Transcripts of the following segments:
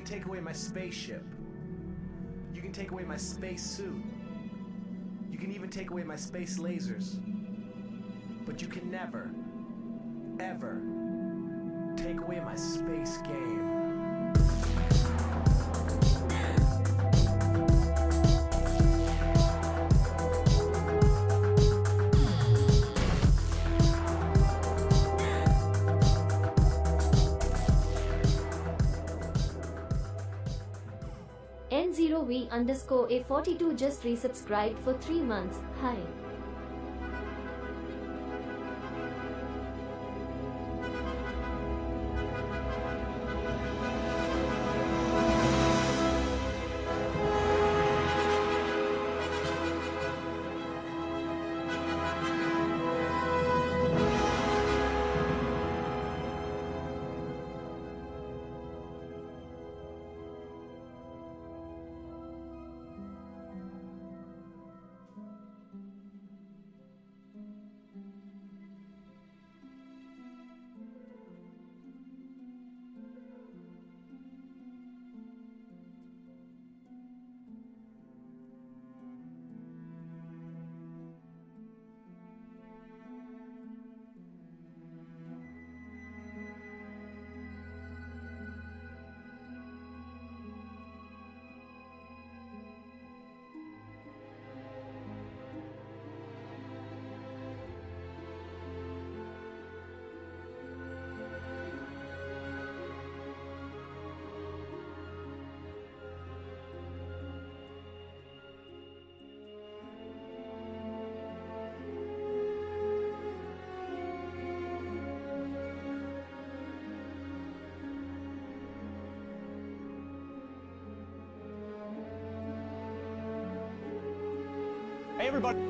can take away my spaceship. You can take away my space suit. You can even take away my space lasers. But you can never, ever take away my space game. N0V_A42 just resubscribed for 3 months. Hi. Hey, everybody.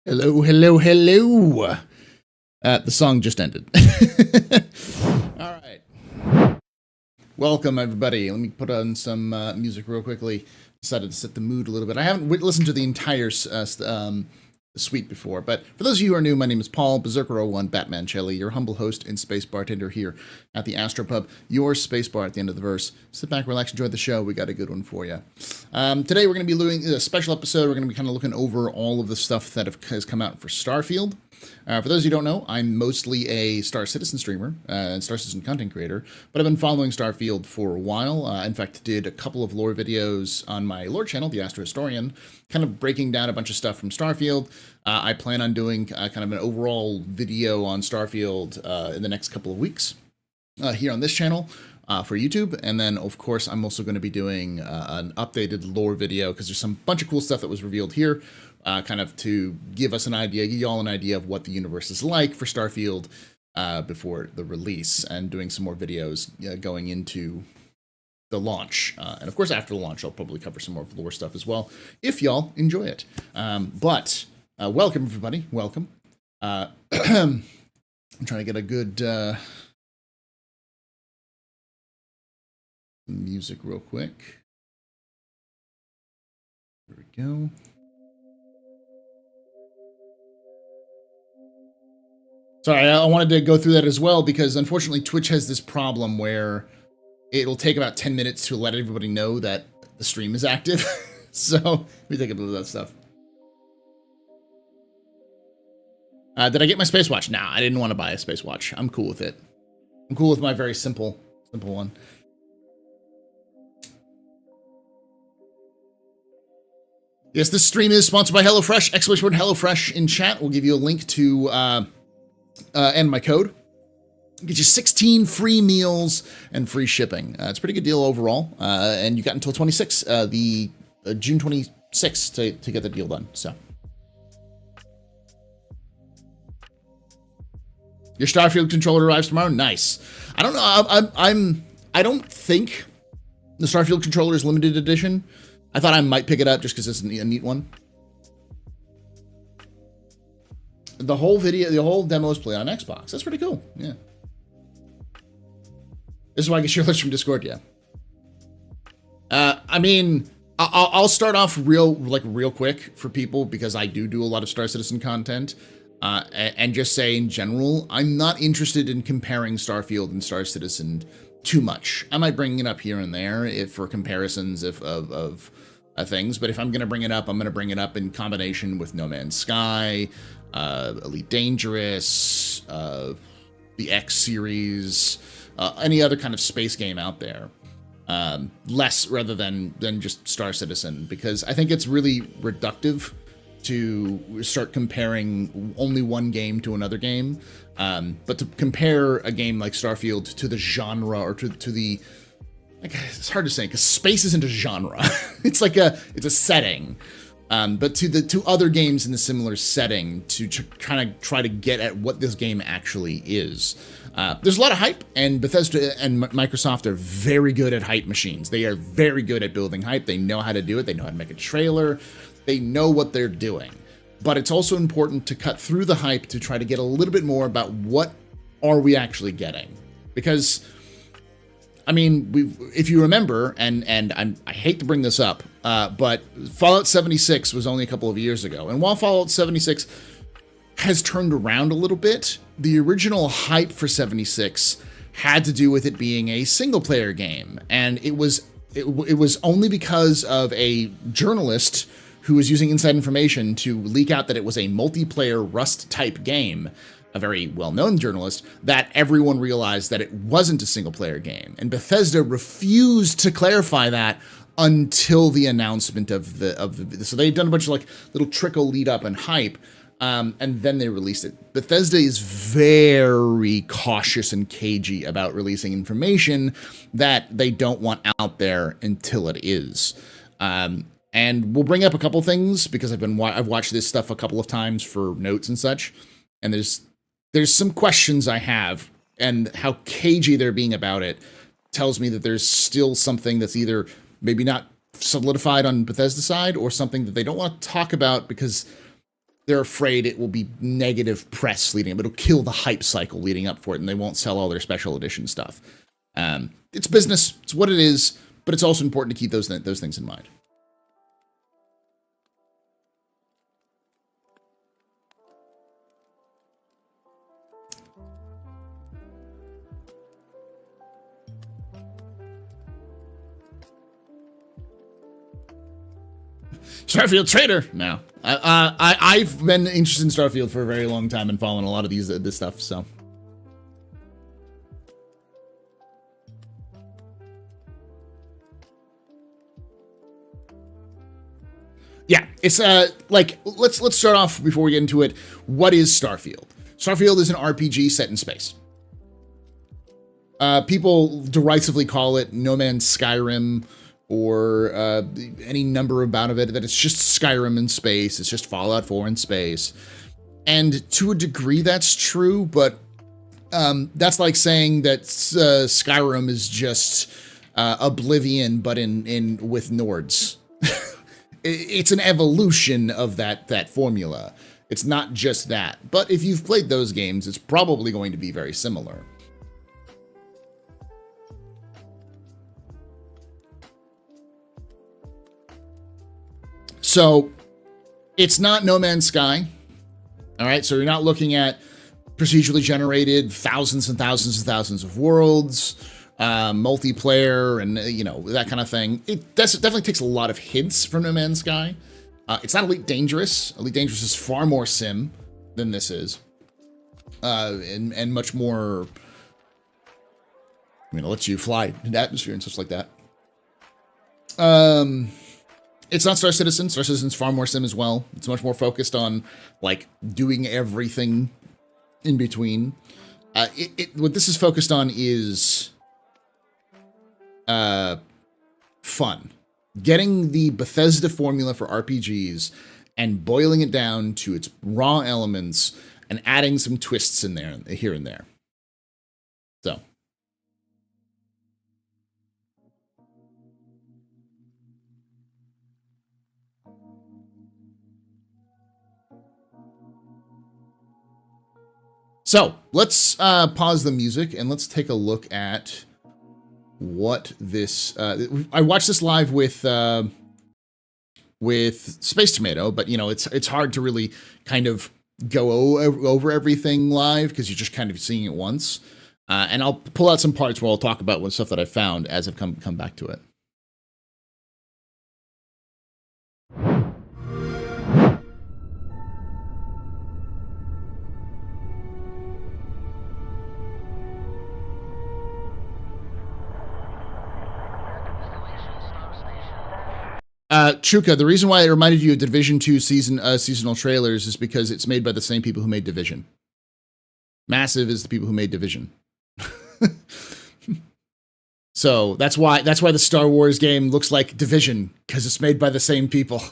Hello, hello, hello. The song just ended. All right. Welcome, everybody. Let me put on some music real quickly. Decided to set the mood a little bit. I haven't listened to the entire suite before, but for those of you who are new, my name is Paul, Berserker01, Batman Shelley, your humble host and space bartender here at the AstroPub, your space bar at the end of the verse. Sit back, relax, enjoy the show. We got a good one for you. Today we're going to be doing a special episode. We're going to be kind of looking over all of the stuff that has come out for Starfield. For those of you who don't know, I'm mostly a Star Citizen streamer and Star Citizen content creator, but I've been following Starfield for a while. In fact, did a couple of lore videos on my lore channel, The Astro Historian, kind of breaking down a bunch of stuff from Starfield. I plan on doing kind of an overall video on Starfield in the next couple of weeks here on this channel for YouTube. And then, of course, I'm also going to be doing an updated lore video because there's some bunch of cool stuff that was revealed here. Kind of to give us an idea, give y'all an idea of what the universe is like for Starfield before the release, and doing some more videos going into the launch. And of course, after the launch, I'll probably cover some more lore stuff as well, if y'all enjoy it. But welcome, everybody. Welcome. I'm trying to get a good music real quick. There we go. Sorry, I wanted to go through that as well because unfortunately Twitch has this problem where it'll take about 10 minutes to let everybody know that the stream is active. So let me take a look at that stuff. Did I get my space watch? Nah, I didn't want to buy a space watch. I'm cool with it. I'm cool with my very simple one. Yes, this stream is sponsored by HelloFresh. Exclamation word HelloFresh in chat. We'll give you a link to and my code. Get you 16 free meals and free shipping. It's a pretty good deal overall. And you got until June 26th to get the deal done. So your Starfield controller arrives tomorrow. Nice. I don't know. I don't think the Starfield controller is limited edition. I thought I might pick it up just because it's a neat one. The whole demo is played on Xbox. That's pretty cool. Yeah. This is why I get your list from Discord. Yeah. I mean, I'll start off real quick for people because I do a lot of Star Citizen content, and just say in general, I'm not interested in comparing Starfield and Star Citizen too much. I might bring it up here and there if for comparisons of things, but if I'm going to bring it up, I'm going to bring it up in combination with No Man's Sky, Elite Dangerous, the X series, any other kind of space game out there. Less rather than just Star Citizen, because I think it's really reductive to start comparing only one game to another game. But to compare a game like Starfield to the genre or to the, it's hard to say because space isn't a genre. It's a setting. But to other games in a similar setting to kind of try to get at what this game actually is. There's a lot of hype, and Bethesda and Microsoft are very good at hype machines. They are very good at building hype. They know how to do it. They know how to make a trailer. They know what they're doing. But it's also important to cut through the hype to try to get a little bit more about what are we actually getting. Because, I mean, if you remember, and I hate to bring this up, but Fallout 76 was only a couple of years ago. And while Fallout 76 has turned around a little bit, the original hype for 76 had to do with it being a single-player game. And it was only because of a journalist who was using inside information to leak out that it was a multiplayer Rust-type game, a very well-known journalist, that everyone realized that it wasn't a single-player game. And Bethesda refused to clarify that until the announcement of the so they'd done a bunch of little trickle lead up and hype, and then they released it. Bethesda is very cautious and cagey about releasing information that they don't want out there until it is. And we'll bring up a couple things because I've watched this stuff a couple of times for notes and such, and there's some questions I have, and how cagey they're being about it tells me that there's still something that's either maybe not solidified on Bethesda's side or something that they don't want to talk about because they're afraid it will be negative press leading up. It'll kill the hype cycle leading up for it, and they won't sell all their special edition stuff. It's business. It's what it is, but it's also important to keep those things in mind. Starfield trader now. I've been interested in Starfield for a very long time and following a lot of this stuff. So, yeah, it's like let's start off before we get into it. What is Starfield? Starfield is an RPG set in space. People derisively call it No Man's Skyrim, or any number about of it, that it's just Skyrim in space, it's just Fallout 4 in space. And to a degree that's true, but that's like saying that Skyrim is just Oblivion, but in with Nords. It's an evolution of that formula. It's not just that. But if you've played those games, it's probably going to be very similar. So it's not No Man's Sky. All right. So you're not looking at procedurally generated thousands and thousands and thousands of worlds, multiplayer, and, you know, that kind of thing. It definitely takes a lot of hints from No Man's Sky. It's not Elite Dangerous. Elite Dangerous is far more sim than this is. And much more, I mean, it lets you fly in the atmosphere and such like that. It's not Star Citizen. Star Citizen's far more sim as well. It's much more focused on, like, doing everything in between. What this is focused on is fun. Getting the Bethesda formula for RPGs and boiling it down to its raw elements and adding some twists in there, here and there. So. So let's pause the music and let's take a look at what this. I watched this live with Space Tomato, but you know it's hard to really kind of go over everything live because you're just kind of seeing it once. And I'll pull out some parts where I'll talk about what stuff that I found as I've come back to it. Chuka, the reason why it reminded you of Division 2 seasonal trailers is because it's made by the same people who made Division. Massive is the people who made Division. So that's why the Star Wars game looks like Division, because it's made by the same people.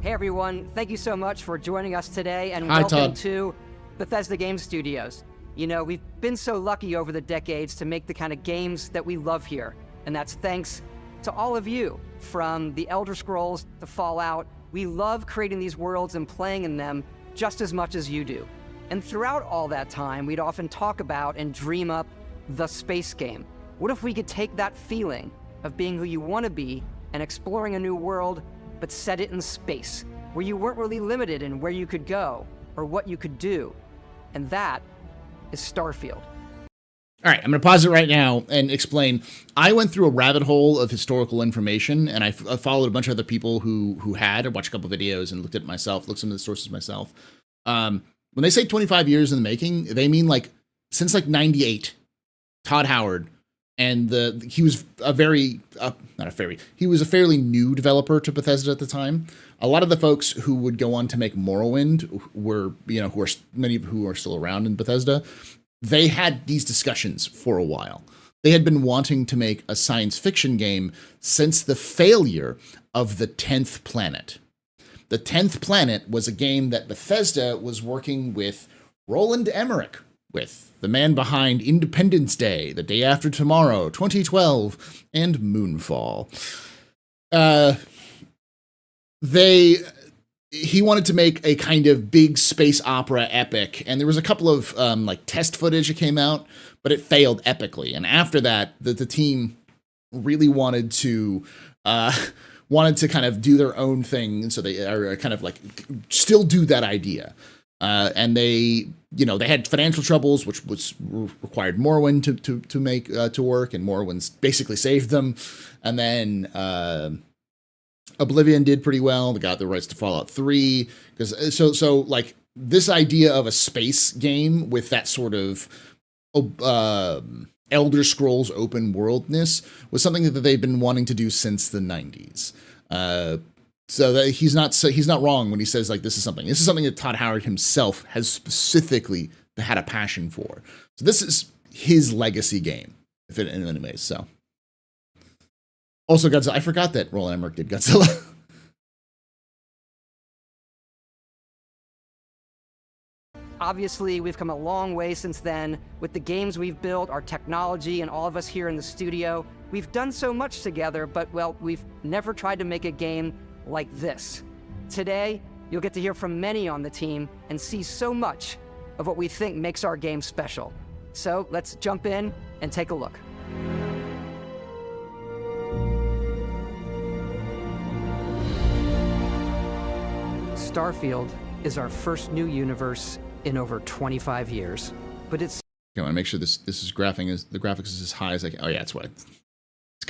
Hey everyone, thank you so much for joining us today, and Hi, welcome Todd. to Bethesda Game Studios. You know, we've been so lucky over the decades to make the kind of games that we love here, and that's thanks to all of you. From the Elder Scrolls to Fallout, we love creating these worlds and playing in them just as much as you do. And throughout all that time, we'd often talk about and dream up the space game. What if we could take that feeling of being who you want to be and exploring a new world, but set it in space, where you weren't really limited in where you could go or what you could do? And that is Starfield. All right, I'm going to pause it right now and explain. I went through a rabbit hole of historical information, and I followed a bunch of other people who had. I watched a couple videos and looked at it myself, looked at some of the sources myself. When they say 25 years in the making, they mean like since like 98. Todd Howard, and he was a fairly new developer to Bethesda at the time. A lot of the folks who would go on to make Morrowind were, you know, many who are still around in Bethesda. They had these discussions for a while. They had been wanting to make a science fiction game since the failure of the 10th Planet. The 10th Planet was a game that Bethesda was working with Roland Emmerich with, the man behind Independence Day, The Day After Tomorrow, 2012, and Moonfall. He wanted to make a kind of big space opera epic, and there was a couple of like test footage that came out, but it failed epically. And after that, the team really wanted to kind of do their own thing, and so they are kind of like still do that idea. And they had financial troubles, which required Morrowind to make to work, and Morrowind's basically saved them. And then Oblivion did pretty well. They got the rights to Fallout 3, because so like this idea of a space game with that sort of Elder Scrolls open worldness was something that they've been wanting to do since the 90s. So that he's not wrong when he says like this is something that Todd Howard himself has specifically had a passion for. So this is his legacy game, if it in any ways. So also Godzilla. I forgot that Roland Emmerich did Godzilla. Obviously, we've come a long way since then with the games we've built, our technology, and all of us here in the studio. We've done so much together, but, well, we've never tried to make a game like this. Today, you'll get to hear from many on the team and see so much of what we think makes our game special. So let's jump in and take a look. Starfield is our first new universe in over 25 years, but it's... I want to make sure the graphics is as high as I can. Oh yeah, that's why. It's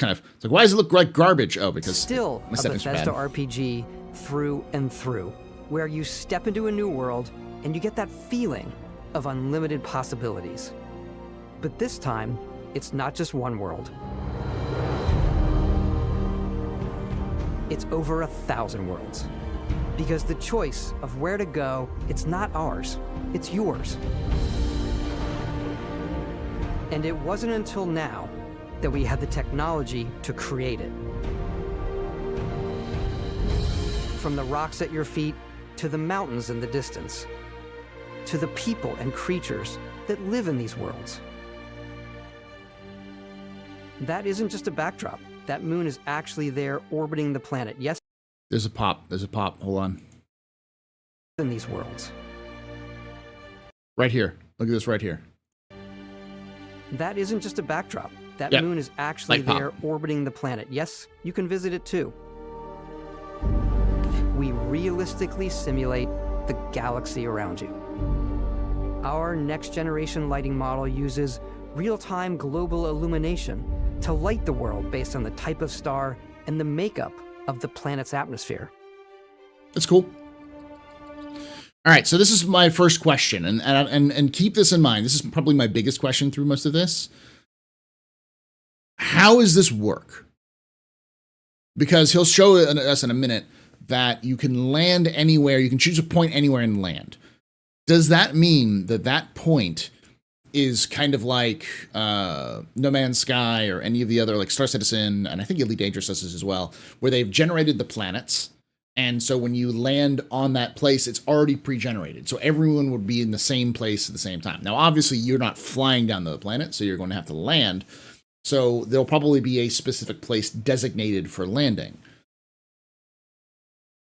like, why does it look like garbage? Oh, because still a Bethesda RPG through and through, where you step into a new world and you get that feeling of unlimited possibilities. But this time, it's not just one world. It's over 1,000 worlds. Because the choice of where to go, it's not ours, it's yours. And it wasn't until now that we had the technology to create it. From the rocks at your feet, to the mountains in the distance, to the people and creatures that live in these worlds. That isn't just a backdrop. That moon is actually there orbiting the planet. Yes. There's a pop. Hold on. In these worlds. Right here. Look at this right here. That isn't just a backdrop. That yep. moon is actually Light there pop. Orbiting the planet. Yes, you can visit it too. We realistically simulate the galaxy around you. Our next generation lighting model uses real-time global illumination to light the world based on the type of star and the makeup of the planet's atmosphere. That's cool. All right, so this is my first question, and keep this in mind. This is probably my biggest question through most of this. How does this work? Because he'll show us in a minute that you can land anywhere. You can choose a point anywhere and land. Does that mean that that point is kind of like No Man's Sky or any of the other, like Star Citizen, and I think Elite Dangerous does this as well, where they've generated the planets, and so when you land on that place, it's already pre-generated, so everyone would be in the same place at the same time. Now, obviously, you're not flying down to the planet, so you're going to have to land, so there'll probably be a specific place designated for landing.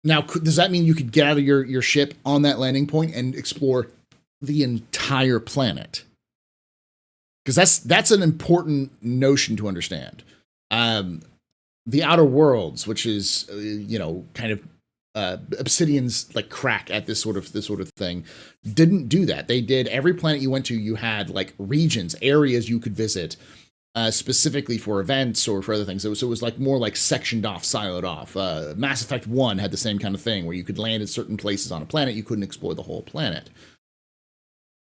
Now, does that mean you could get out of your ship on that landing point and explore the entire planet? Because that's an important notion to understand. The Outer Worlds, which is kind of Obsidian's like crack at this sort of thing, didn't do that. They did every planet you went to, you had like regions, areas you could visit specifically for events or for other things. So it was like more like sectioned off, siloed off. Mass Effect 1 had the same kind of thing where you could land at certain places on a planet, you couldn't explore the whole planet.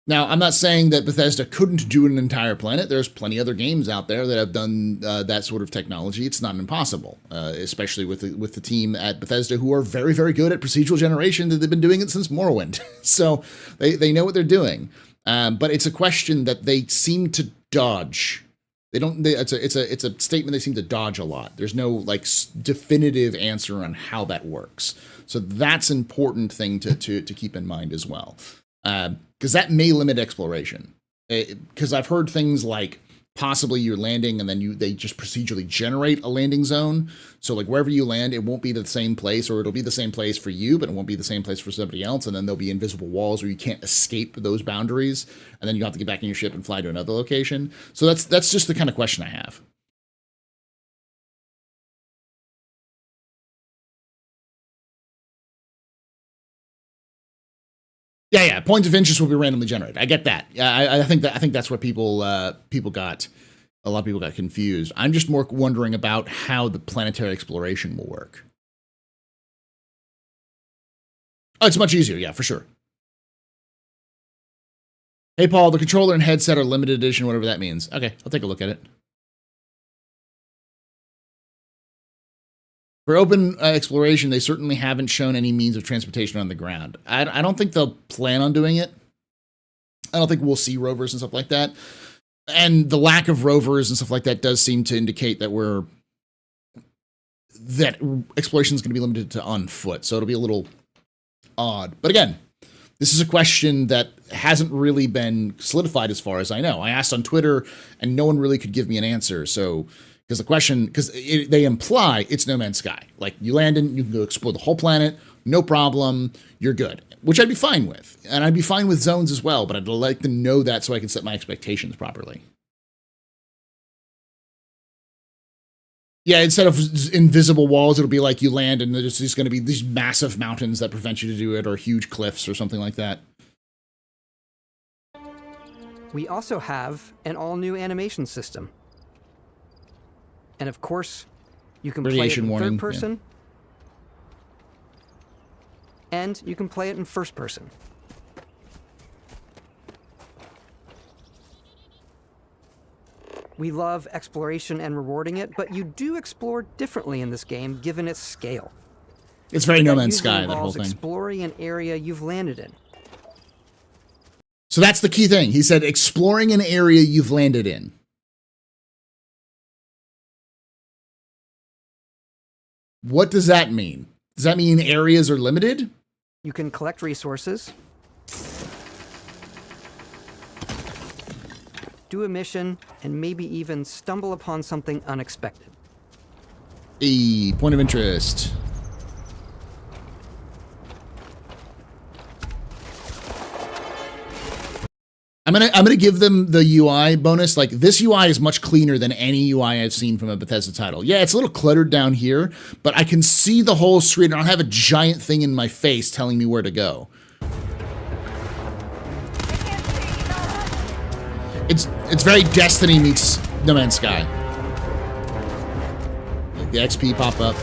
Now, I'm not saying that Bethesda couldn't do an entire planet. There's plenty of other games out there that have done that sort of technology. It's not impossible, especially with the team at Bethesda, who are very, very good at procedural generation. That they've been doing it since Morrowind, so they know what they're doing. But it's a question that they seem to dodge It's a statement they seem to dodge a lot. There's no like definitive answer on how that works. So that's an important thing to keep in mind as well, because that may limit exploration. Because I've heard things like possibly you're landing and then they just procedurally generate a landing zone. So like wherever you land, it won't be the same place, or it'll be the same place for you, but it won't be the same place for somebody else. And then there'll be invisible walls where you can't escape those boundaries. And then you have to get back in your ship and fly to another location. So that's just the kind of question I have. Yeah. Points of interest will be randomly generated. I get that. I think that's where a lot of people got confused. I'm just more wondering about how the planetary exploration will work. Oh, it's much easier. Yeah, for sure. Hey, Paul, the controller and headset are limited edition, whatever that means. Okay, I'll take a look at it. For open exploration, they certainly haven't shown any means of transportation on the ground. I don't think they'll plan on doing it. I don't think we'll see rovers and stuff like that. And the lack of rovers and stuff like that does seem to indicate that exploration is going to be limited to on foot. So it'll be a little odd. But again, this is a question that hasn't really been solidified as far as I know. I asked on Twitter and no one really could give me an answer. So because they imply it's No Man's Sky. Like you land in, you can go explore the whole planet, no problem, you're good. Which I'd be fine with. And I'd be fine with zones as well, but I'd like to know that so I can set my expectations properly. Yeah, instead of invisible walls, it'll be like you land and there's just going to be these massive mountains that prevent you to do it, or huge cliffs or something like that. We also have an all-new animation system. And of course, you can play it in third person, and you can play it in first person. We love exploration and rewarding it, but you do explore differently in this game, given its scale. It's very No Man's Sky, that whole thing. Exploring an area you've landed in. So that's the key thing. He said exploring an area you've landed in. What does that mean? Does that mean areas are limited? You can collect resources, do a mission, and maybe even stumble upon something unexpected. A point of interest. I'm gonna give them the UI bonus. Like, this UI is much cleaner than any UI I've seen from a Bethesda title. Yeah, it's a little cluttered down here, but I can see the whole screen. I don't have a giant thing in my face telling me where to go. It's very Destiny meets No Man's Sky. The XP pop up.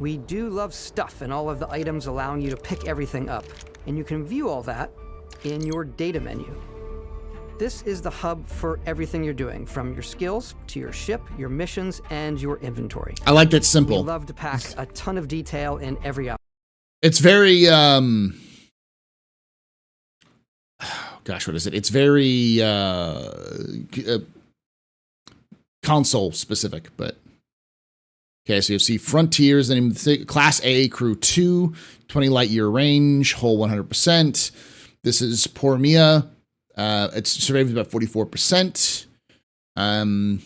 We do love stuff and all of the items allowing you to pick everything up, and you can view all that in your data menu. This is the hub for everything you're doing, from your skills to your ship, your missions, and your inventory. I like that simple. We love to pack a ton of detail in every op. It's very, gosh, what is it? It's very console specific, but okay, so you see Frontiers, then Class A, Crew 2, 20 light year range, hull 100%. This is Pormia. It's surveyed about 44%. I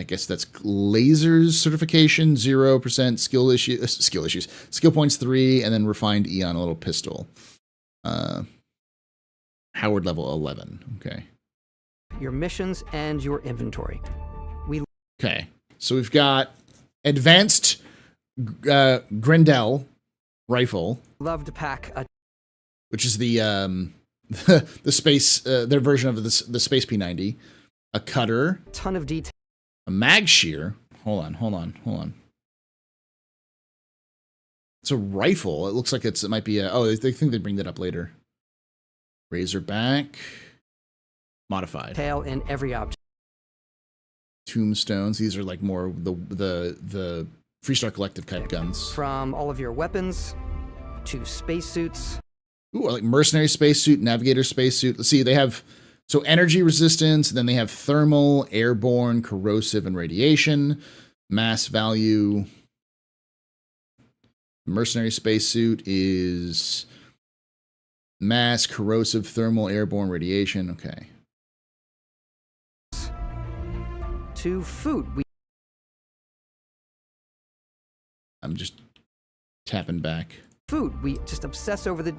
guess that's lasers certification, 0%, skill points 3, and then refined Eon, a little pistol. Howard level 11. Okay. Your missions and your inventory. Okay, so we've got advanced Grendel rifle. Love to pack a, which is the the space their version of the space P90. A cutter. Ton of detail. A mag shear. Hold on. It's a rifle. It looks like it might be a. Oh, they think they bring that up later. Razorback. modified. Tail in every object. Tombstones. These are like more the Freestar Collective type guns. From all of your weapons to spacesuits. Ooh, like mercenary spacesuit, navigator spacesuit. Let's see, they have so energy resistance, and then they have thermal, airborne, corrosive, and radiation. Mass value. Mercenary spacesuit is mass, corrosive, thermal, airborne, radiation. Okay. To food. I'm just tapping back. Food. We just obsess over the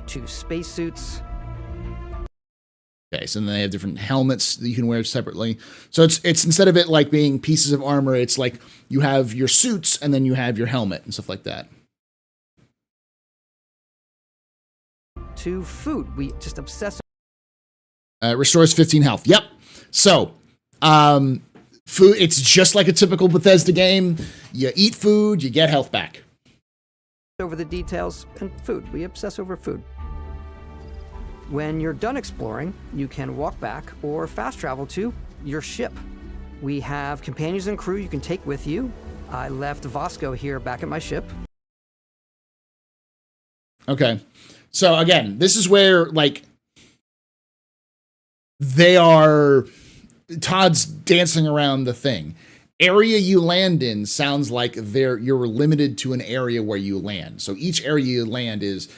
to spacesuits. Okay, so then they have different helmets that you can wear separately. So it's instead of it like being pieces of armor, it's like you have your suits and then you have your helmet and stuff like that. To food. We just obsess. Restores 15 health. Yep. So, food, it's just like a typical Bethesda game. You eat food, you get health back. Over the details and food. We obsess over food. When you're done exploring, you can walk back or fast travel to your ship. We have companions and crew you can take with you. I left Vasco here back at my ship. Okay. So again, this is where like Todd's dancing around the thing. Area you land in sounds like you're limited to an area where you land. So each area you land is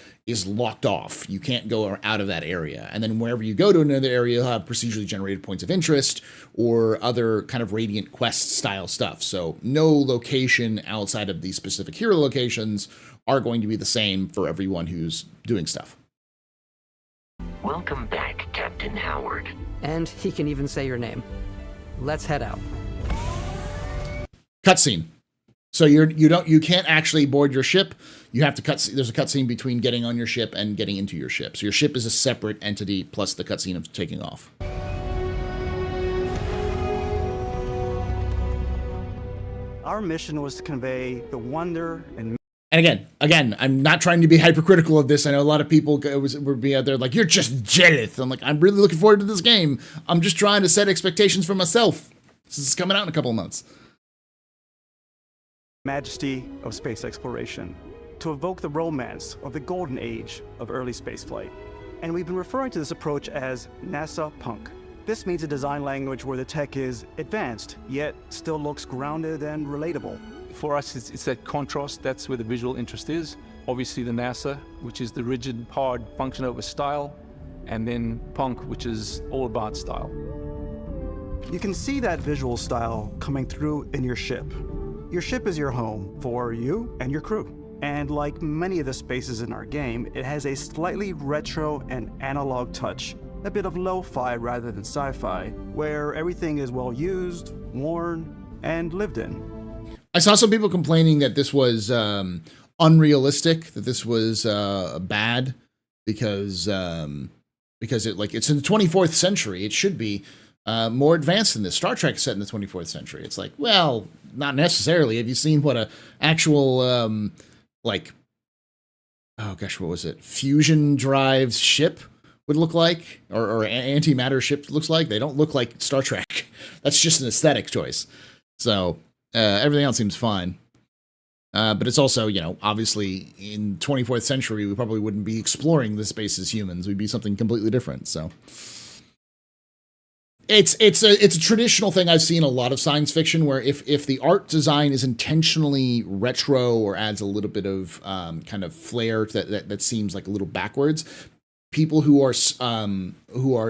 locked off. You can't go out of that area. And then wherever you go to another area, you'll have procedurally generated points of interest or other kind of Radiant Quest style stuff. So no location outside of these specific hero locations are going to be the same for everyone who's doing stuff. Welcome back, Captain Howard. And he can even say your name. Let's head out. Cutscene. So you can't actually board your ship. You have to there's a cutscene between getting on your ship and getting into your ship. So your ship is a separate entity plus the cutscene of taking off. Our mission was to convey the wonder and again, I'm not trying to be hypercritical of this. I know a lot of people would be out there like, you're just jealous. I'm like, I'm really looking forward to this game. I'm just trying to set expectations for myself. This is coming out in a couple of months. majesty of space exploration, to evoke the romance of the golden age of early spaceflight. And we've been referring to this approach as NASA Punk. This means a design language where the tech is advanced, yet still looks grounded and relatable. For us, it's that contrast. That's where the visual interest is. Obviously the NASA, which is the rigid, hard function over style, and then Punk, which is all about style. You can see that visual style coming through in your ship. Your ship is your home for you and your crew. And like many of the spaces in our game, it has a slightly retro and analog touch, a bit of lo-fi rather than sci-fi, where everything is well used, worn, and lived in. I saw some people complaining that this was unrealistic, that this was bad because it's in the 24th century. It should be more advanced than this. Star Trek is set in the 24th century. It's like, well, not necessarily. Have you seen what a actual what was it? Fusion drive ship would look like, or antimatter ship looks like? They don't look like Star Trek. That's just an aesthetic choice. So everything else seems fine. But it's also, obviously in 24th century, we probably wouldn't be exploring the space as humans. We'd be something completely different. So it's a traditional thing I've seen a lot of science fiction where if the art design is intentionally retro or adds a little bit of kind of flair that seems like a little backwards, people who are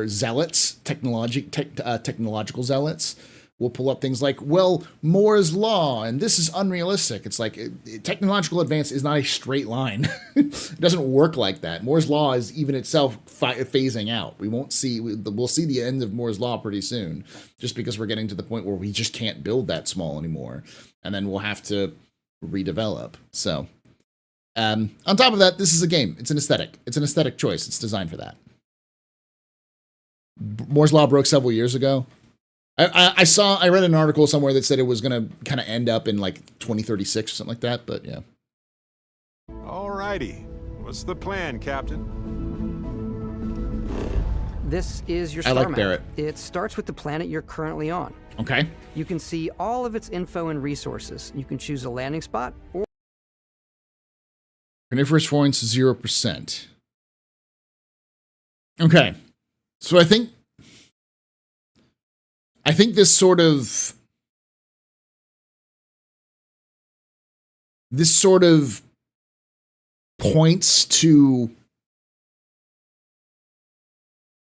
zealots, technological zealots, will pull up things like, well, Moore's law, and this is unrealistic. It's like technological advance is not a straight line. It doesn't work like that. Moore's law is even itself phasing out. We'll see the end of Moore's law pretty soon, just because we're getting to the point where we just can't build that small anymore, and then we'll have to redevelop. So, on top of that, this is a game. It's an aesthetic. It's an aesthetic choice. It's designed for that. Moore's law broke several years ago. I read an article somewhere that said it was going to kind of end up in like 2036 or something like that, but yeah. All righty. What's the plan, Captain? This is your I star like map. Barrett. It starts with the planet you're currently on. Okay. You can see all of its info and resources. You can choose a landing spot or Carnivorous forests 0%. Okay. So I think this sort of points to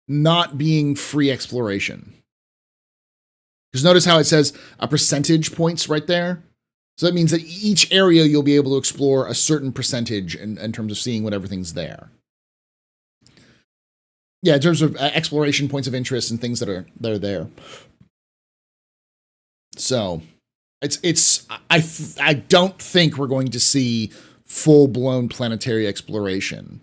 not being free exploration. Because notice how it says a percentage points right there. So that means that each area you'll be able to explore a certain percentage in terms of seeing what everything's there. Yeah, in terms of exploration points of interest and things that are there. So I don't think we're going to see full-blown planetary exploration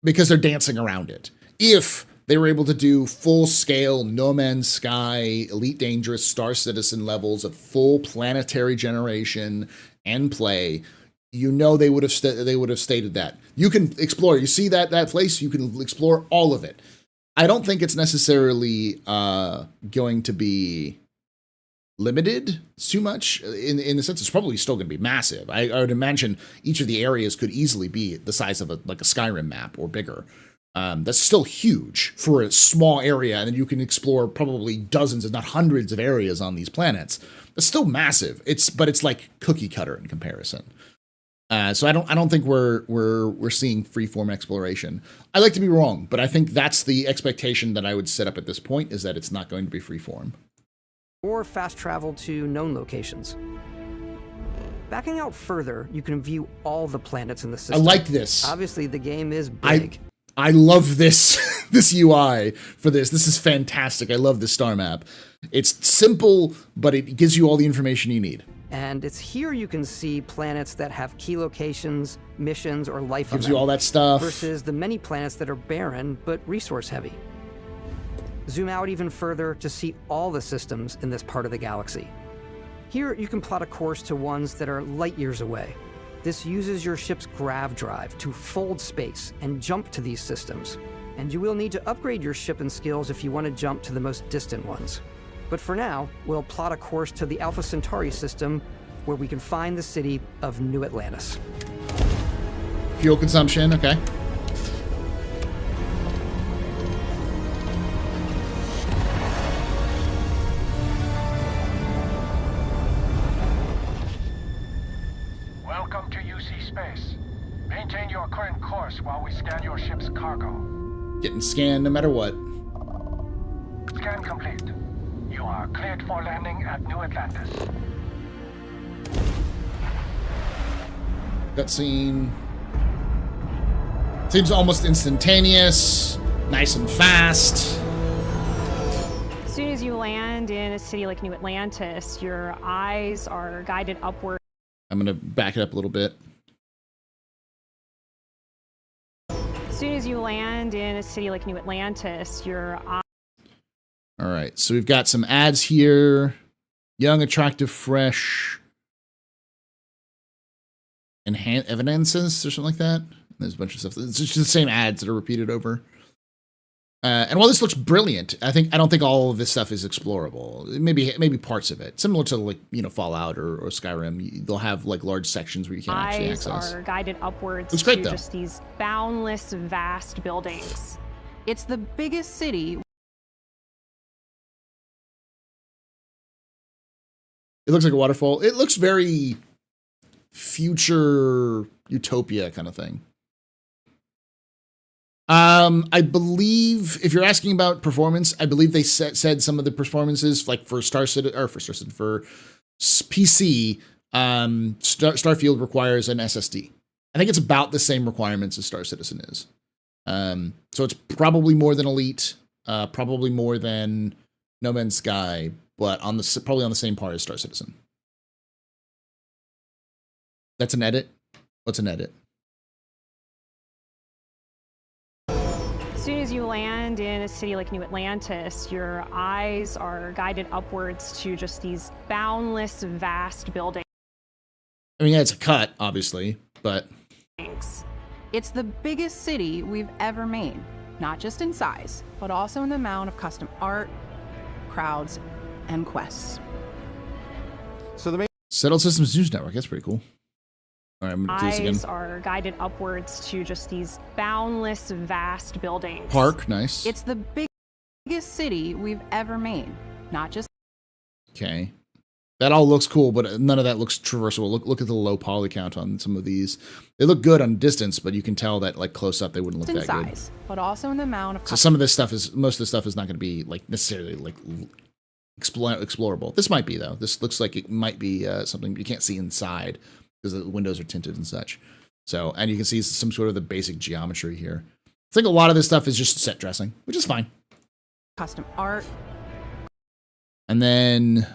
because they're dancing around it. If they were able to do full-scale No Man's Sky, Elite Dangerous, Star Citizen levels of full planetary generation and play, you know they would have stated that. You can explore. You see that place, you can explore all of it. I don't think it's necessarily going to be limited too much in the sense it's probably still going to be massive. I would imagine each of the areas could easily be the size of a Skyrim map or bigger. That's still huge for a small area, and then you can explore probably dozens, if not hundreds, of areas on these planets. That's still massive. But it's like cookie cutter in comparison. So I don't think we're seeing freeform exploration. I like to be wrong, but I think that's the expectation that I would set up at this point, is that it's not going to be freeform. or fast travel to known locations. Backing out further, you can view all the planets in the system. I like this. Obviously, the game is big. I love this this UI for this. This is fantastic. I love this star map. It's simple, but it gives you all the information you need. And it's here you can see planets that have key locations, missions, or life on Gives them, you all that stuff. versus the many planets that are barren but resource heavy. Zoom out even further to see all the systems in this part of the galaxy. Here you can plot a course to ones that are light years away. This uses your ship's grav drive to fold space and jump to these systems. And you will need to upgrade your ship and skills if you want to jump to the most distant ones. But for now, we'll plot a course to the Alpha Centauri system, where we can find the city of New Atlantis. Fuel consumption, okay. Welcome to UC Space. Maintain your current course while we scan your ship's cargo. Getting scanned no matter what. Scan complete. You are cleared for landing at New Atlantis. Cutscene. Seems almost instantaneous. Nice and fast. As soon as you land in a city like New Atlantis, your eyes are guided upward. I'm going to back it up a little bit. As soon as you land in a city like New Atlantis, your eyes... All right, so we've got some ads here. Young, attractive, fresh. Enhanced evidences or something like that. There's a bunch of stuff. It's just the same ads that are repeated over. And while this looks brilliant, I don't think all of this stuff is explorable. Maybe parts of it, similar to like Fallout or Skyrim. They'll have like large sections where you can't actually access. Eyes are guided upwards Looks great, to though. just these boundless, vast buildings. It's the biggest city. It looks like a waterfall. It looks very future utopia kind of thing. I believe if you're asking about performance, I believe they said some of the performances, like for for PC, Starfield requires an SSD. I think it's about the same requirements as Star Citizen is. So it's probably more than Elite, probably more than No Man's Sky, but probably on the same par as Star Citizen. That's an edit? What's an edit? As soon as you land in a city like New Atlantis, your eyes are guided upwards to just these boundless, vast buildings. I mean, yeah, it's a cut, obviously, but... It's the biggest city we've ever made. not just in size, but also in the amount of custom art, crowds, and quests. So the main Settled Systems News Network. That's pretty cool. All right, I'm gonna do this Eyes again. are guided upwards to just these boundless, vast buildings. Park, nice. It's the biggest city we've ever made, not just Okay. That all looks cool, but none of that looks traversable. Look at the low poly count on some of these. They look good on distance, but you can tell that like close up they wouldn't look in that size, but also in the amount of good. So some of this stuff is, most of the stuff is not going to be like necessarily like explorable. This might be though. This looks like it might be something you can't see inside because the windows are tinted and such. So, and you can see some sort of the basic geometry here. I think a lot of this stuff is just set dressing, which is fine. custom art. And then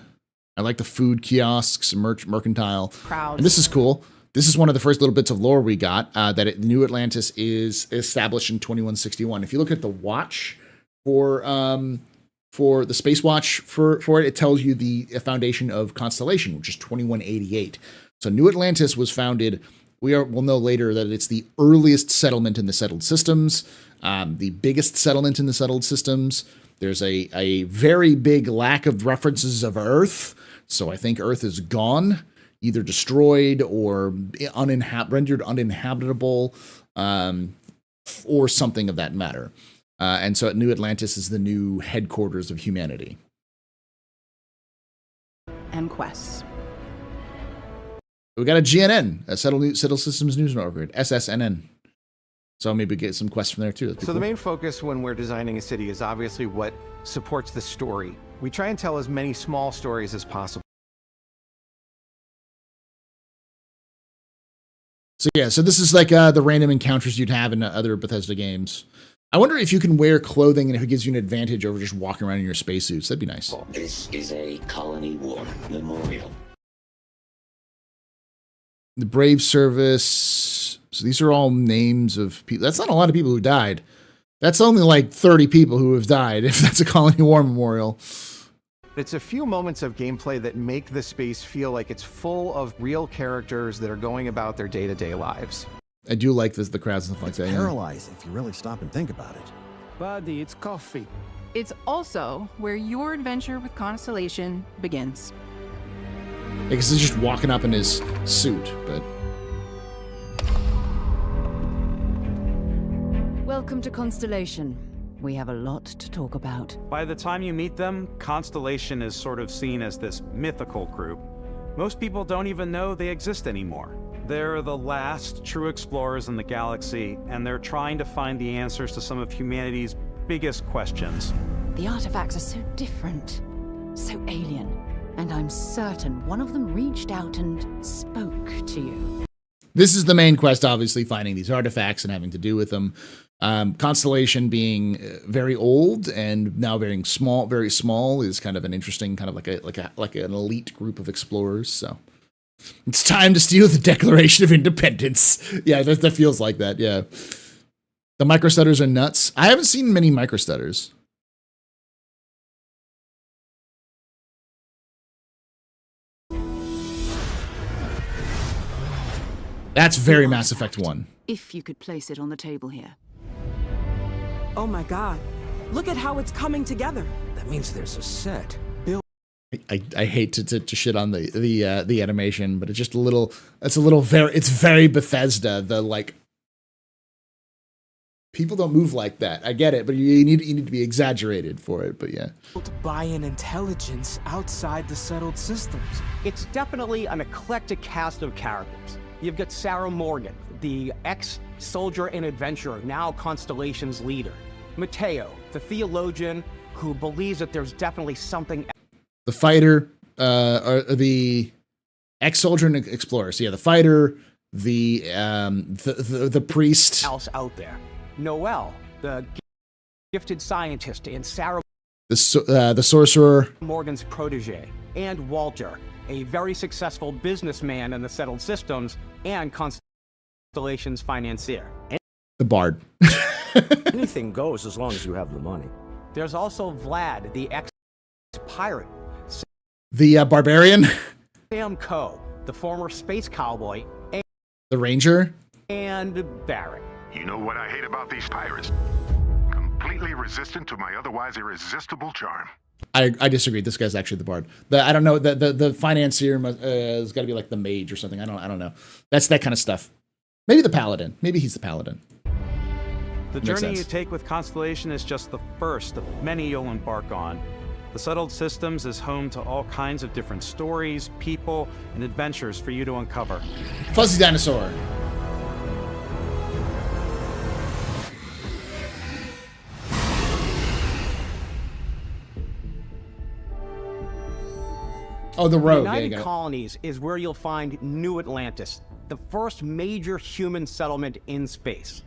I like the food kiosks, mercantile. Crowds. And this is cool. This is one of the first little bits of lore we got, that New Atlantis is established in 2161. If you look at the watch for the space watch for it, it tells you the foundation of Constellation, which is 2188. So New Atlantis was founded. We'll know later that it's the earliest settlement in the settled systems, the biggest settlement in the settled systems. There's a very big lack of references of Earth. So I think Earth is gone, either destroyed or rendered uninhabitable, or something of that matter. And so New Atlantis is the new headquarters of humanity. And quests. We got a GNN, a Settled Systems News Network, SSNN. So maybe get some quests from there too. So the main focus when we're designing a city is obviously what supports the story. We try and tell as many small stories as possible. So yeah, so this is like the random encounters you'd have in other Bethesda games. I wonder if you can wear clothing and if it gives you an advantage over just walking around in your spacesuits. That'd be nice. This is a Colony War memorial. The Brave Service. So these are all names of people. That's not a lot of people who died. That's only like 30 people who have died, if that's a Colony War memorial. It's a few moments of gameplay that make the space feel like it's full of real characters that are going about their day-to-day lives. I do like the crowds and stuff like that. Paralyzing if you really stop and think about it. Buddy, it's coffee. It's also where your adventure with Constellation begins. Because he's just walking up in his suit, but... Welcome to Constellation. We have a lot to talk about. By the time you meet them, Constellation is sort of seen as this mythical group. Most people don't even know they exist anymore. They're the last true explorers in the galaxy, and they're trying to find the answers to some of humanity's biggest questions. The artifacts are so different, so alien, and I'm certain one of them reached out and spoke to you. This is the main quest, obviously, finding these artifacts and having to do with them. Constellation being very old and now very small is kind of an interesting, kind of like an elite group of explorers. So it's time to steal the Declaration of Independence. Yeah, that feels like that. Yeah, the microstutters are nuts. I haven't seen many microstutters. That's very Mass Effect 1. If you could place it on the table here. Oh my god. Look at how it's coming together. That means there's a set. I hate to shit on the animation, but it's just a little, it's very Bethesda. The like, people don't move like that. I get it, but you need to be exaggerated for it. But yeah. By an intelligence outside the settled systems. It's definitely an eclectic cast of characters. You've got Sarah Morgan, the ex-soldier and adventurer, now Constellation's leader. Mateo, the theologian who believes that there's definitely something. The fighter, or the ex-soldier and explorer. So yeah, the fighter, the priest. Else out there. Noel, the gifted scientist, and Sarah. The sorcerer. Morgan's protege, and Walter, a very successful businessman in the settled systems and Constellation's financier. The bard. Anything goes as long as you have the money. There's also Vlad, the ex-pirate. The barbarian. Sam Coe, the former space cowboy. The ranger. And Barrett. You know what I hate about these pirates? Come completely resistant to my otherwise irresistible charm. I disagree. This guy's actually the bard. I don't know. The financier has got to be like the mage or something. I don't know. That's that kind of stuff. Maybe the paladin. Maybe he's the paladin. The Makes journey sense. you take with Constellation is just the first of many you'll embark on. The Settled Systems is home to all kinds of different stories, people, and adventures for you to uncover. Fuzzy dinosaur. Oh, the road. The Yeah, you United got it. Colonies is where you'll find New Atlantis, the first major human settlement in space.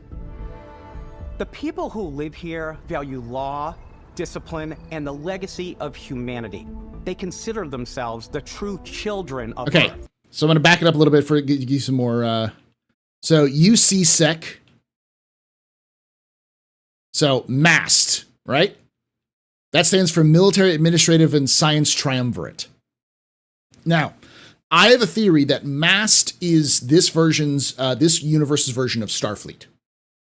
The people who live here value law, discipline, and the legacy of humanity. They consider themselves the true children of Okay, Earth. so I'm going to back it up a little bit for give you some more. So UCSec. So MAST, right? That stands for Military Administrative and Science Triumvirate. Now, I have a theory that MAST is this universe's version of Starfleet.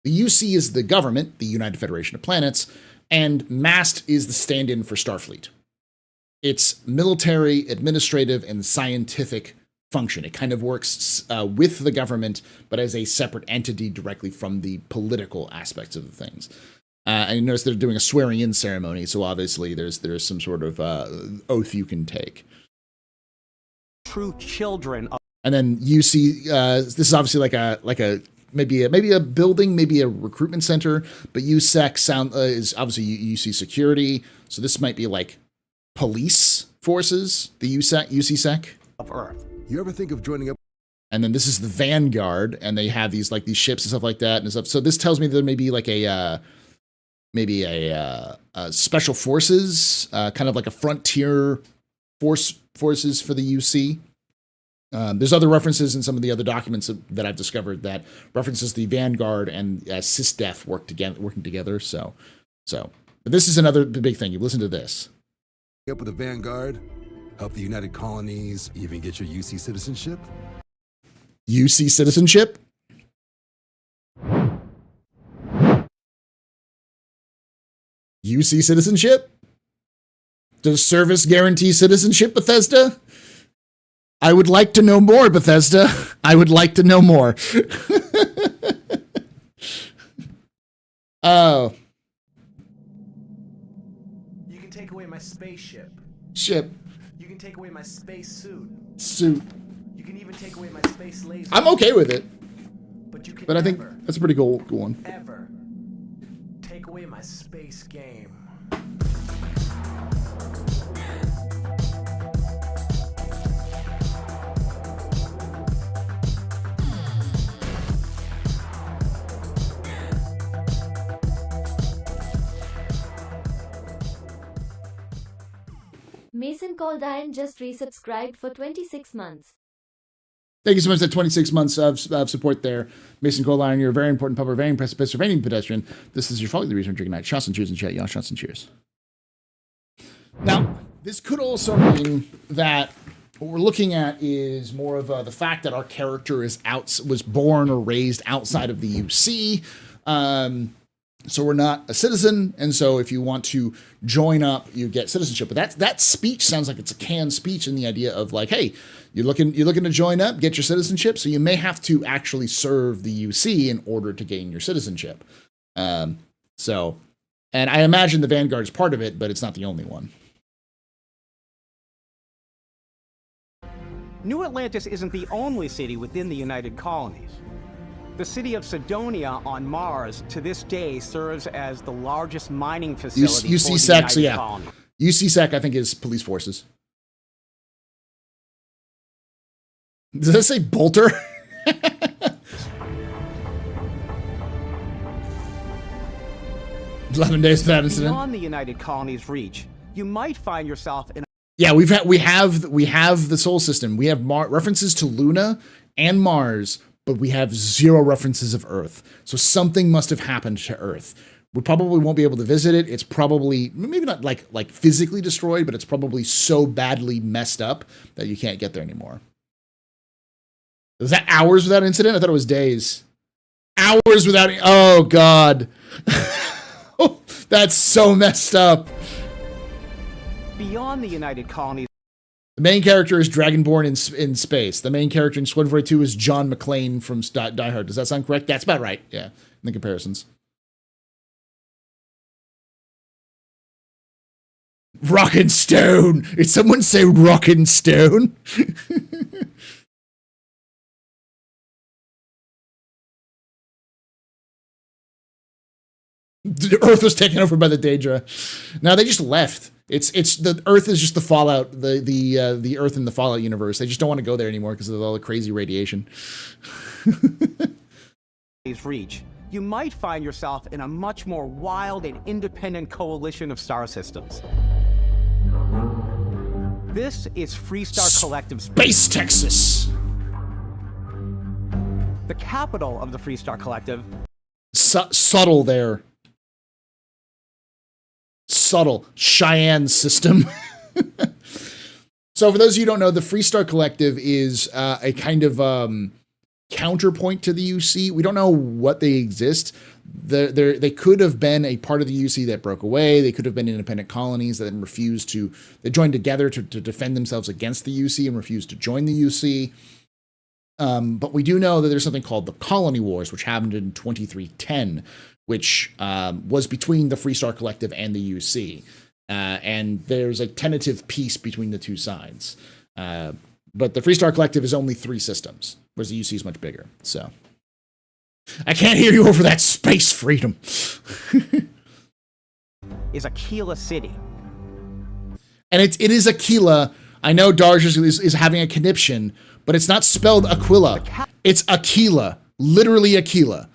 The UC is the government, the United Federation of Planets, and MAST is the stand-in for Starfleet. It's military, administrative, and scientific function. It kind of works with the government, but as a separate entity directly from the political aspects of the things. And you notice they're doing a swearing-in ceremony, so obviously there's some sort of oath you can take. True children of. And then UC, this is obviously like a maybe a building, maybe a recruitment center, but USEC is obviously UC security, so this might be like police forces, the UCSec of Earth. You ever think of joining up? And then this is the Vanguard, and they have these ships and stuff like that and stuff. So this tells me there may be like a special forces, kind of like a frontier forces for the UC. There's other references in some of the other documents that I've discovered that references the Vanguard and SysDef working together. So, but this is another big thing. You listen to this. Up with the Vanguard, help the United Colonies, even get your UC citizenship. UC citizenship? UC citizenship? Does service guarantee citizenship, Bethesda? I would like to know more, Bethesda. I would like to know more. Oh. You can take away my spaceship. Ship. You can take away my space suit. Suit. You can even take away my space laser. I'm okay with it. But you can But I think never, that's a pretty cool one. ever take away my space game. Mason Caldian just resubscribed for 26 months. Thank you so much for 26 months of support there. Mason Coldiron, you're a very important public, very impressive preserving pedestrian. This is your fault, the reason we're drinking night. Shots and cheers in chat, y'all. Shots and cheers. Now, this could also mean that what we're looking at is more of the fact that our character was born or raised outside of the UC. So we're not a citizen, and so if you want to join up, you get citizenship. But that speech sounds like it's a canned speech in the idea of like, hey, you're looking to join up, get your citizenship, so you may have to actually serve the UC in order to gain your citizenship. And I imagine the Vanguard is part of it, but it's not the only one. New Atlantis isn't the only city within the United Colonies. The city of Sidonia on Mars to this day serves as the largest mining facility for the UCSec, so United yeah. Colonies. UCSec, I think, is police forces. Does that say Bolter? "11 days to that incident." Beyond the United Colonies' reach, you might find yourself in Yeah, we have the Sol system. We have references to Luna and Mars, but we have zero references of Earth. So something must have happened to Earth. We probably won't be able to visit it. It's probably maybe not like physically destroyed, but it's probably so badly messed up that you can't get there anymore. Was that hours without incident? I thought it was days. Hours without. Oh God. That's so messed up. Beyond the United Colonies. The main character is Dragonborn in space. The main character in Squad 42 is John McClane from Die Hard. Does that sound correct? That's about right. Yeah, in the comparisons. Rockin' Stone. Did someone say Rockin' Stone? The Earth was taken over by the Daedra. Now they just left. It's the Earth is just the Fallout, the Earth in the Fallout universe. They just don't want to go there anymore because of all the crazy radiation. Reach, you might find yourself in a much more wild and independent coalition of star systems. This is Freestar Collective Space Texas. The capital of the Freestar Collective. Subtle there. Subtle. Cheyenne system. So for those of you who don't know, the Freestar Collective is a kind of counterpoint to the UC. We don't know what they exist. They could have been a part of the UC that broke away. They could have been independent colonies that then refused to. They joined together to defend themselves against the UC and refused to join the UC. But we do know that there's something called the Colony Wars, which happened in 2310, which was between the Freestar Collective and the UC. And there's a tentative peace between the two sides. But the Freestar Collective is only 3 systems, whereas the UC is much bigger. So I can't hear you over that space freedom. Is Aquila City. And it is Aquila. I know Darj is having a conniption, but it's not spelled Aquila. It's Aquila. Literally Aquila.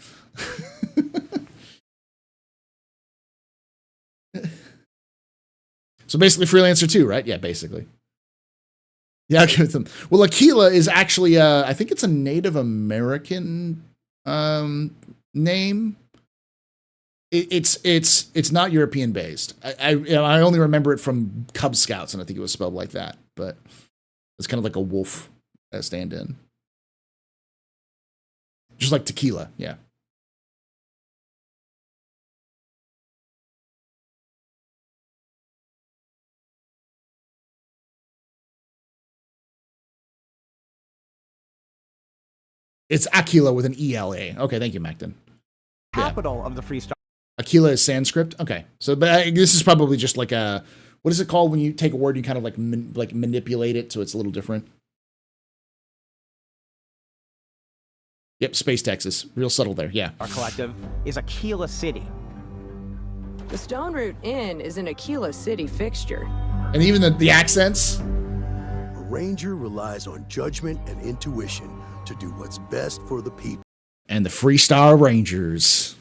So basically Freelancer 2, right? Yeah, basically. Yeah, I'll give it them. Well, Aquila is actually, I think it's a Native American name. It's not European based. I only remember it from Cub Scouts, and I think it was spelled like that. But it's kind of like a wolf stand-in, just like tequila. Yeah. It's Aquila with an E-L-A. Okay, thank you, Macton. Capital of the Freestar. Aquila is Sanskrit? Okay. So but this is probably just like a, what is it called when you take a word and you kind of like manipulate it so it's a little different? Yep, Space Texas. Real subtle there, yeah. Our collective is Aquila City. The Stone Root Inn is an Aquila City fixture. And even the accents? A ranger relies on judgment and intuition to do what's best for the people. And the Freestar Rangers.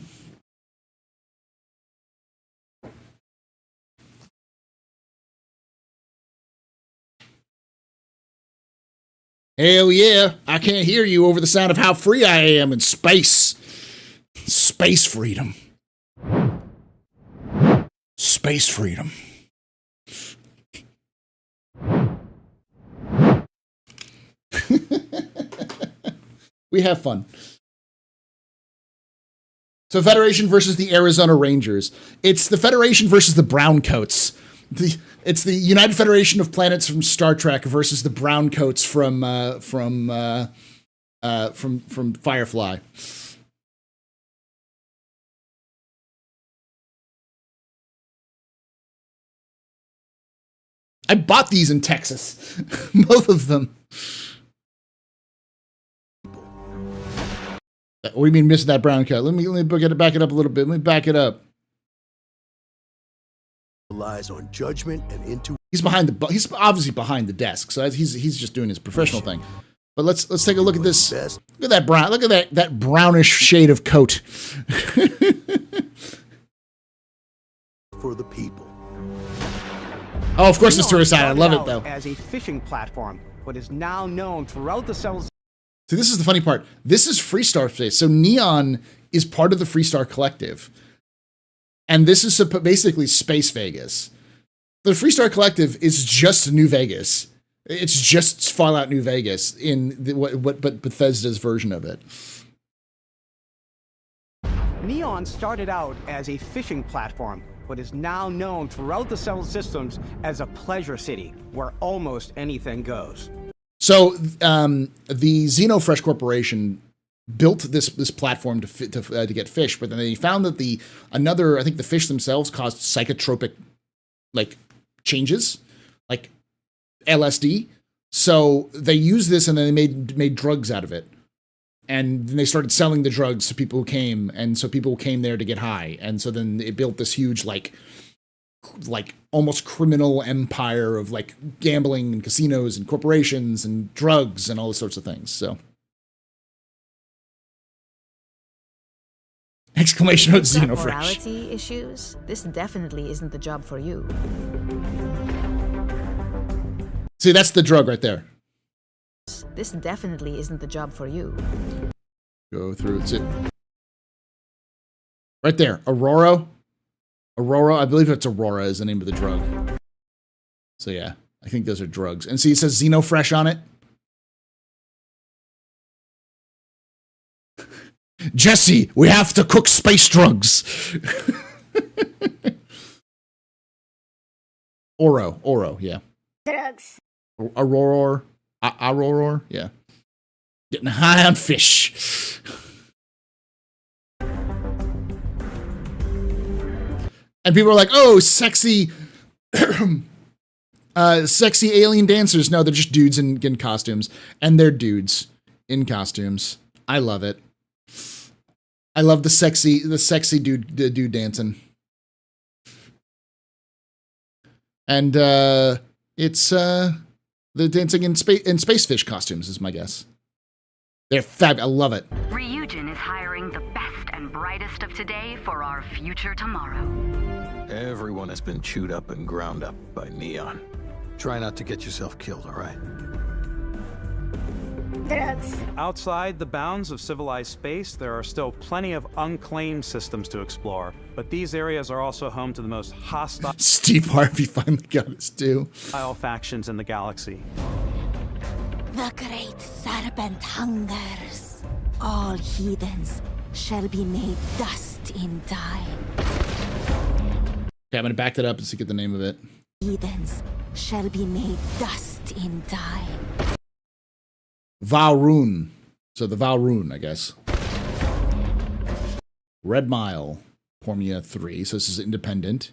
Hell yeah, I can't hear you over the sound of how free I am in space. Space freedom. Space freedom. We have fun. So Federation versus the Arizona Rangers. It's the Federation versus the Browncoats. It's the United Federation of Planets from Star Trek versus the Browncoats from Firefly. I bought these in Texas. Both of them. What do you mean missing that brown coat? Let me back it up a little bit. Let me back it up. Relies on judgment and intuition. He's he's obviously behind the desk, so he's just doing his professional thing. But let's take a look at this. Look at that brown. Look at that brownish shade of coat. For the people. Oh, of course it's tourist side. I love it though. As a fishing platform, what is now known throughout the cells. See, this is the funny part. This is Freestar Space. So Neon is part of the Freestar Collective. And this is basically Space Vegas. The Freestar Collective is just New Vegas. It's just Fallout New Vegas in what Bethesda's version of it. Neon started out as a fishing platform, what is now known throughout the settled systems as a pleasure city, where almost anything goes. So the Xenofresh Corporation built this platform to get fish, but then they found that I think the fish themselves caused psychotropic like changes, like LSD. So they used this and then they made drugs out of it. And then they started selling the drugs to people who came, and so people came there to get high. And so then it built this huge like almost criminal empire of like gambling and casinos and corporations and drugs and all those sorts of things. So exclamation note Xenofresh. Morality issues? This definitely isn't the job for you. See, that's the drug right there. This definitely isn't the job for you. Go through, it's it. Right there, Aurora, I believe it's Aurora is the name of the drug. So yeah, I think those are drugs. And see, it says Xenofresh on it. Jesse, we have to cook space drugs. Oro, yeah. Drugs. Aurora, yeah. Getting high on fish. And people are like, oh, sexy, sexy alien dancers. No, they're just dudes in costumes. And they're dudes in costumes. I love it. I love the sexy dude dancing. And it's the dancing in space fish costumes is my guess. They're fab. I love it. Ryujin is hiring the best and brightest of today for our future tomorrow. Everyone has been chewed up and ground up by Neon. Try not to get yourself killed, all right? Drugs. Outside the bounds of civilized space, there are still plenty of unclaimed systems to explore, but these areas are also home to the most hostile Steve Harvey finally got his due. Factions in the galaxy. The great serpent hungers. All heathens shall be made dust in time. Okay, I'm gonna back that up to get the name of it. Heathens shall be made dust in time. Valrune. So the Valrune, I guess. Red Mile, Formula 3. So this is independent.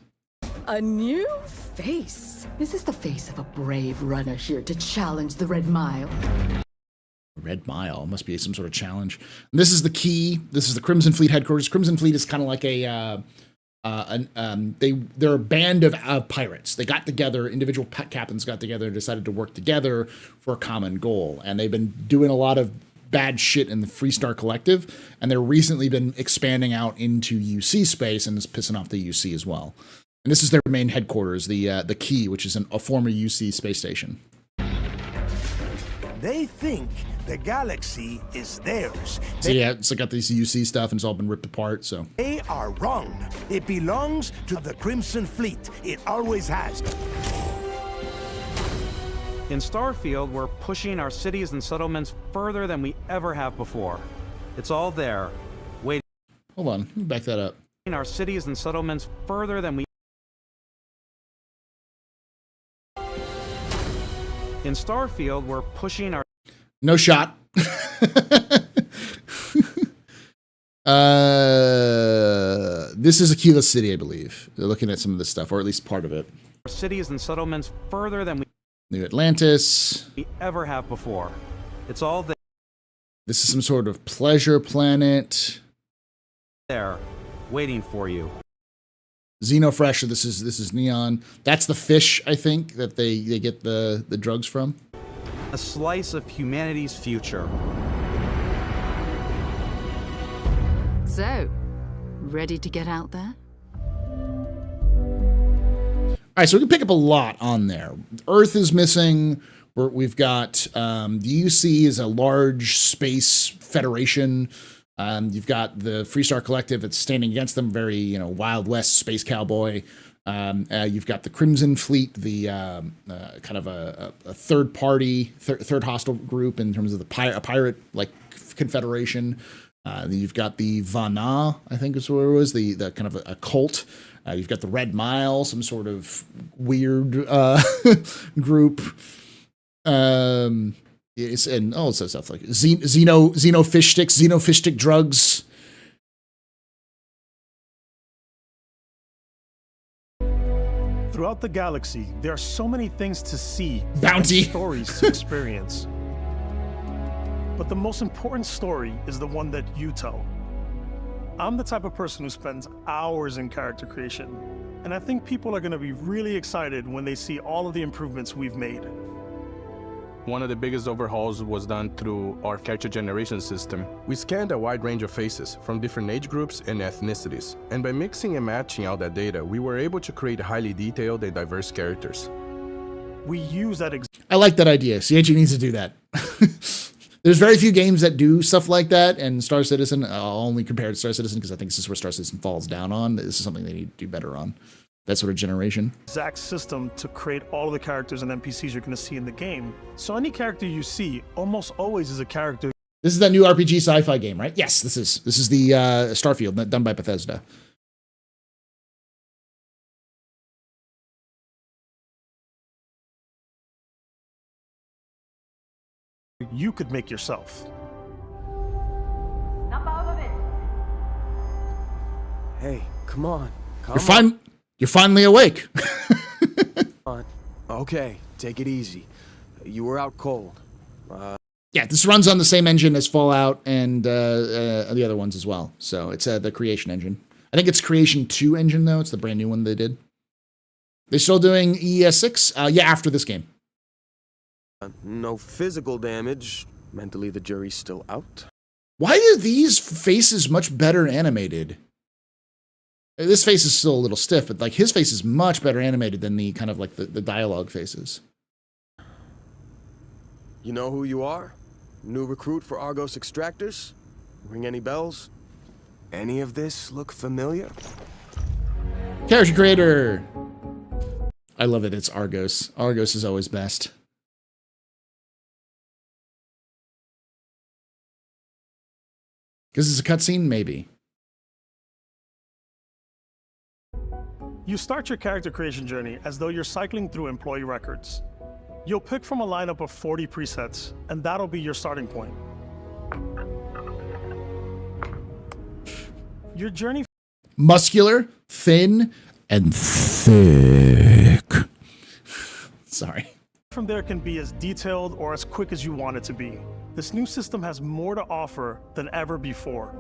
A new face. Is this the face of a brave runner here to challenge the Red Mile? Red Mile must be some sort of challenge. And this is the key. This is the Crimson Fleet headquarters. Crimson Fleet is kind of like they're a band of pirates. They got together, individual captains got together and decided to work together for a common goal. And they've been doing a lot of bad shit in the Freestar Collective, and they've recently been expanding out into UC space, and it's pissing off the UC as well. And this is their main headquarters, the Key, which is a former UC space station. They think the galaxy is theirs. So yeah, it's got this UC stuff, and it's all been ripped apart, so. They are wrong. It belongs to the Crimson Fleet. It always has. In Starfield, we're pushing our cities and settlements further than we ever have before. It's all there, waiting. Hold on, let me back that up. Our cities and settlements further than we. In Starfield, we're pushing our. No shot. This is Aquila City, I believe. They're looking at some of this stuff, or at least part of it. Our cities and settlements further than we. New Atlantis. We ever have before. It's all there. This is some sort of pleasure planet. There, waiting for you. Xenofresh. This is Neon. That's the fish, I think, that they get the drugs from. A slice of humanity's future. So, ready to get out there? All right, so we can pick up a lot on there. Earth is missing. We've got the UC is a large space federation. You've got the Freestar Collective that's standing against them, very Wild West space cowboy. You've got the Crimson Fleet, the kind of a third party, third hostile group in terms of a pirate like confederation. Then you've got the Vana, I think is what it was, the kind of a cult. You've got the Red Mile, some sort of weird group. It's and all sorts of stuff like xeno fish stick drugs. Throughout the galaxy, there are so many things to see, Bounty and stories to experience. But the most important story is the one that you tell. I'm the type of person who spends hours in character creation, and I think people are going to be really excited when they see all of the improvements we've made. One of the biggest overhauls was done through our character generation system. We scanned a wide range of faces from different age groups and ethnicities, and by mixing and matching all that data, we were able to create highly detailed and diverse characters. We use that. I like that idea. CIG needs to do that. There's very few games that do stuff like that, and Star Citizen, I'll only compare it to Star Citizen because I think this is where Star Citizen falls down on. This is something they need to do better on. That sort of generation. Exact system to create all of the characters and NPCs you're going to see in the game. So any character you see almost always is a character. This is that new RPG sci-fi game, right? Yes, this is the Starfield done by Bethesda. You could make yourself. Hey, come on. You're finally awake. Okay, take it easy. You were out cold. Yeah, this runs on the same engine as Fallout and the other ones as well. So it's the Creation engine. I think it's Creation 2 engine, though. It's the brand new one they did. They're still doing ES6? Yeah, after this game. No physical damage. Mentally, the jury's still out. Why are these faces much better animated? This face is still a little stiff, but like his face is much better animated than the kind of like the dialogue faces. You know who you are? New recruit for Argos Extractors? Ring any bells? Any of this look familiar? Character creator! I love it, it's Argos. Argos is always best. Because it's a cutscene? Maybe. You start your character creation journey as though you're cycling through employee records. You'll pick from a lineup of 40 presets, and that'll be your starting point. Your journey... Muscular, thin, and thick. Sorry. From there can be as detailed or as quick as you want it to be. This new system has more to offer than ever before.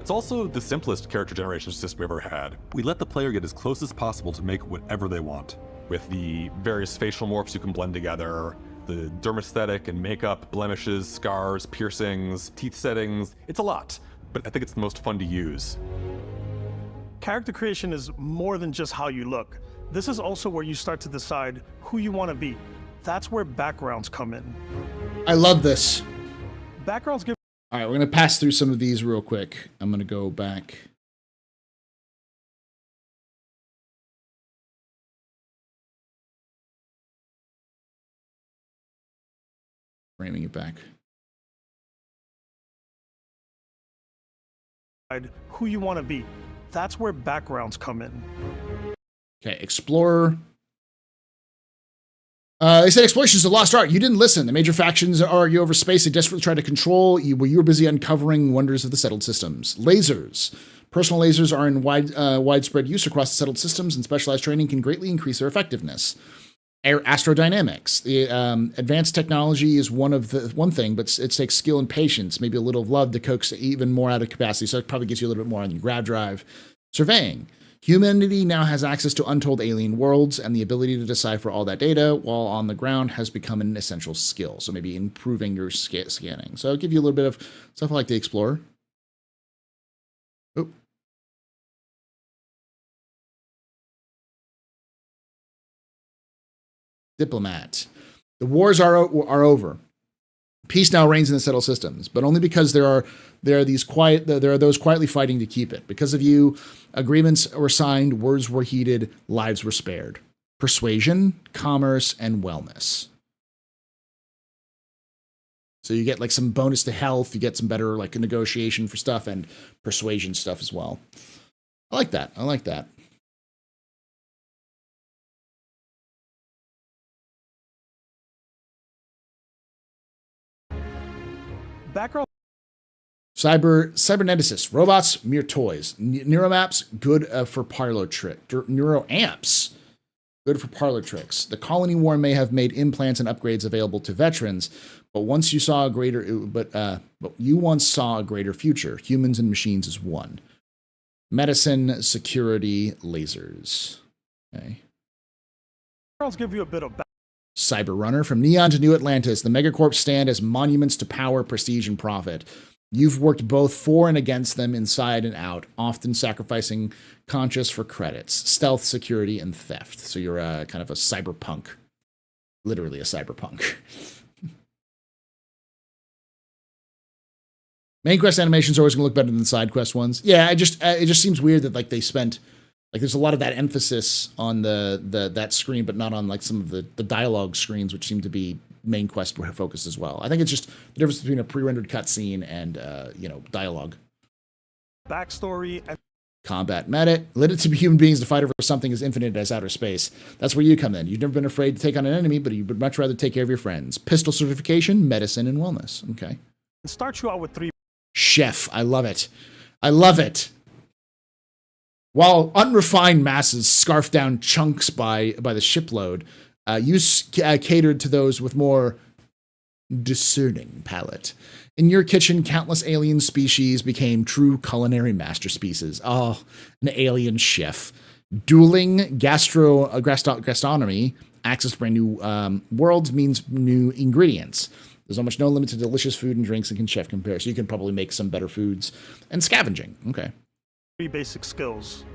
It's also the simplest character generation system we've ever had. We let the player get as close as possible to make whatever they want. With the various facial morphs you can blend together, the dermesthetic and makeup, blemishes, scars, piercings, teeth settings, it's a lot, but I think it's the most fun to use. Character creation is more than just how you look. This is also where you start to decide who you want to be. That's where backgrounds come in. I love this. Backgrounds give... All right, we're going to pass through some of these real quick. I'm going to go back. Framing it back. Who you want to be. That's where backgrounds come in. Okay, Explorer. They said exploration is a lost art. You didn't listen. The major factions argue over space they desperately try to control. You were busy uncovering wonders of the settled systems. Lasers. Personal lasers are in widespread use across the settled systems, and specialized training can greatly increase their effectiveness. Astrodynamics. The advanced technology is one thing, but it takes skill and patience, maybe a little love to coax even more out of capacity. So it probably gives you a little bit more on your grab drive. Surveying. Humanity now has access to untold alien worlds, and the ability to decipher all that data while on the ground has become an essential skill. So maybe improving your scanning. So I'll give you a little bit of stuff like the Explorer. Oh. Diplomat. The wars are over. Peace now reigns in the settled systems, but only because there are those quietly fighting to keep it. Because of you, agreements were signed, words were heeded, lives were spared. Persuasion, commerce, and wellness. So you get like some bonus to health, you get some better like negotiation for stuff and persuasion stuff as well. I like that. I like that. Background. Cyberneticists, robots, mere toys. Neuromaps, good for parlor trick. Neuroamps, good for parlor tricks. The colony war may have made implants and upgrades available to veterans, but you once saw a greater future. Humans and machines as one. Medicine, security, lasers. Okay. I'll give you a bit of Cyber Runner, from Neon to New Atlantis, the megacorps stand as monuments to power, prestige, and profit. You've worked both for and against them inside and out, often sacrificing conscience for credits, stealth, security, and theft. So you're kind of a cyberpunk. Literally a cyberpunk. Main quest animations are always going to look better than the side quest ones. Yeah, it just seems weird that like they spent like there's a lot of that emphasis on that screen, but not on like some of the dialogue screens, which seem to be main quest focused as well. I think it's just the difference between a pre-rendered cutscene and dialogue. Backstory and combat meta. Let it to be human beings to fight over something as infinite as outer space. That's where you come in. You've never been afraid to take on an enemy, but you would much rather take care of your friends. Pistol certification, medicine, and wellness. Okay. Start you out with 3. Chef. I love it. I love it. While unrefined masses scarf down chunks by the shipload, you catered to those with more discerning palate. In your kitchen, countless alien species became true culinary masterpieces. Oh, an alien chef. Dueling gastronomy, access to brand new worlds means new ingredients. There's almost no limit to delicious food and drinks that can chef compare, so you can probably make some better foods. And scavenging. Okay. 3 basic skills.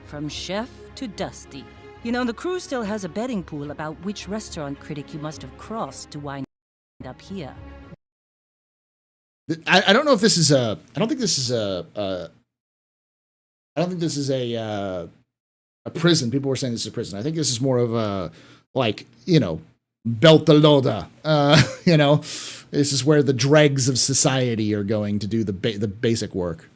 From chef to dusty. You know, the crew still has a betting pool about which restaurant critic you must have crossed to wind up here. I don't know if this is a. I don't think this is a. I don't think this is a prison. People were saying this is a prison. I think this is more of a Beltaloda. This is where the dregs of society are going to do the basic work.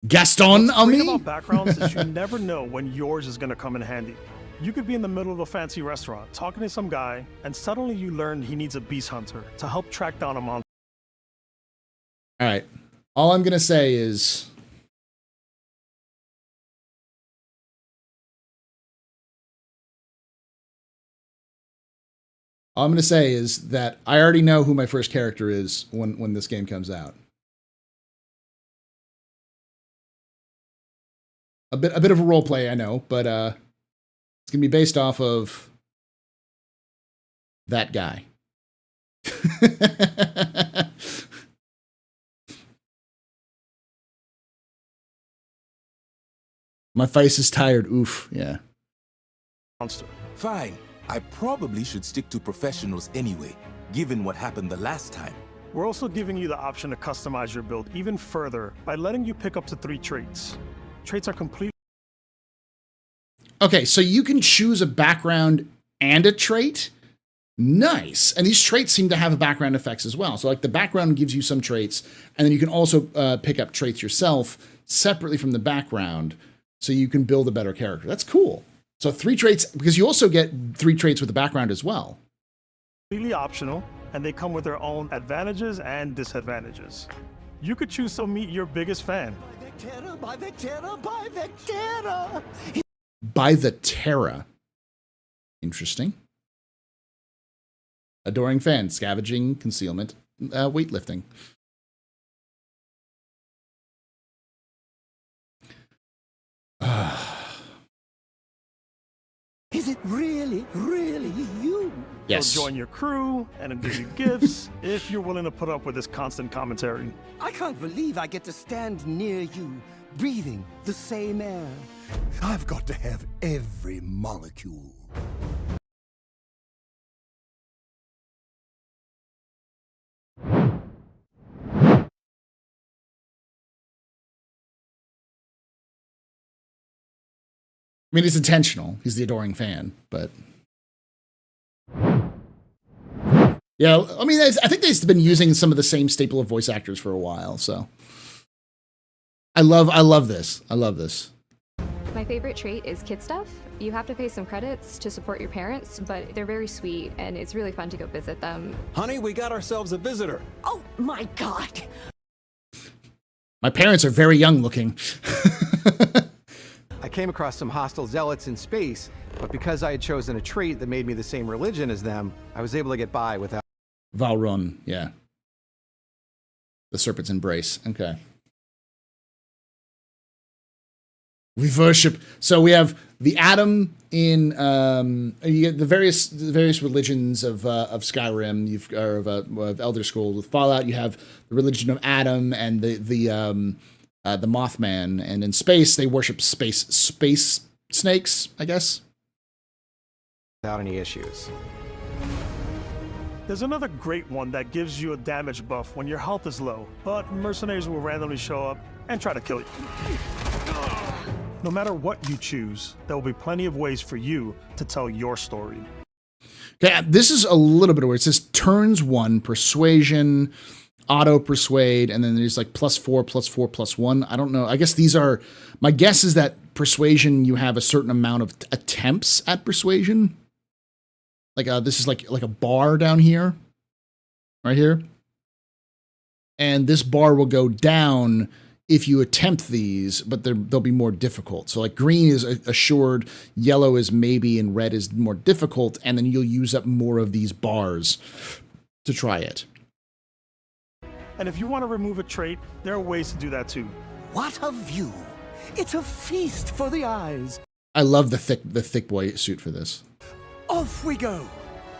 Gaston, What's great about backgrounds is you never know when yours is going to come in handy. You could be in the middle of a fancy restaurant talking to some guy, and suddenly you learn he needs a beast hunter to help track down a monster. All right. All I'm going to say is that I already know who my first character is when this game comes out. A bit of a role play, I know, but it's gonna be based off of that guy. My face is tired. Oof, yeah. Monster. Fine. I probably should stick to professionals anyway, given what happened the last time. We're also giving you the option to customize your build even further by letting you pick up to 3 traits. Traits are complete. Okay, so you can choose a background and a trait. Nice. And these traits seem to have background effects as well. So like the background gives you some traits, and then you can also pick up traits yourself separately from the background, so you can build a better character. That's cool. So 3 traits, because you also get 3 traits with the background as well. Completely optional, and they come with their own advantages and disadvantages. You could choose to meet your biggest fan. By the terror! By the Terra. Interesting. Adoring fan, scavenging, concealment, weightlifting. Is it really you? Yes. They'll join your crew and give you gifts if you're willing to put up with this constant commentary. I can't believe I get to stand near you, breathing the same air. I've got to have every molecule. I mean, it's intentional. He's the adoring fan, but Yeah, I mean, I think they've been using some of the same staple of voice actors for a while, so. I love this. I love this. My favorite trait is kid stuff. You have to pay some credits to support your parents, but they're very sweet, and it's really fun to go visit them. Honey, we got ourselves a visitor. Oh my god! My parents are very young looking. I came across some hostile zealots in space, but because I had chosen a trait that made me the same religion as them, I was able to get by without... Valron, yeah. The Serpent's Embrace, okay. We worship. So we have the atom in you get the various religions of Skyrim. Of Elder Scrolls. With Fallout, you have the religion of Adam and the Mothman. And in space, they worship space snakes, I guess. Without any issues. There's another great one that gives you a damage buff when your health is low, but mercenaries will randomly show up and try to kill you. No matter what you choose, there will be plenty of ways for you to tell your story. Okay, this is a little bit of where it says turns 1, persuasion, auto persuade, and then there's like +4, +4, +1. I don't know. I guess these are, my guess is that persuasion, you have a certain amount of attempts at persuasion. Like this is like a bar down here, right here. And this bar will go down if you attempt these, but they'll be more difficult. So like green is assured, yellow is maybe, and red is more difficult, and then you'll use up more of these bars to try it. And if you want to remove a trait, there are ways to do that too. What a view! It's a feast for the eyes. I love the thick boy suit for this. Off we go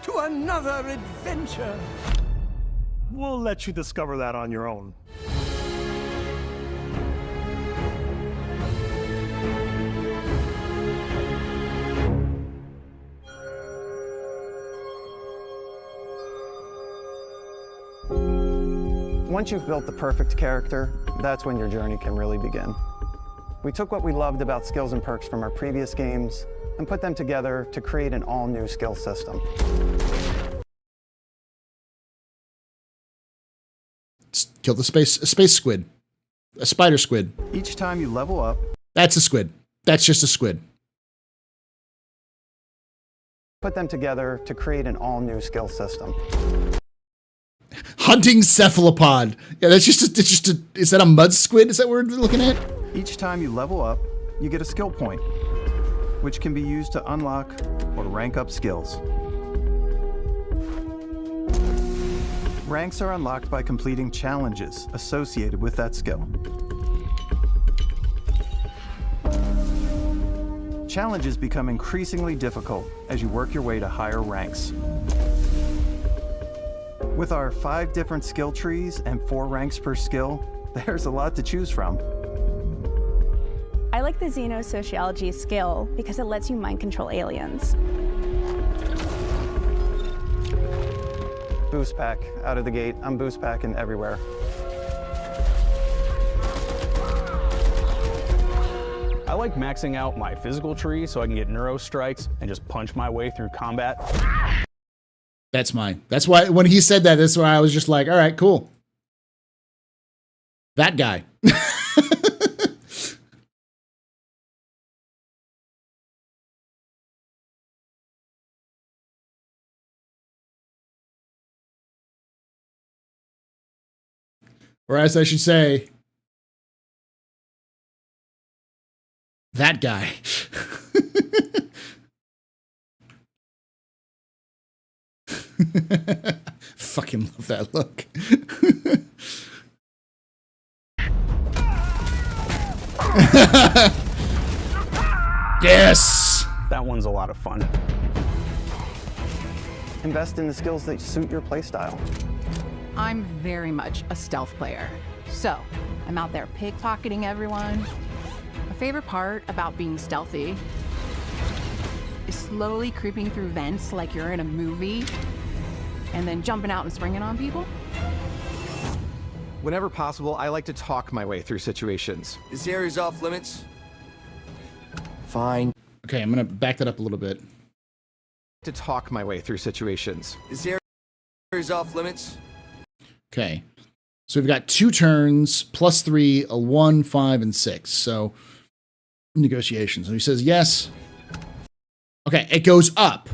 to another adventure. We'll let you discover that on your own. Once you've built the perfect character, that's when your journey can really begin. We took what we loved about skills and perks from our previous games and put them together to create an all-new skill system. Kill the space squid. A spider squid. Each time you level up... That's a squid. That's just a squid. Put them together to create an all-new skill system. Hunting cephalopod. Yeah, that's just is that a mud squid? Is that what we're looking at? Each time you level up, you get a skill point, which can be used to unlock or rank up skills. Ranks are unlocked by completing challenges associated with that skill. Challenges become increasingly difficult as you work your way to higher ranks. With our 5 different skill trees and 4 ranks per skill, there's a lot to choose from. I like the Xenosociology skill because it lets you mind control aliens. Boost pack out of the gate. I'm boost packing everywhere. I like maxing out my physical tree so I can get neuro strikes and just punch my way through combat. That's mine. That's why when he said that, that's why I was just like, all right, cool. That guy. Or as I should say, that guy. Fucking love that look. Yes! That one's a lot of fun. Invest in the skills that suit your playstyle. I'm very much a stealth player. So, I'm out there pickpocketing everyone. My favorite part about being stealthy is slowly creeping through vents like you're in a movie, and then jumping out and springing on people. Whenever possible, I like to talk my way through situations. This area's off limits. Fine. Okay, I'm gonna back that up a little bit. To talk my way through situations. This area's Water's off limits. Okay. So we've got 2 turns, +3, a 1, 5, and 6. So negotiations. So he says yes. Okay, it goes up.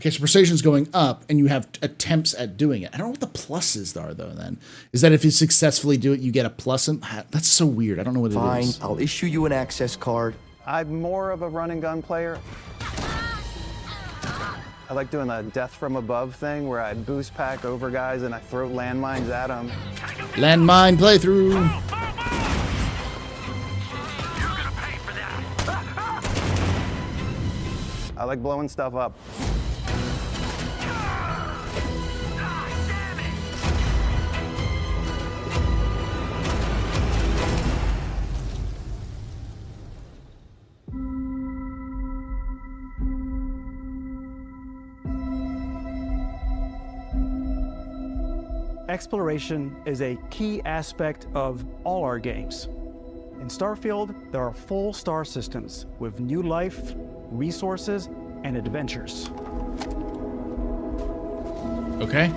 Okay, so persuasion's going up, and you have attempts at doing it. I don't know what the pluses are, though, then. Is that if you successfully do it, you get a plus? That's so weird. I don't know what it is. Fine, I'll issue you an access card. I'm more of a run and gun player. I like doing the death from above thing where I boost pack over guys and I throw landmines at them. Landmine playthrough. I like blowing stuff up. Exploration is a key aspect of all our games. In Starfield, there are full star systems with new life, resources, and adventures. Okay.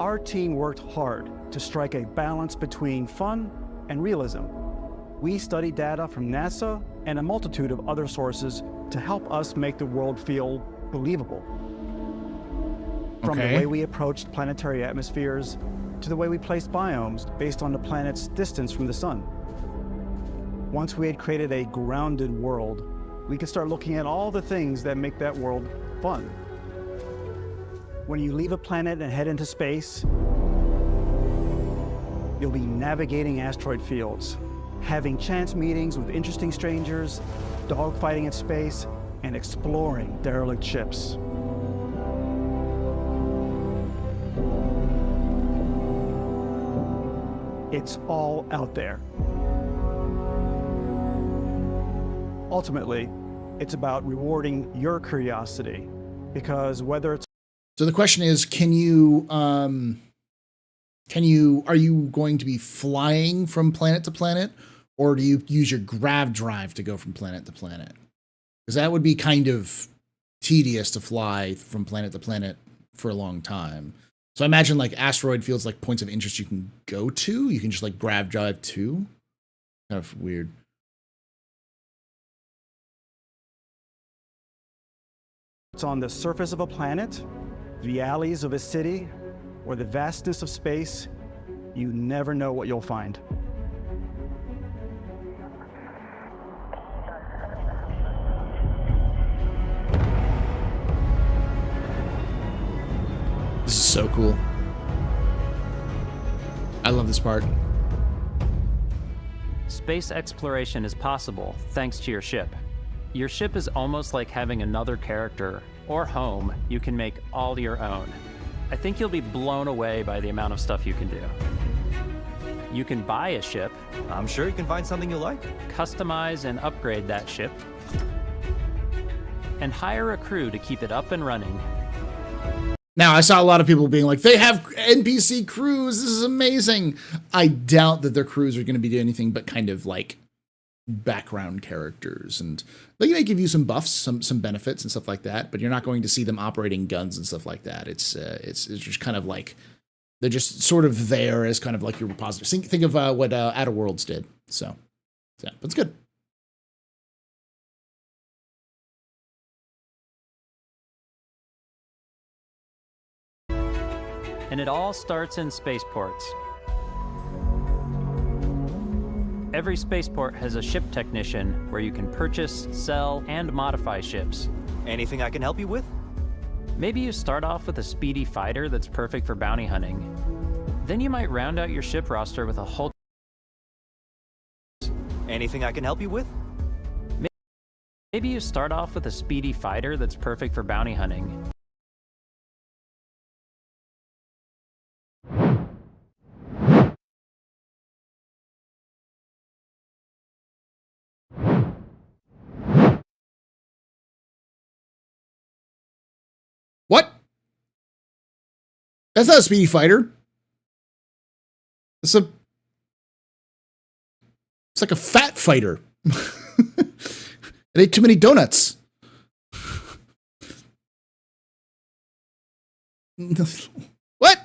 Our team worked hard to strike a balance between fun and realism. We studied data from NASA and a multitude of other sources to help us make the world feel believable. From the way we approached planetary atmospheres to the way we placed biomes based on the planet's distance from the sun. Once we had created a grounded world, we could start looking at all the things that make that world fun. When you leave a planet and head into space, you'll be navigating asteroid fields, having chance meetings with interesting strangers, dogfighting in space, and exploring derelict ships. It's all out there. Ultimately, it's about rewarding your curiosity, because whether it's... So the question is, are you going to be flying from planet to planet, or do you use your grav drive to go from planet to planet? Because that would be kind of tedious to fly from planet to planet for a long time. So I imagine like asteroid fields, like points of interest you can go to. You can just like grav drive to. Kind of weird. It's on the surface of a planet, the alleys of a city, or the vastness of space, you never know what you'll find. This is so cool. I love this part. Space exploration is possible thanks to your ship. Your ship is almost like having another character or home you can make all your own. I think you'll be blown away by the amount of stuff you can do. You can buy a ship. I'm sure you can find something you like. Customize and upgrade that ship. And hire a crew to keep it up and running. Now, I saw a lot of people being like, they have NPC crews. This is amazing. I doubt that their crews are going to be doing anything but kind of like background characters. And they may give you some buffs, some benefits and stuff like that, but you're not going to see them operating guns and stuff like that. It's just kind of like, they're just sort of there as kind of like your repository. Think of what Outer Worlds did. So, yeah, that's good. And it all starts in spaceports. Every spaceport has a ship technician where you can purchase, sell, and modify ships. Anything I can help you with? Maybe you start off with a speedy fighter that's perfect for bounty hunting. Then you might round out your ship roster with a whole... Anything I can help you with? Maybe you start off with a speedy fighter that's perfect for bounty hunting. What? That's not a speedy fighter. It's like a fat fighter. It ate too many donuts. What?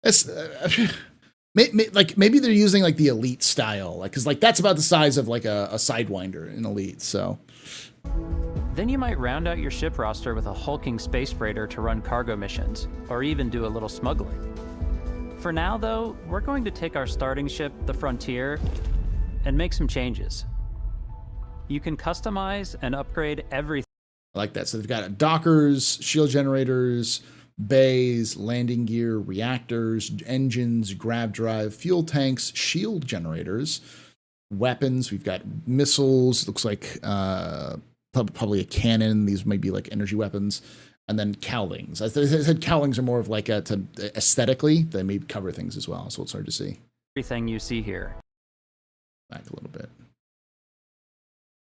It's like maybe they're using like the elite style, like because like that's about the size of like a sidewinder in elite. So Then you might round out your ship roster with a hulking space freighter to run cargo missions, or even do a little smuggling. For now, though, we're going to take our starting ship, the Frontier, and make some changes. You can customize and upgrade everything. I like that. So they've got dockers, shield generators, bays, landing gear, reactors, engines, grav drive, fuel tanks, shield generators, weapons. We've got missiles. Looks like probably a cannon. These might be like energy weapons. And then cowlings. I said cowlings are more of like aesthetically. They may cover things as well, so it's hard to see. Everything you see here. Back a little bit.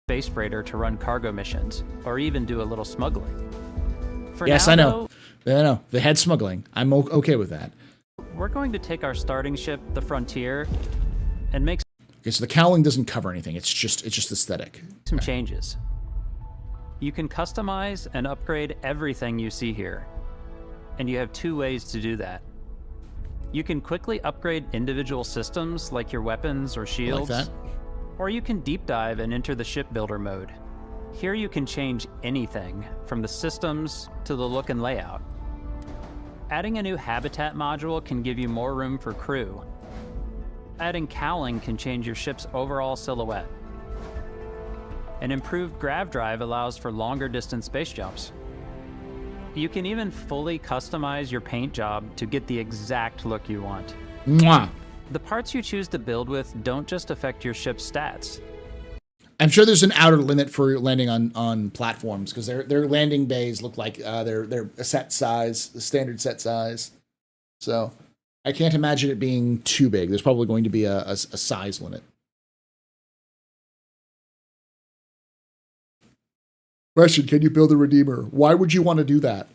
Space freighter to run cargo missions, or even do a little smuggling. For Yes, now, I know. I know. They had smuggling. I'm okay with that. We're going to take our starting ship, the Frontier, and make Okay, so the cowling doesn't cover anything. It's just aesthetic. some changes. You can customize and upgrade everything you see here, and you have two ways to do that. You can quickly upgrade individual systems like your weapons or shields, that. or you can deep dive and enter the shipbuilder mode. Here you can change anything from the systems to the look and layout. Adding a new habitat module can give you more room for crew. Adding cowling can change your ship's overall silhouette. An improved grav drive allows for longer distance space jumps. You can even fully customize your paint job to get the exact look you want. Mwah. The parts you choose to build with don't just affect your ship's stats. I'm sure there's an outer limit for landing on platforms because their landing bays look like they're a set size, a standard set size. So I can't imagine it being too big. There's probably going to be a size limit. Question, can you build a Redeemer? Why would you want to do that?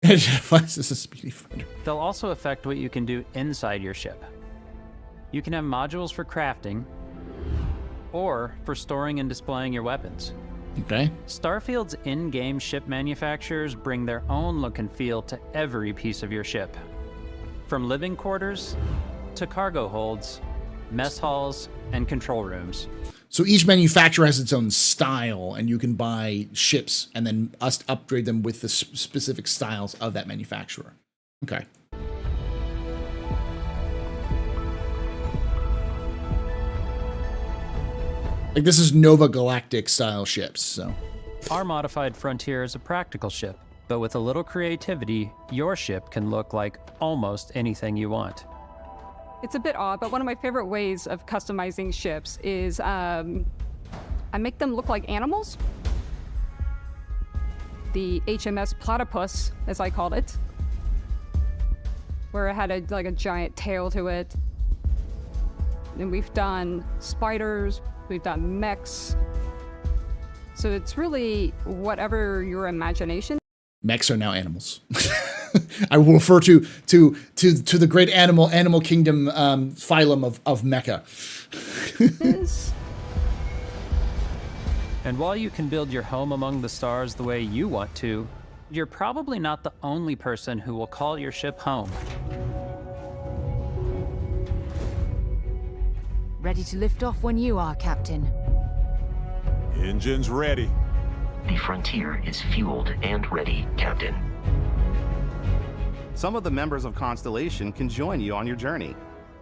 This is a speedy finder. They'll also affect what you can do inside your ship. You can have modules for crafting, or for storing and displaying your weapons. Okay. Starfield's in-game ship manufacturers bring their own look and feel to every piece of your ship. From living quarters to cargo holds, mess halls, and control rooms. So each manufacturer has its own style, and you can buy ships and then upgrade them with the specific styles of that manufacturer. Okay. Like this is Nova Galactic style ships, so. Our modified Frontier is a practical ship, but with a little creativity, your ship can look like almost anything you want. It's a bit odd, but one of my favorite ways of customizing ships is I make them look like animals. The HMS Platypus, as I called it, where it had a giant tail to it. And we've done spiders, we've done mechs. So it's really whatever your imagination. Mechs are now animals. I will refer to the great animal kingdom phylum of mecha. And while you can build your home among the stars the way you want to, you're probably not the only person who will call your ship home. Ready to lift off when you are, Captain. Engines ready. The Frontier is fueled and ready, Captain. Some of the members of Constellation can join you on your journey.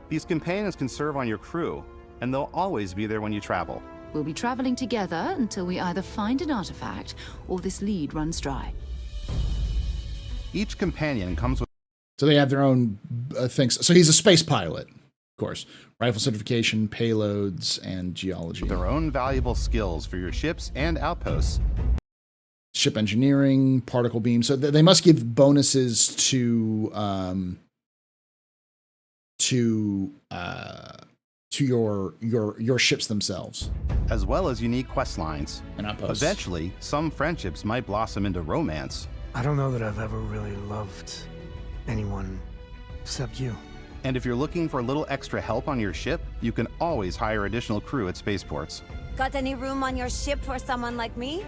These companions can serve on your crew, and they'll always be there when you travel. We'll be traveling together until we either find an artifact or this lead runs dry. Each companion comes with... So they have their own things. So he's a space pilot, of course. Rifle certification, payloads, and geology. Their own valuable skills for your ships and outposts. Ship engineering, particle beam. So they must give bonuses to your ships themselves, as well as unique quest lines and outposts. Eventually, some friendships might blossom into romance. I don't know that I've ever really loved anyone except you. And if you're looking for a little extra help on your ship, you can always hire additional crew at spaceports. Got any room on your ship for someone like me?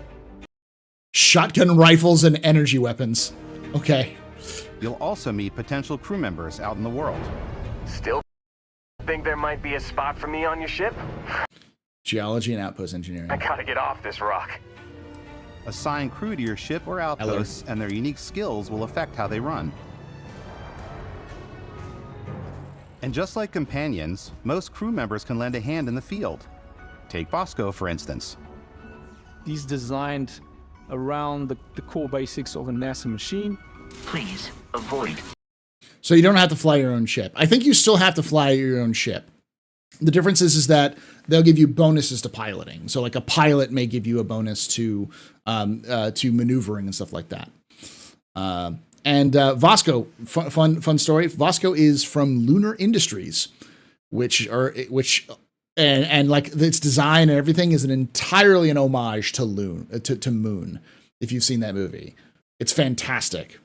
Shotgun rifles and energy weapons. Okay. You'll also meet potential crew members out in the world. Still think there might be a spot for me on your ship? Geology and outpost engineering. I gotta get off this rock. Assign crew to your ship or outposts, and their unique skills will affect how they run. And just like companions, most crew members can lend a hand in the field. Take Bosco, for instance. He's designed around the core basics of a NASA machine. Please avoid. So you don't have to fly your own ship. I think you still have to fly your own ship. The difference is that they'll give you bonuses to piloting. So like a pilot may give you a bonus to maneuvering and stuff like that. And Vasco, fun story. Vasco is from Lunar Industries, which like its design and everything is entirely an homage to Moon. If you've seen that movie, it's fantastic.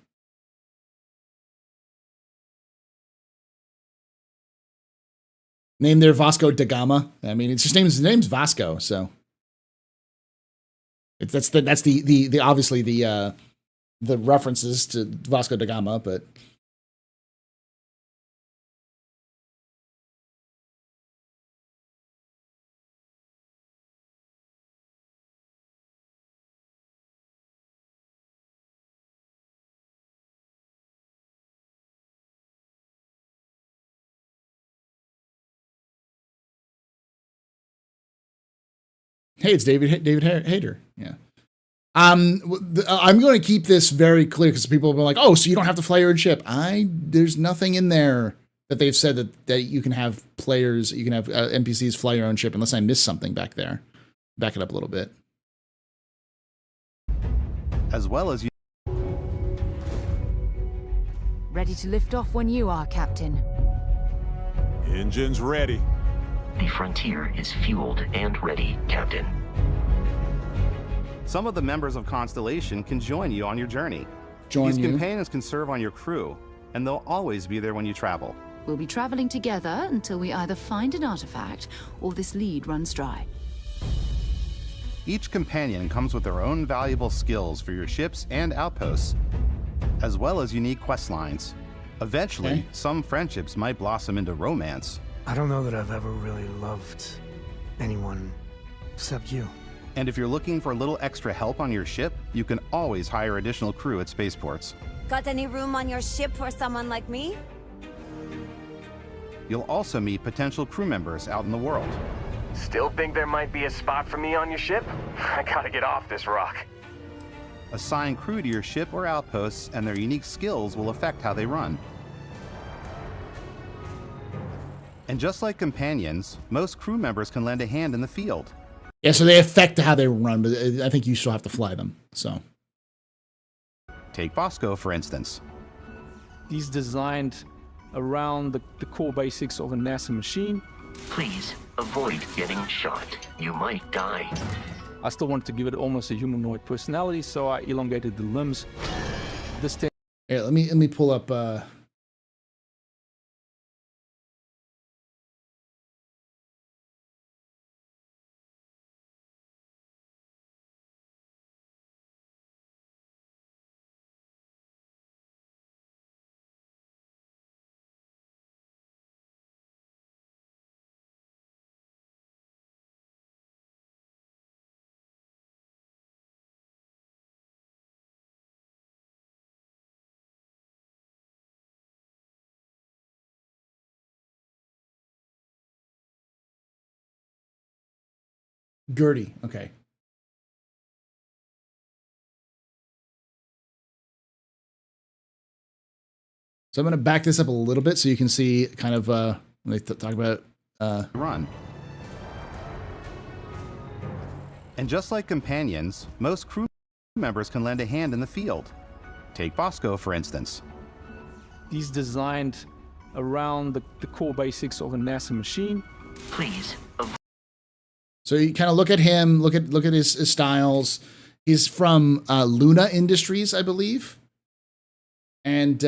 Named there Vasco da Gama. I mean, it's just his name's Vasco, so that's the obviously the references to Vasco da Gama, but hey, it's David Hayter. Yeah. I'm going to keep this very clear because people have been like, oh, so you don't have to fly your own ship. There's nothing in there that they've said that you can have players, you can have NPCs fly your own ship unless I missed something back there. Back it up a little bit. As well as you. Ready to lift off when you are, Captain. Engines ready. The frontier is fueled and ready, Captain. Some of the members of Constellation can join you on your journey. These companions can serve on your crew, and they'll always be there when you travel. We'll be traveling together until we either find an artifact or this lead runs dry. Each companion comes with their own valuable skills for your ships and outposts, as well as unique quest lines. Eventually, some friendships might blossom into romance. I don't know that I've ever really loved anyone except you. And if you're looking for a little extra help on your ship, you can always hire additional crew at spaceports. Got any room on your ship for someone like me? You'll also meet potential crew members out in the world. Still think there might be a spot for me on your ship? I gotta get off this rock. Assign crew to your ship or outposts, and their unique skills will affect how they run. And just like companions, most crew members can lend a hand in the field. Yeah, so they affect how they run, but I think you still have to fly them. So, take Bosco, for instance. He's designed around the core basics of a NASA machine. Please avoid getting shot. You might die. I still wanted to give it almost a humanoid personality, so I elongated the limbs. Here, let me pull up. Gertie, okay. So I'm going to back this up a little bit so you can see kind of when they talk about run. And just like companions, most crew members can lend a hand in the field. Take Bosco, for instance. He's designed around the core basics of a NASA machine. Please. So you kind of look at him, look at his styles. He's from Luna Industries, I believe. And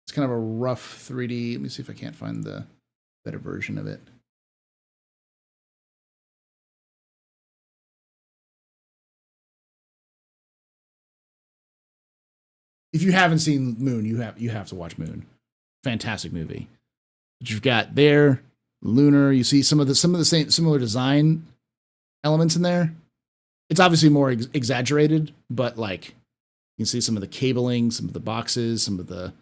It's kind of a rough 3D. Let me see if I can't find the better version of it. If you haven't seen Moon, you have to watch Moon. Fantastic movie. But you've got there, lunar. You see some of the same similar design elements in there. It's obviously more exaggerated, but like you can see some of the cabling, some of the boxes, some of the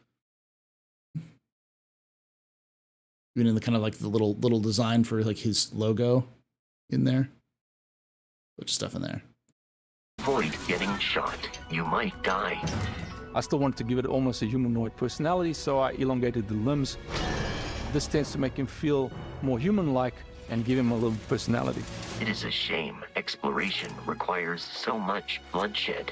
even in the kind of like the little design for like his logo in there. Bunch of stuff in there. Avoid getting shot. You might die. I still wanted to give it almost a humanoid personality, so I elongated the limbs. This tends to make him feel more human-like and give him a little personality. It is a shame exploration requires so much bloodshed.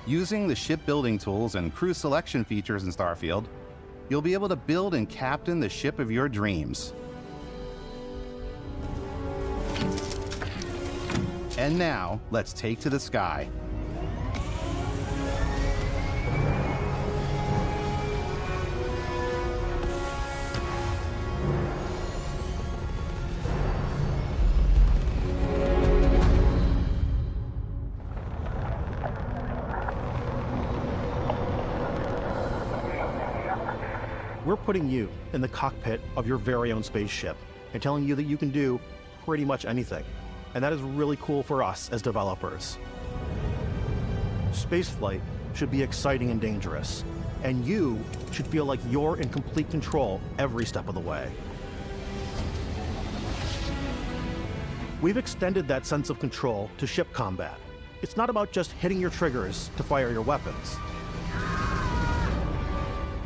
Using the shipbuilding tools and crew selection features in Starfield, you'll be able to build and captain the ship of your dreams. And now, let's take to the sky. We're putting you in the cockpit of your very own spaceship and telling you that you can do pretty much anything. And that is really cool for us as developers. Spaceflight should be exciting and dangerous, and you should feel like you're in complete control every step of the way. We've extended that sense of control to ship combat. It's not about just hitting your triggers to fire your weapons.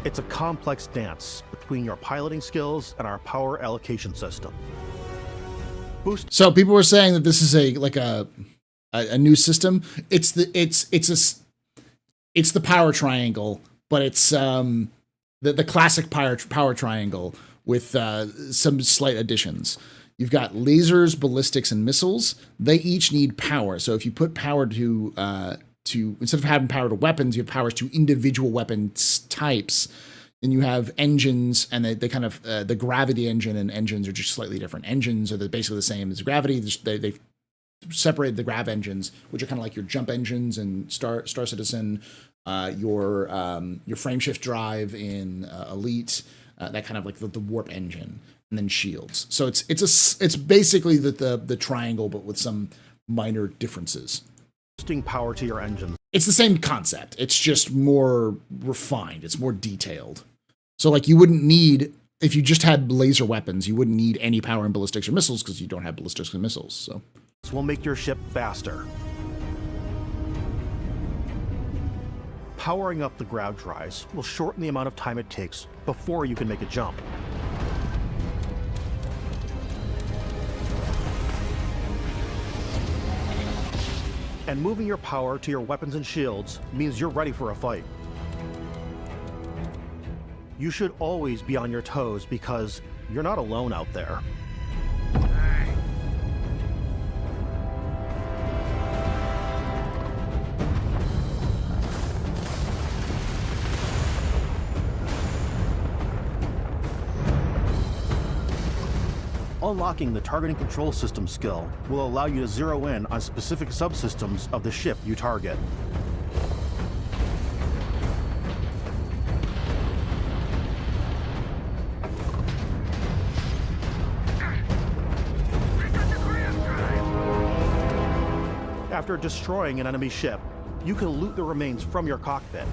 It's a complex dance between your piloting skills and our power allocation system. So people were saying that this is a new system. It's the power triangle, but it's the classic power triangle with some slight additions. You've got lasers, ballistics, and missiles. They each need power. So if you put power to instead of having power to weapons, you have powers to individual weapon types. Then you have engines, and they kind of the gravity engine and engines are just slightly different. Engines are basically the same as gravity. They've separated the grav engines, which are kind of like your jump engines in Star Citizen, your frameshift drive in Elite, that kind of like the warp engine, and then shields. So it's basically the triangle, but with some minor differences. Boosting power to your engines. It's the same concept. It's just more refined. It's more detailed. So like you wouldn't need, if you just had laser weapons, you wouldn't need any power in ballistics or missiles because you don't have ballistics and missiles. So this will make your ship faster. Powering up the grav drives will shorten the amount of time it takes before you can make a jump. And moving your power to your weapons and shields means you're ready for a fight. You should always be on your toes because you're not alone out there. Unlocking the targeting control system skill will allow you to zero in on specific subsystems of the ship you target. After destroying an enemy ship, you can loot the remains from your cockpit.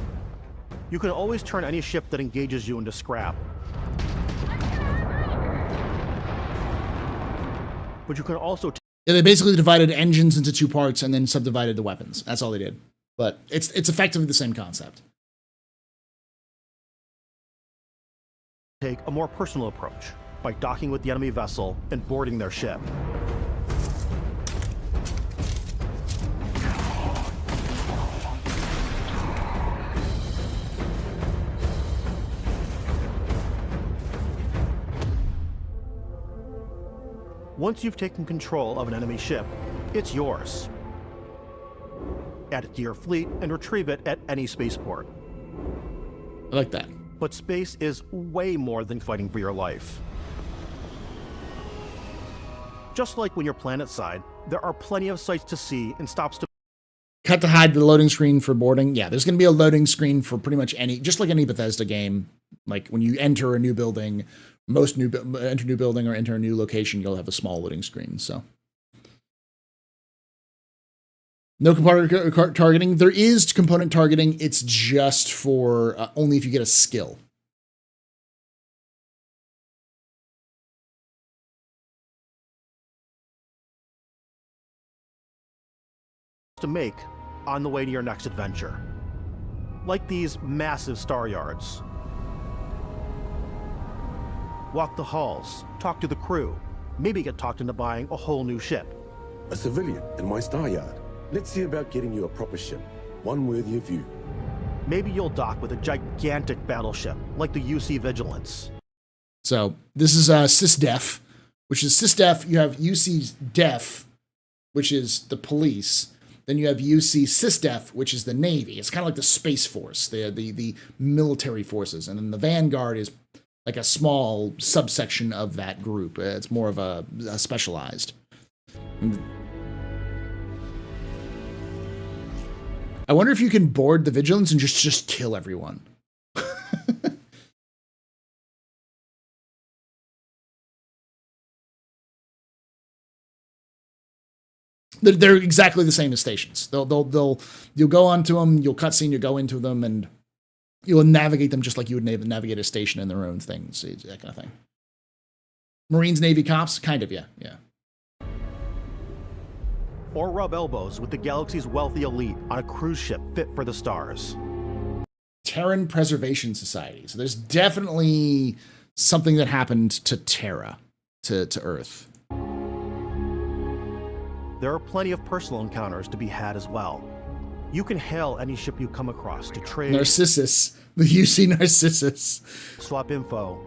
You can always turn any ship that engages you into scrap. But you can also... Yeah, they basically divided engines into two parts and then subdivided the weapons. That's all they did. But it's effectively the same concept. Take a more personal approach by docking with the enemy vessel and boarding their ship. Once you've taken control of an enemy ship, it's yours. Add it to your fleet and retrieve it at any spaceport. I like that. But space is way more than fighting for your life. Just like when you're planetside, there are plenty of sights to see and stops to Cut to hide the loading screen for boarding. Yeah, there's going to be a loading screen for pretty much any, just like any Bethesda game. Like when you enter a new building, enter a new building or enter a new location, you'll have a small loading screen. So no component targeting. There is component targeting. It's just for only if you get a skill. to make on the way to your next adventure. Like these massive star yards. Walk the halls, talk to the crew, maybe get talked into buying a whole new ship. A civilian in my star yard. Let's see about getting you a proper ship, one worthy of you. Maybe you'll dock with a gigantic battleship, like the UC Vigilance. So this is SysDef, which is SysDef. You have UC Def, which is the police. Then you have UC SysDef, which is the Navy. It's kind of like the Space Force, the military forces. And then the Vanguard is like a small subsection of that group. It's more of a specialized. I wonder if you can board the Vigilance and just kill everyone. They're exactly the same as stations. You'll go onto them, you'll cutscene, you go into them, and you'll navigate them just like you would navigate a station in their own things, that kind of thing. Marines, Navy, cops, kind of, yeah. Or rub elbows with the galaxy's wealthy elite on a cruise ship fit for the stars. Terran Preservation Society. So there's definitely something that happened to Terra, to Earth. There are plenty of personal encounters to be had as well. You can hail any ship you come across to trade... Narcissus. The UC Narcissus. Swap info,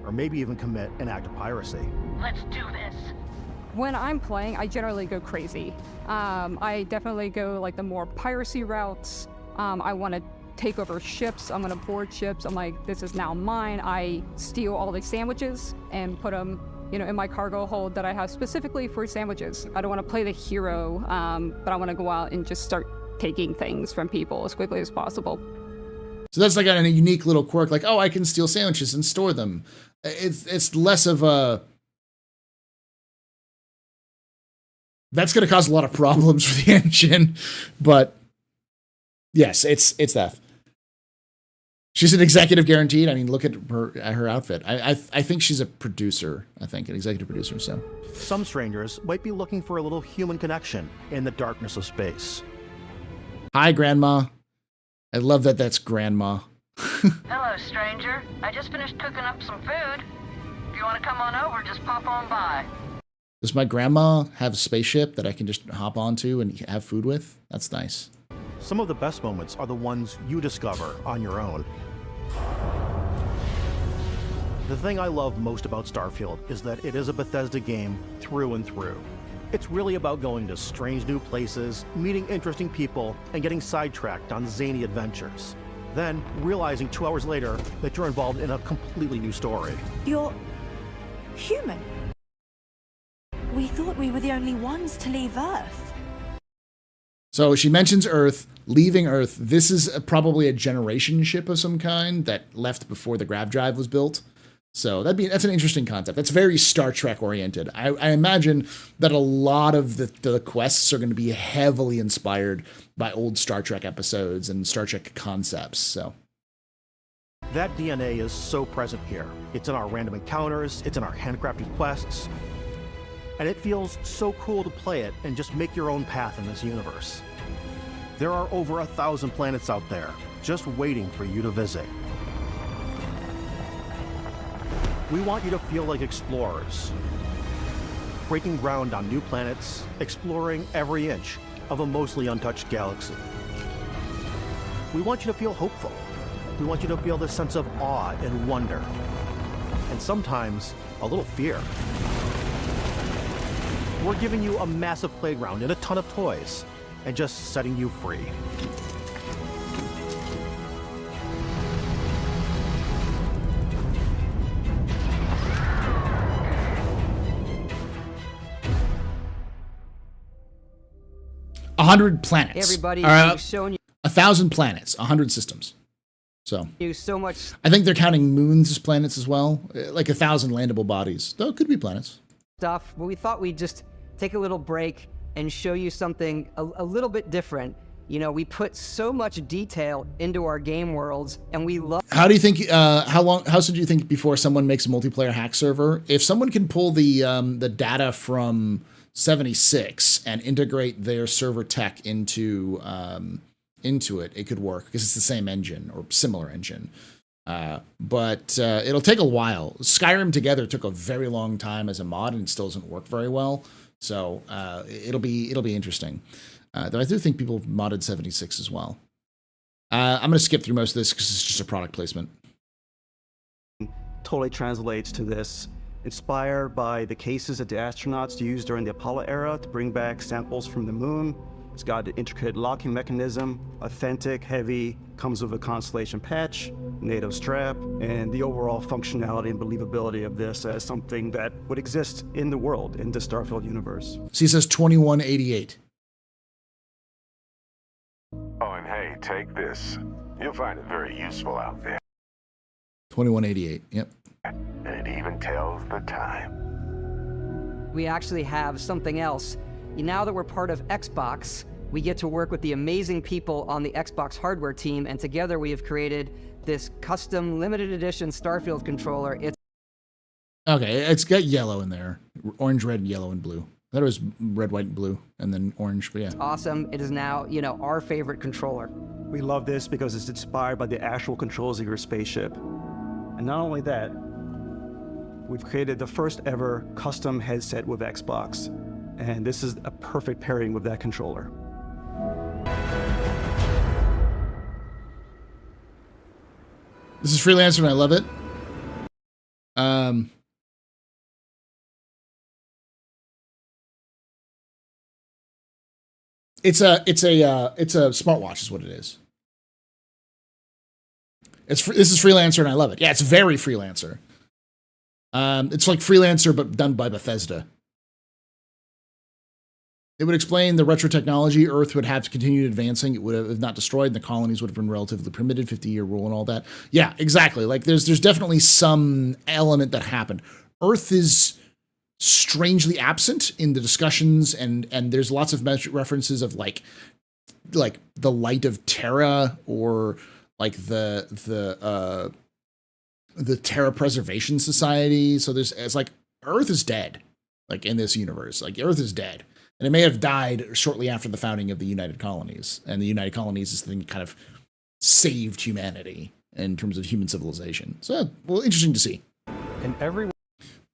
or maybe even commit an act of piracy. Let's do this. When I'm playing, I generally go crazy. I definitely go like the more piracy routes. I want to take over ships. I'm going to board ships. I'm like, this is now mine. I steal all these sandwiches and put them, in my cargo hold that I have specifically for sandwiches. I don't want to play the hero, but I want to go out and just start taking things from people as quickly as possible. So that's like a unique little quirk, like, oh, I can steal sandwiches and store them. It's less of a... That's going to cause a lot of problems for the engine, but yes, it's that. She's an executive guaranteed. I mean, look at her outfit. I think she's a producer, an executive producer, so. Some strangers might be looking for a little human connection in the darkness of space. Hi, Grandma. I love that that's Grandma. Hello, stranger. I just finished cooking up some food. If you want to come on over, just pop on by. Does my grandma have a spaceship that I can just hop onto and have food with? That's nice. Some of the best moments are the ones you discover on your own. The thing I love most about Starfield is that it is a Bethesda game through and through. It's really about going to strange new places, meeting interesting people, and getting sidetracked on zany adventures. Then realizing 2 hours later that you're involved in a completely new story. You're human. We thought we were the only ones to leave Earth. So she mentions Earth, leaving Earth. This is probably a generation ship of some kind that left before the grav drive was built. So that's an interesting concept. That's very Star Trek oriented. I imagine that a lot of the quests are going to be heavily inspired by old Star Trek episodes and Star Trek concepts. So that DNA is so present here. It's in our random encounters, it's in our handcrafted quests. And it feels so cool to play it and just make your own path in this universe. There are over 1,000 planets out there, just waiting for you to visit. We want you to feel like explorers, breaking ground on new planets, exploring every inch of a mostly untouched galaxy. We want you to feel hopeful. We want you to feel this sense of awe and wonder, and sometimes a little fear. We're giving you a massive playground and a ton of toys, and just setting you free. 100 planets. Everybody, Or, we've shown 1,000 planets, 100 systems. So you so much I think they're counting moons as planets as well, like 1,000 landable bodies. Though it could be planets. stuff, but we thought we'd just take a little break and show you something a little bit different. You know, we put so much detail into our game worlds, and we love. How do you think? How soon do you think before someone makes a multiplayer hack server? If someone can pull the data from 76 and integrate their server tech into it, it could work because it's the same engine or similar engine. But it'll take a while. Skyrim Together took a very long time as a mod and it still doesn't work very well. So it'll be interesting. Though I do think people have modded 76 as well. I'm going to skip through most of this because it's just a product placement. Totally translates to this. Inspired by the cases that the astronauts used during the Apollo era to bring back samples from the moon. It's got an intricate locking mechanism, authentic, heavy, comes with a Constellation patch, native strap, and the overall functionality and believability of this as something that would exist in the world, in the Starfield universe. So he says 2188. Oh, and hey, take this. You'll find it very useful out there. 2188, yep. And it even tells the time. We actually have something else. Now that we're part of Xbox, we get to work with the amazing people on the Xbox hardware team, and together we have created this custom limited edition Starfield controller. It's Okay, it's got yellow in there. Orange, red, yellow, and blue. I thought it was red, white, and blue, and then orange, but yeah. awesome. It is now, you know, our favorite controller. We love this because it's inspired by the actual controls of your spaceship. And not only that, we've created the first ever custom headset with Xbox. And this is a perfect pairing with that controller. This is Freelancer and I love it. It's a smartwatch is what it is. This is Freelancer and I love it. Yeah, it's very Freelancer. It's like Freelancer but done by Bethesda. It would explain the retro technology. Earth would have continued advancing. It would have not destroyed, and the colonies would have been relatively permitted, 50-year rule and all that. Yeah, exactly. Like there's definitely some element that happened. Earth is strangely absent in the discussions, and there's lots of references of like the light of Terra, or like the Terra Preservation Society. So it's like Earth is dead, like in this universe. Like Earth is dead. And it may have died shortly after the founding of the United Colonies. And the United Colonies is the thing that kind of saved humanity in terms of human civilization. So, well, interesting to see. And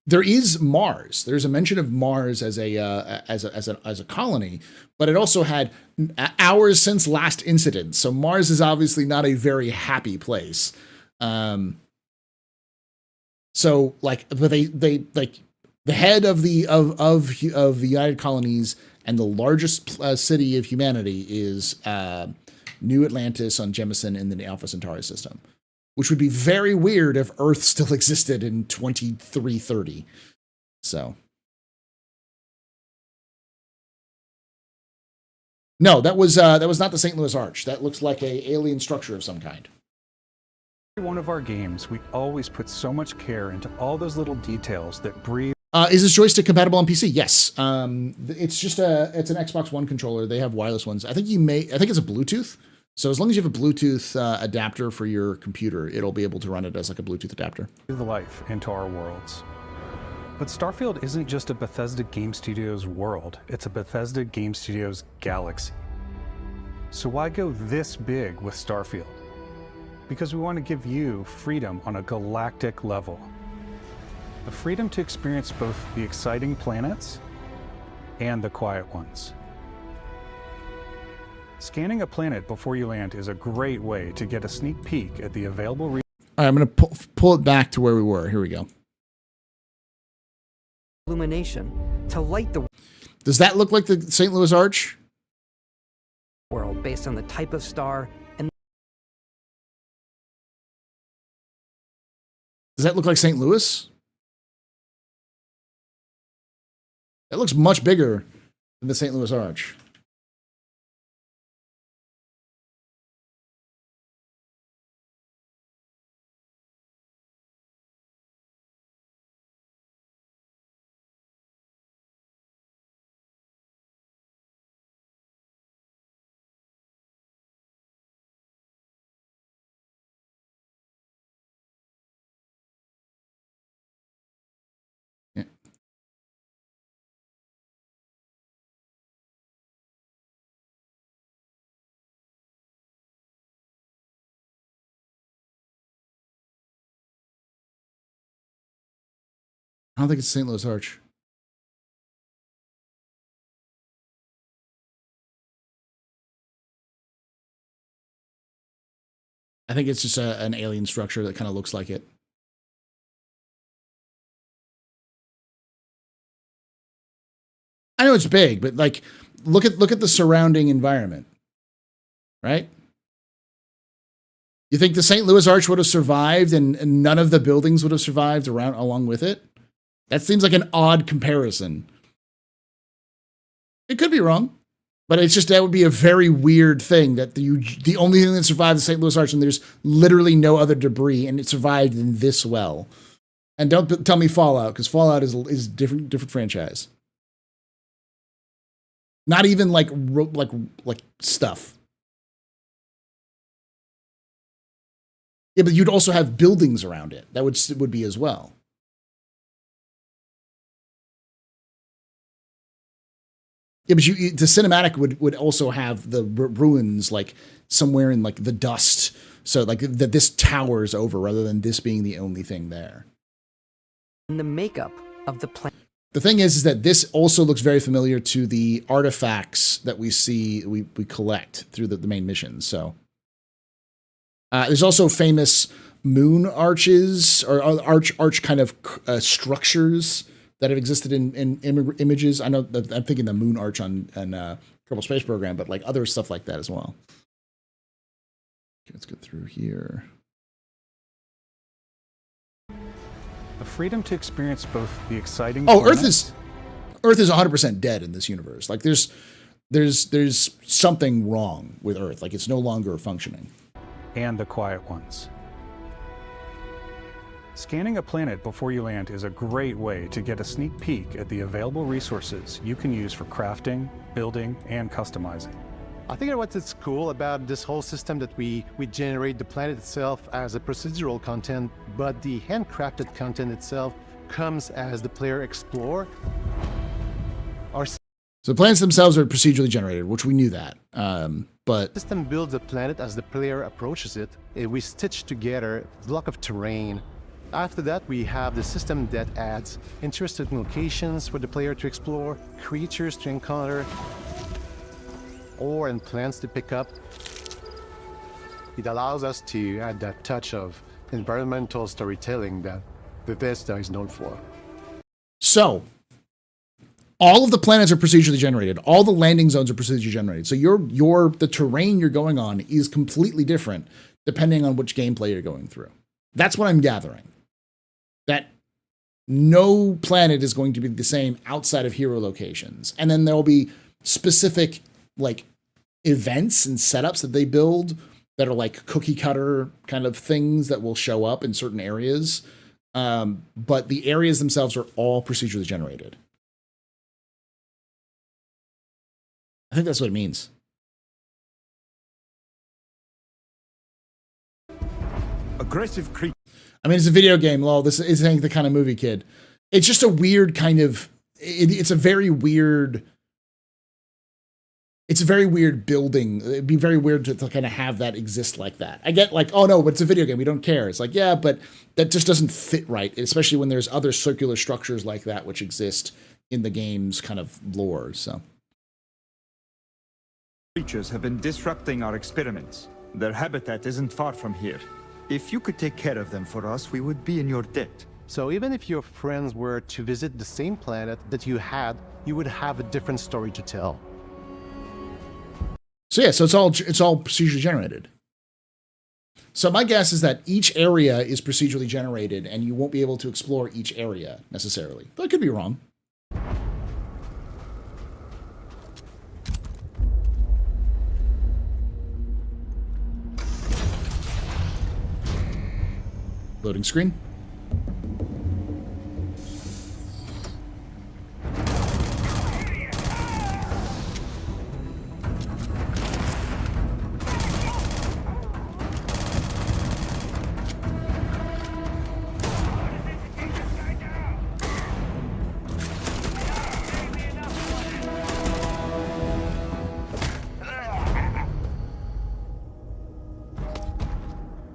there is Mars. There's a mention of Mars as a colony, but it also had hours since last incident. So Mars is obviously not a very happy place. So like, but they like. The head of the United Colonies and the largest city of humanity is New Atlantis on Jemison in the Alpha Centauri system, which would be very weird if Earth still existed in 2330. So, no, that was not the St. Louis Arch. That looks like a alien structure of some kind. One of our games, we always put so much care into all those little details that breathe. Is this joystick compatible on PC? Yes. It's just it's an Xbox One controller. They have wireless ones. I think it's a Bluetooth. So as long as you have a Bluetooth adapter for your computer, it'll be able to run it as like a Bluetooth adapter. The life into our worlds. But Starfield isn't just a Bethesda Game Studios world. It's a Bethesda Game Studios galaxy. So why go this big with Starfield? Because we want to give you freedom on a galactic level. The freedom to experience both the exciting planets and the quiet ones. Scanning a planet before you land is a great way to get a sneak peek at the available. All right, I'm going to pull it back to where we were. Here we go. Illumination to light the Does that look like the St. Louis Arch? World based on the type of star and. Does that look like St. Louis? It looks much bigger than the St. Louis Arch. I don't think it's St. Louis Arch. I think it's just an alien structure that kind of looks like it. I know it's big, but like, look at the surrounding environment, right? You think the St. Louis Arch would have survived, and none of the buildings would have survived along with it? That seems like an odd comparison. It could be wrong. But it's just, that would be a very weird thing, that the only thing that survived the St. Louis Arch, and there's literally no other debris, and it survived in this well. And don't tell me Fallout, because Fallout is different franchise. Not even like stuff. Yeah, but you'd also have buildings around it. That would be as well. Yeah, but the cinematic would also have the ruins like somewhere in like the dust, so like that this towers over rather than this being the only thing there. And the makeup of the planet. The thing is that this also looks very familiar to the artifacts that we see we collect through the main missions. So there's also famous moon arches or arch kind of structures that have existed in images. I know that I'm thinking the Moon Arch on Kerbal Space Program, but like other stuff like that as well. Okay, let's get through here. The freedom to experience both the exciting. Oh, Earth is 100% dead in this universe. Like there's something wrong with Earth. Like it's no longer functioning. And the quiet ones. Scanning a planet before you land is a great way to get a sneak peek at the available resources you can use for crafting, building, and customizing. I think what's cool about this whole system that we generate the planet itself as a procedural content, but the handcrafted content itself comes as the player explore. So the planets themselves are procedurally generated, which we knew that. But the system builds a planet as the player approaches it. We stitch together a block of terrain. After that, we have the system that adds interesting locations for the player to explore, creatures to encounter, ore and plants to pick up. It allows us to add that touch of environmental storytelling that Bethesda is known for. So, all of the planets are procedurally generated. All the landing zones are procedurally generated. So the terrain you're going on is completely different depending on which gameplay you're going through. That's what I'm gathering. That no planet is going to be the same outside of hero locations. And then there'll be specific like events and setups that they build that are like cookie cutter kind of things that will show up in certain areas. But the areas themselves are all procedurally generated. I think that's what it means. Aggressive creature. I mean, it's a video game, lol. This isn't the kind of movie, kid. It's just a weird kind of. It's a very weird. It's a very weird building. It'd be very weird to kind of have that exist like that. I get like, oh no, but it's a video game. We don't care. It's like, yeah, but that just doesn't fit right, especially when there's other circular structures like that which exist in the game's kind of lore. So. Creatures have been disrupting our experiments. Their habitat isn't far from here. If you could take care of them for us, we would be in your debt. So even if your friends were to visit the same planet that you had, you would have a different story to tell. So yeah, so it's all procedurally generated. So my guess is that each area is procedurally generated and you won't be able to explore each area necessarily. But I could be wrong. Loading screen.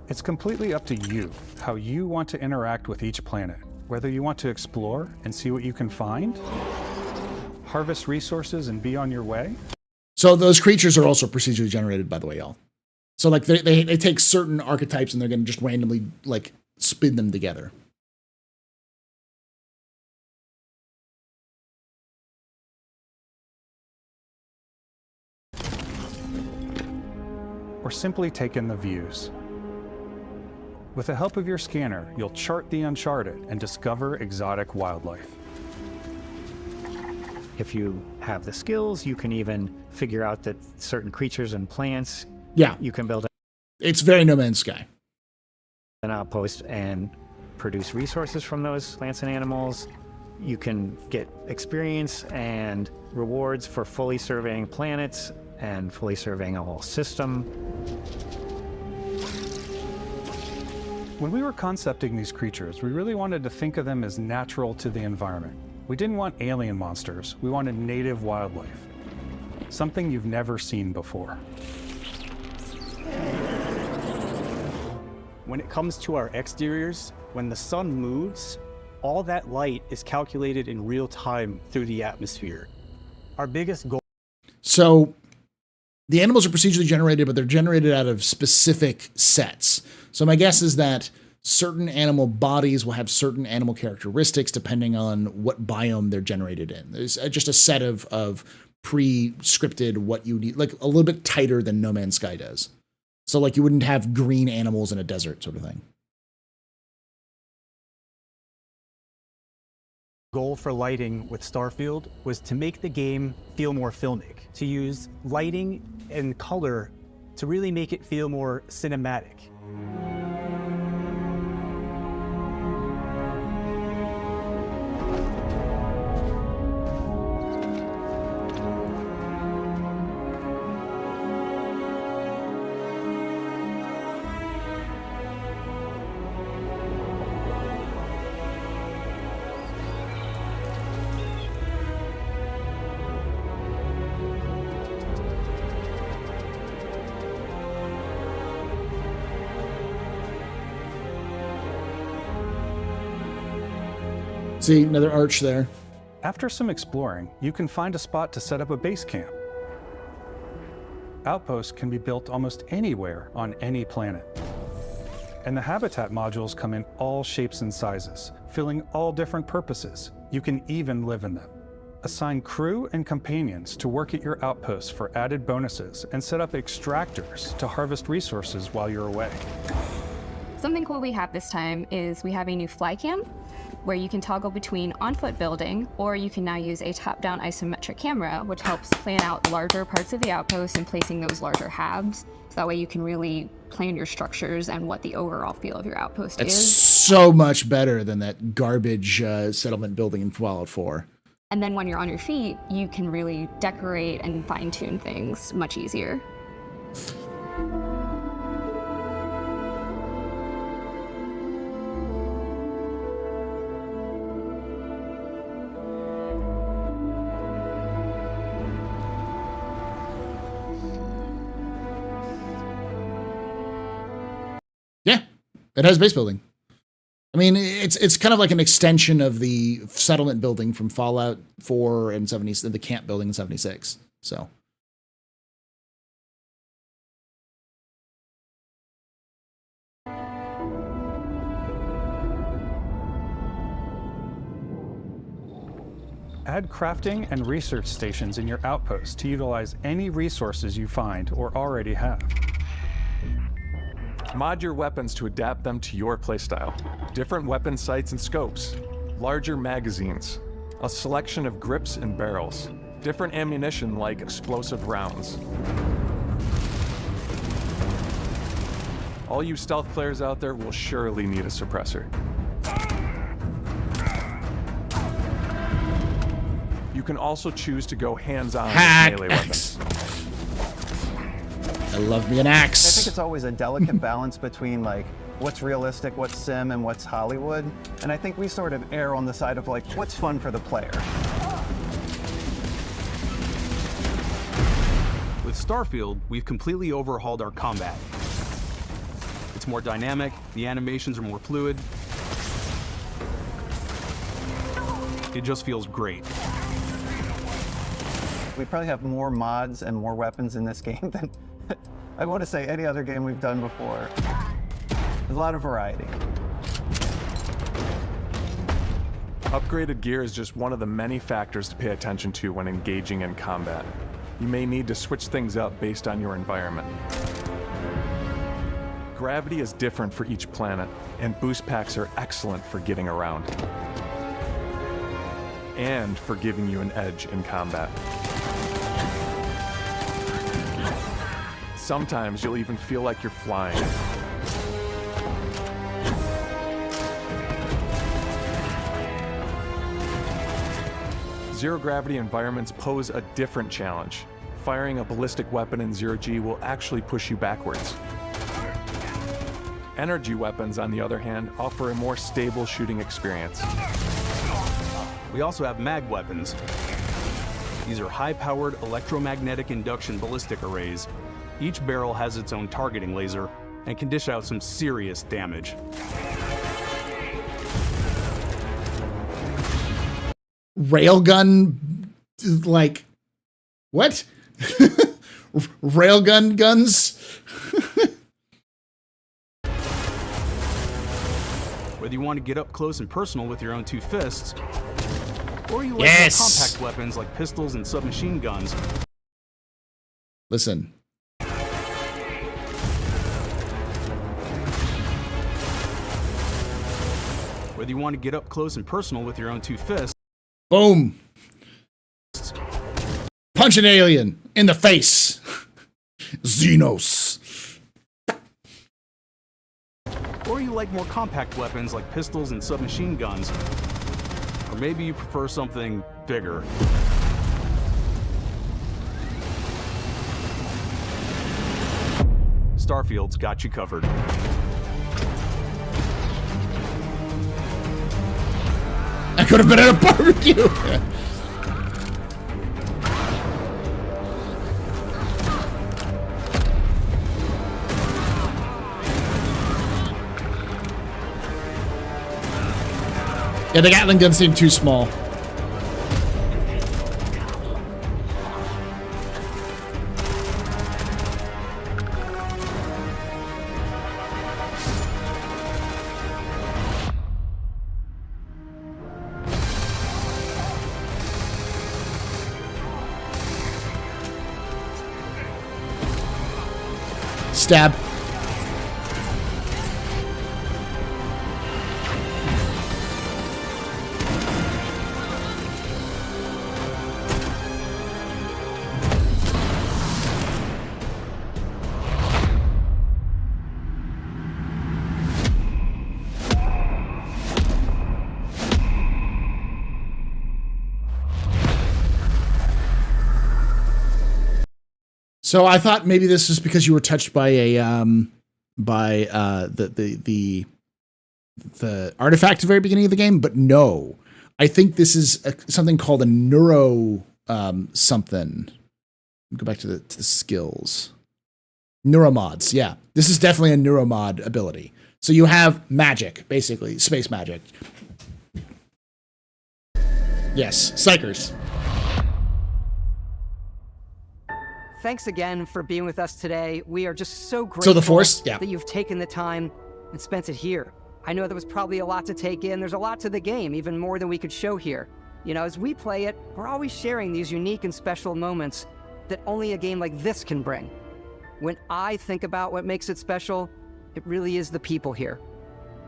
It's completely up to you how you want to interact with each planet, Whether you want to explore and see what you can find, harvest resources and be on your way. So those creatures are also procedurally generated, by the way, y'all. So like they take certain archetypes and they're going to just randomly like spin them together. Or simply take in the views. With the help of your scanner, you'll chart the uncharted and discover exotic wildlife. If you have the skills, you can even figure out that certain creatures and plants, you can build It's very No Man's Sky. An outpost and produce resources from those plants and animals. You can get experience and rewards for fully surveying planets and fully surveying a whole system. When we were concepting these creatures, we really wanted to think of them as natural to the environment. We didn't want alien monsters, we wanted native wildlife. Something you've never seen before. When it comes to our exteriors, when the sun moves, all that light is calculated in real time through the atmosphere. Our biggest goal... So the animals are procedurally generated, but they're generated out of specific sets. So my guess is that certain animal bodies will have certain animal characteristics depending on what biome they're generated in. There's just a set of pre-scripted what you need, like a little bit tighter than No Man's Sky does. So like you wouldn't have green animals in a desert sort of thing. Goal for lighting with Starfield was to make the game feel more filmic, to use lighting and color to really make it feel more cinematic. See, another arch there. After some exploring, you can find a spot to set up a base camp. Outposts can be built almost anywhere on any planet. And the habitat modules come in all shapes and sizes, filling all different purposes. You can even live in them. Assign crew and companions to work at your outposts for added bonuses and set up extractors to harvest resources while you're away. Something cool we have this time is we have a new fly cam where you can toggle between on-foot building, or you can now use a top-down isometric camera, which helps plan out larger parts of the outpost and placing those larger halves. So that way you can really plan your structures and what the overall feel of your outpost It's is. so much better than that garbage settlement building in Fallout 4. And then when you're on your feet, you can really decorate and fine-tune things much easier. It has base building. I mean, it's kind of like an extension of the settlement building from Fallout 4 and the camp building in 76. So. Add crafting and research stations in your outpost to utilize any resources you find or already have. Mod your weapons to adapt them to your playstyle. Different weapon sights and scopes, larger magazines, a selection of grips and barrels, different ammunition like explosive rounds. All you stealth players out there will surely need a suppressor. You can also choose to go hands-on with melee weapons. I love me an axe. I think it's always a delicate balance between like what's realistic, what's sim, and what's Hollywood. And I think we sort of err on the side of like what's fun for the player. With Starfield, we've completely overhauled our combat. It's more dynamic, the animations are more fluid. It just feels great. We probably have more mods and more weapons in this game than I want to say any other game we've done before. There's a lot of variety. Upgraded gear is just one of the many factors to pay attention to when engaging in combat. You may need to switch things up based on your environment. Gravity is different for each planet, and boost packs are excellent for getting around. And for giving you an edge in combat. Sometimes you'll even feel like you're flying. Zero-gravity environments pose a different challenge. Firing a ballistic weapon in zero-G will actually push you backwards. Energy weapons, on the other hand, offer a more stable shooting experience. We also have mag weapons. These are high-powered electromagnetic induction ballistic arrays. Each barrel has its own targeting laser and can dish out some serious damage. Railgun, like, what? Railgun guns? Whether you want to get up close and personal with your own two fists, or you like more compact weapons like pistols and submachine guns. Listen. Whether you want to get up close and personal with your own two fists. Boom. Punch an alien in the face. Xenos. Or you like more compact weapons like pistols and submachine guns. Or maybe you prefer something bigger. Starfield's got you covered. I could have been at a barbecue. Yeah, the Gatling gun seemed too small. Stab. So I thought maybe this was because you were touched by a the artifact at the very beginning of the game, but no. I think this is something called a neuro something. Go back to the skills. Neuromods, yeah. This is definitely a neuromod ability. So you have magic, basically, space magic. Yes, Psychers. Thanks again for being with us today. We are just so grateful that you've taken the time and spent it here. I know there was probably a lot to take in. There's a lot to the game, even more than we could show here. You know, as we play it, we're always sharing these unique and special moments that only a game like this can bring. When I think about what makes it special, it really is the people here.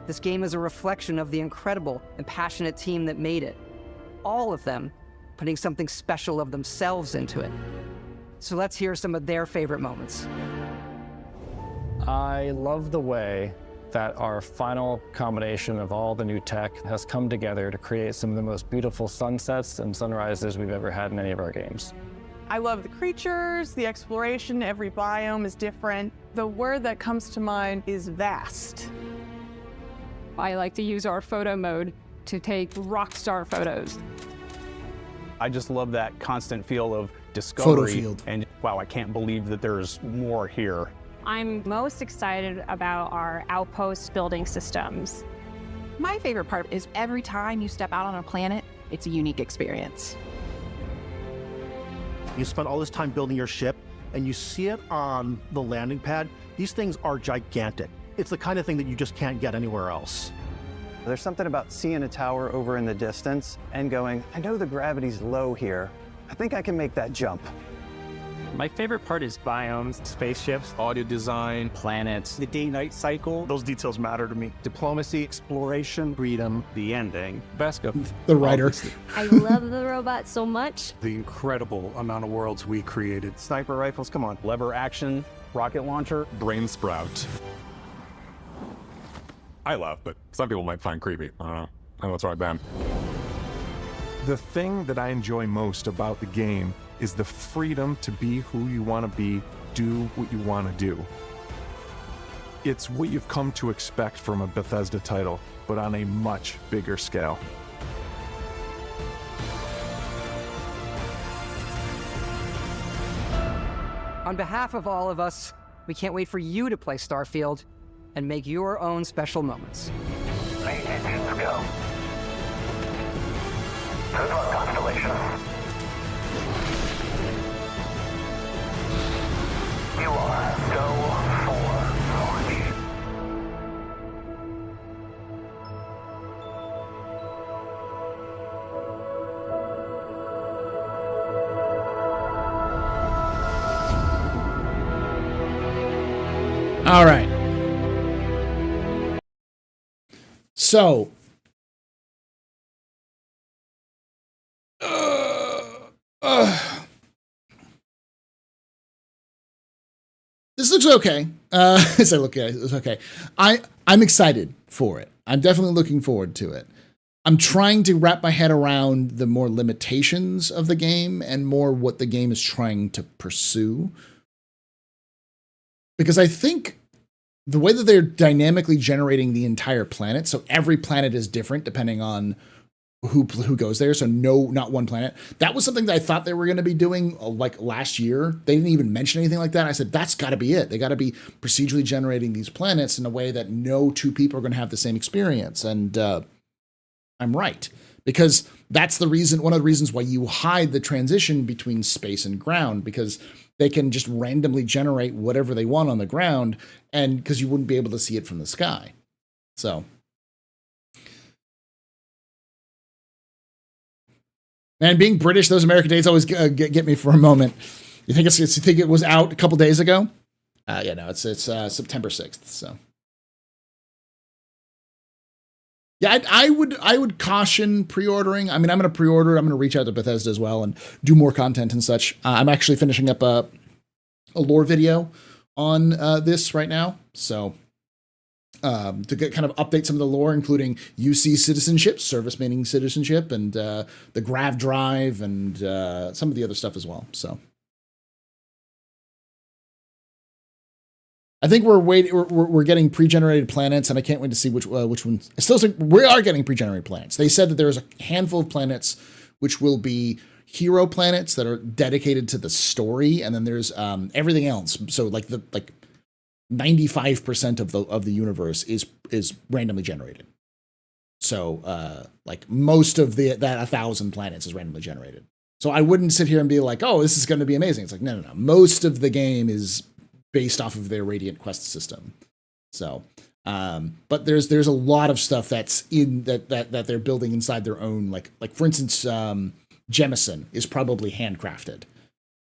This game is a reflection of the incredible and passionate team that made it. All of them putting something special of themselves into it. So let's hear some of their favorite moments. I love the way that our final combination of all the new tech has come together to create some of the most beautiful sunsets and sunrises we've ever had in any of our games. I love the creatures, the exploration, every biome is different. The word that comes to mind is vast. I like to use our photo mode to take rockstar photos. I just love that constant feel of discovery. Photo field. And wow, I can't believe that there's more here. I'm most excited about our Outpost building systems. My favorite part is every time you step out on a planet, it's a unique experience. You spent all this time building your ship, and you see it on the landing pad. These things are gigantic. It's the kind of thing that you just can't get anywhere else. There's something about seeing a tower over in the distance and going, I know the gravity's low here. I think I can make that jump. My favorite part is biomes, spaceships, audio design, planets, the day-night cycle. Those details matter to me. Diplomacy, exploration, freedom, the ending. Vesca. The writer. I love the robot so much. The incredible amount of worlds we created. Sniper rifles, come on. Lever action, rocket launcher. Brain sprout. I love, but some people might find creepy. I don't know. I know what's right then. The thing that I enjoy most about the game is the freedom to be who you want to be, do what you want to do. It's what you've come to expect from a Bethesda title, but on a much bigger scale. On behalf of all of us, we can't wait for you to play Starfield and make your own special moments. Main engines go. Good luck, Constellation. You are go for launch. All right. So, this looks okay. So look, it looks okay. I'm excited for it. I'm definitely looking forward to it. I'm trying to wrap my head around the more limitations of the game and more what the game is trying to pursue. Because I think the way that they're dynamically generating the entire planet, so every planet is different depending on who goes there, so no, not one planet. That was something that I thought they were going to be doing like last year. They didn't even mention anything like that. I said, that's got to be it. They got to be procedurally generating these planets in a way that no two people are going to have the same experience. And I'm right, because that's the reason, one of the reasons why you hide the transition between space and ground, because they can just randomly generate whatever they want on the ground, and because you wouldn't be able to see it from the sky. So, man, being British, those American dates always get me for a moment. You think you think it was out a couple days ago? Yeah, no, it's September 6th. So, yeah, I would caution pre-ordering. I mean, I'm going to pre-order. I'm going to reach out to Bethesda as well and do more content and such. I'm actually finishing up a lore video on this right now. So to kind of update some of the lore, including UC citizenship, service meaning citizenship, and the grav drive, and some of the other stuff as well. So I think we're getting pre-generated planets, and I can't wait to see which ones. I still think we are getting pre-generated planets. They said that there's a handful of planets which will be hero planets that are dedicated to the story, and then there's everything else. So like 95% of the universe is randomly generated. So like most of that 1,000 planets is randomly generated. So I wouldn't sit here and be like, oh, this is going to be amazing. It's like, no. Most of the game is based off of their Radiant Quest system. So, but there's a lot of stuff that's in that they're building inside their own, like for instance, Jemison is probably handcrafted.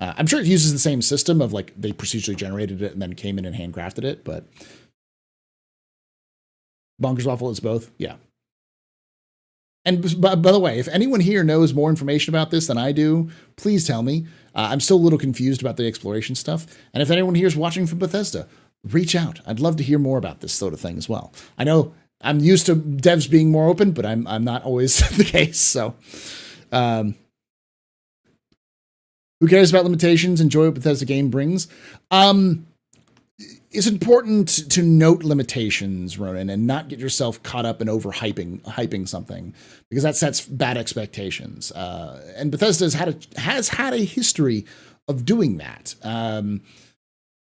I'm sure it uses the same system of like they procedurally generated it and then came in and handcrafted it, but Bonkers Waffle is both. Yeah. And by the way, if anyone here knows more information about this than I do, please tell me. I'm still a little confused about the exploration stuff. And if anyone here is watching from Bethesda, reach out. I'd love to hear more about this sort of thing as well. I know I'm used to devs being more open, but I'm not always the case. So, who cares about limitations? Enjoy what Bethesda game brings. It's important to note limitations, Ronan, and not get yourself caught up in hyping something, because that sets bad expectations. And Bethesda has had a history of doing that.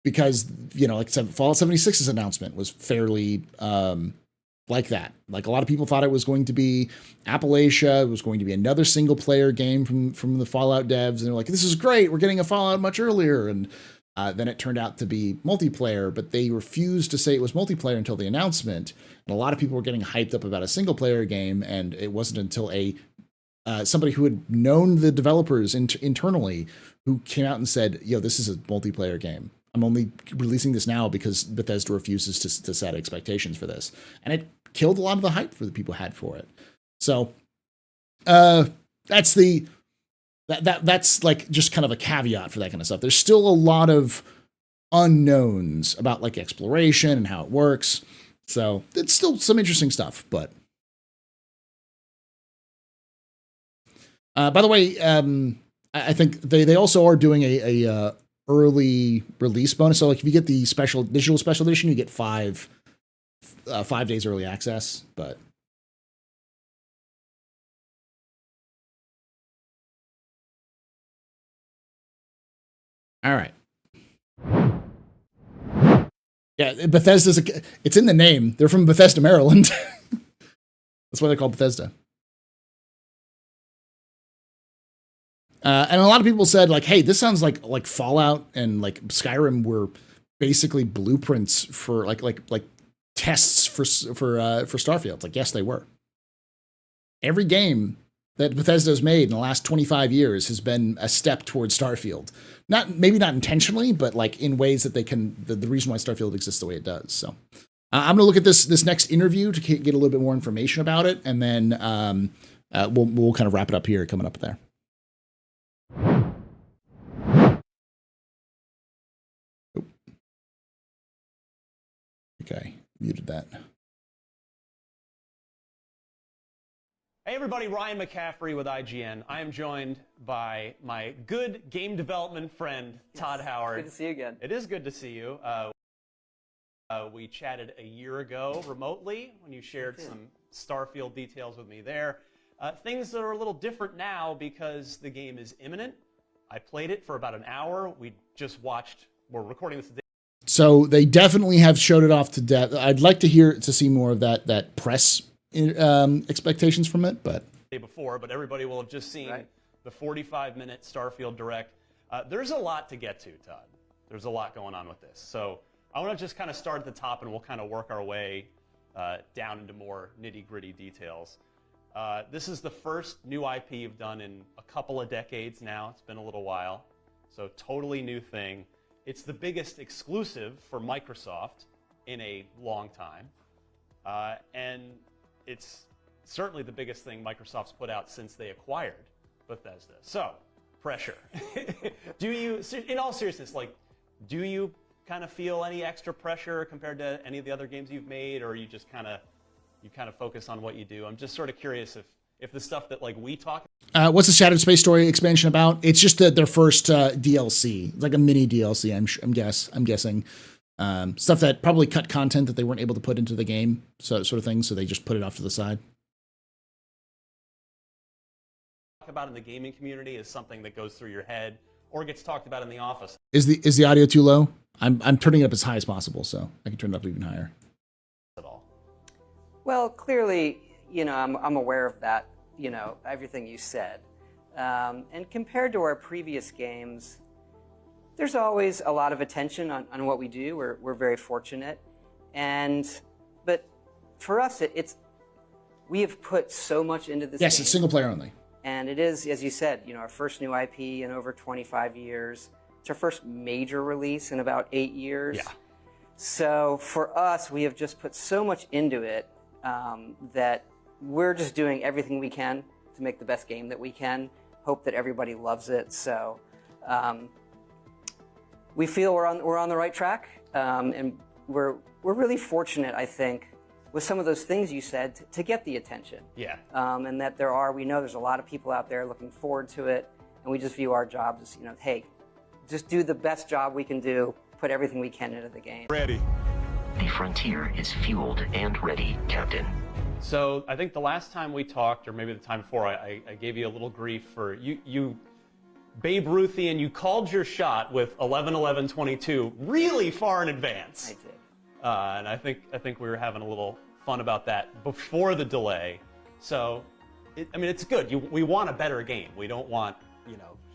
Because, like Fallout 76's announcement was fairly like that. Like a lot of people thought it was going to be Appalachia. It was going to be another single player game from the Fallout devs. And they're like, this is great. We're getting a Fallout much earlier. And then it turned out to be multiplayer, but they refused to say it was multiplayer until the announcement. And a lot of people were getting hyped up about a single player game. And it wasn't until somebody who had known the developers internally who came out and said, yo, this is a multiplayer game. I'm only releasing this now because Bethesda refuses to set expectations for this. And it killed a lot of the hype that people had for it. So that's like just kind of a caveat for that kind of stuff. There's still a lot of unknowns about like exploration and how it works. So it's still some interesting stuff, but by the way, I think they also are doing a early release bonus. So like if you get the digital special edition, you get 5 days early access, but all right. Yeah, Bethesda's it's in the name. They're from Bethesda, Maryland. That's why they're called Bethesda. And a lot of people said like, hey, this sounds like Fallout and like Skyrim were basically blueprints for like tests for Starfield. It's like, yes, they were. Every game that Bethesda's made in the last 25 years has been a step towards Starfield. Maybe not intentionally, but like in ways that they can, the reason why Starfield exists the way it does. So I'm going to look at this next interview to get a little bit more information about it. And then we'll kind of wrap it up here coming up there. Okay, muted that. Hey everybody, Ryan McCaffrey with IGN. I am joined by my good game development friend, Todd Howard. Good to see you again. It is good to see you. We chatted a year ago remotely when you shared some Starfield details with me there. Things that are a little different now because the game is imminent. I played it for about an hour. We're recording this today. So they definitely have showed it off to death. I'd like to see more of that press expectations from it, but Before, but everybody will have just seen the 45-minute Starfield Direct. There's a lot to get to, Todd. There's a lot going on with this. So I want to just kind of start at the top and we'll kind of work our way down into more nitty-gritty details. This is the first new IP you've done in a couple of decades now. It's been a little while. So totally new thing. It's the biggest exclusive for Microsoft in a long time. And it's certainly the biggest thing Microsoft's put out since they acquired Bethesda. So, pressure. In all seriousness, do you kind of feel any extra pressure compared to any of the other games you've made, or you just kind of focus on what you do? I'm just sort of curious if the stuff that we talk. What's the Shattered Space Story expansion about? It's just their first DLC, it's like a mini DLC. I'm guessing stuff that probably cut content that they weren't able to put into the game, sort of thing. So they just put it off to the side. Talk about in the gaming community is something that goes through your head or gets talked about in the office. Is the audio too low? I'm turning it up as high as possible, so I can turn it up even higher. At all. Well, clearly, I'm aware of that, everything you said. And compared to our previous games, there's always a lot of attention on what we do. We're very fortunate. But for us, we have put so much into this game. Yes, it's single player only. And it is, as you said, our first new IP in over 25 years. It's our first major release in about 8 years. Yeah. So for us, we have just put so much into it that we're just doing everything we can to make the best game that we can. Hope that everybody loves it. So we feel we're on the right track, and we're really fortunate, I think, with some of those things you said to get the attention. Yeah. And that we know there's a lot of people out there looking forward to it, and we just view our job as, hey, just do the best job we can do, put everything we can into the game. Ready. The frontier is fueled and ready, Captain. So I think the last time we talked, or maybe the time before, I gave you a little grief for you Babe Ruthian, you called your shot with 11-11-22 really far in advance. I did. And I think we were having a little fun about that before the delay. So, I mean, it's good. We want a better game. We don't want,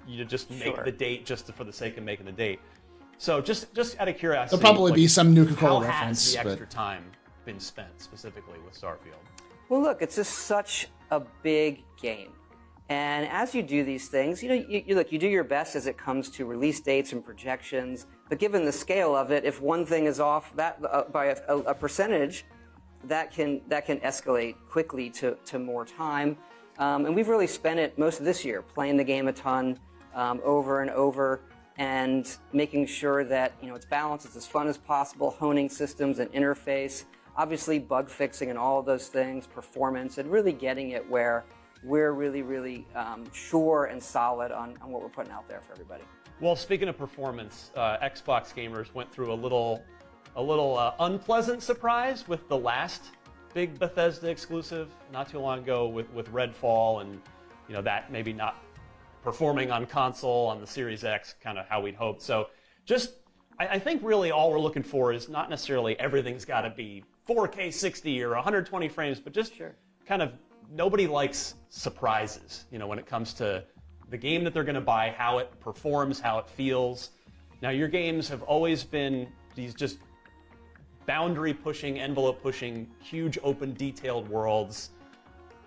you to just make the date just for the sake of making the date. So just out of curiosity, There'll probably be some Nuka-Cola how reference. has the extra time been spent specifically with Starfield? Well, look, it's just such a big game. And as you do these things, you do your best as it comes to release dates and projections. But given the scale of it, if one thing is off that by a percentage, that can escalate quickly to more time. And we've really spent it most of this year playing the game a ton, over and over, and making sure that it's balanced, it's as fun as possible, honing systems and interface, obviously bug fixing and all of those things, performance, and really getting it where we're really, really sure and solid on what we're putting out there for everybody. Well, speaking of performance, Xbox gamers went through a little unpleasant surprise with the last big Bethesda exclusive not too long ago with Redfall, and that maybe not performing on console on the Series X, kind of how we'd hoped. So I think really all we're looking for is not necessarily everything's got to be 4K 60 or 120 frames, but just kind of nobody likes surprises, when it comes to the game that they're going to buy, how it performs, how it feels. Now, your games have always been these just boundary-pushing, envelope-pushing, huge, open, detailed worlds.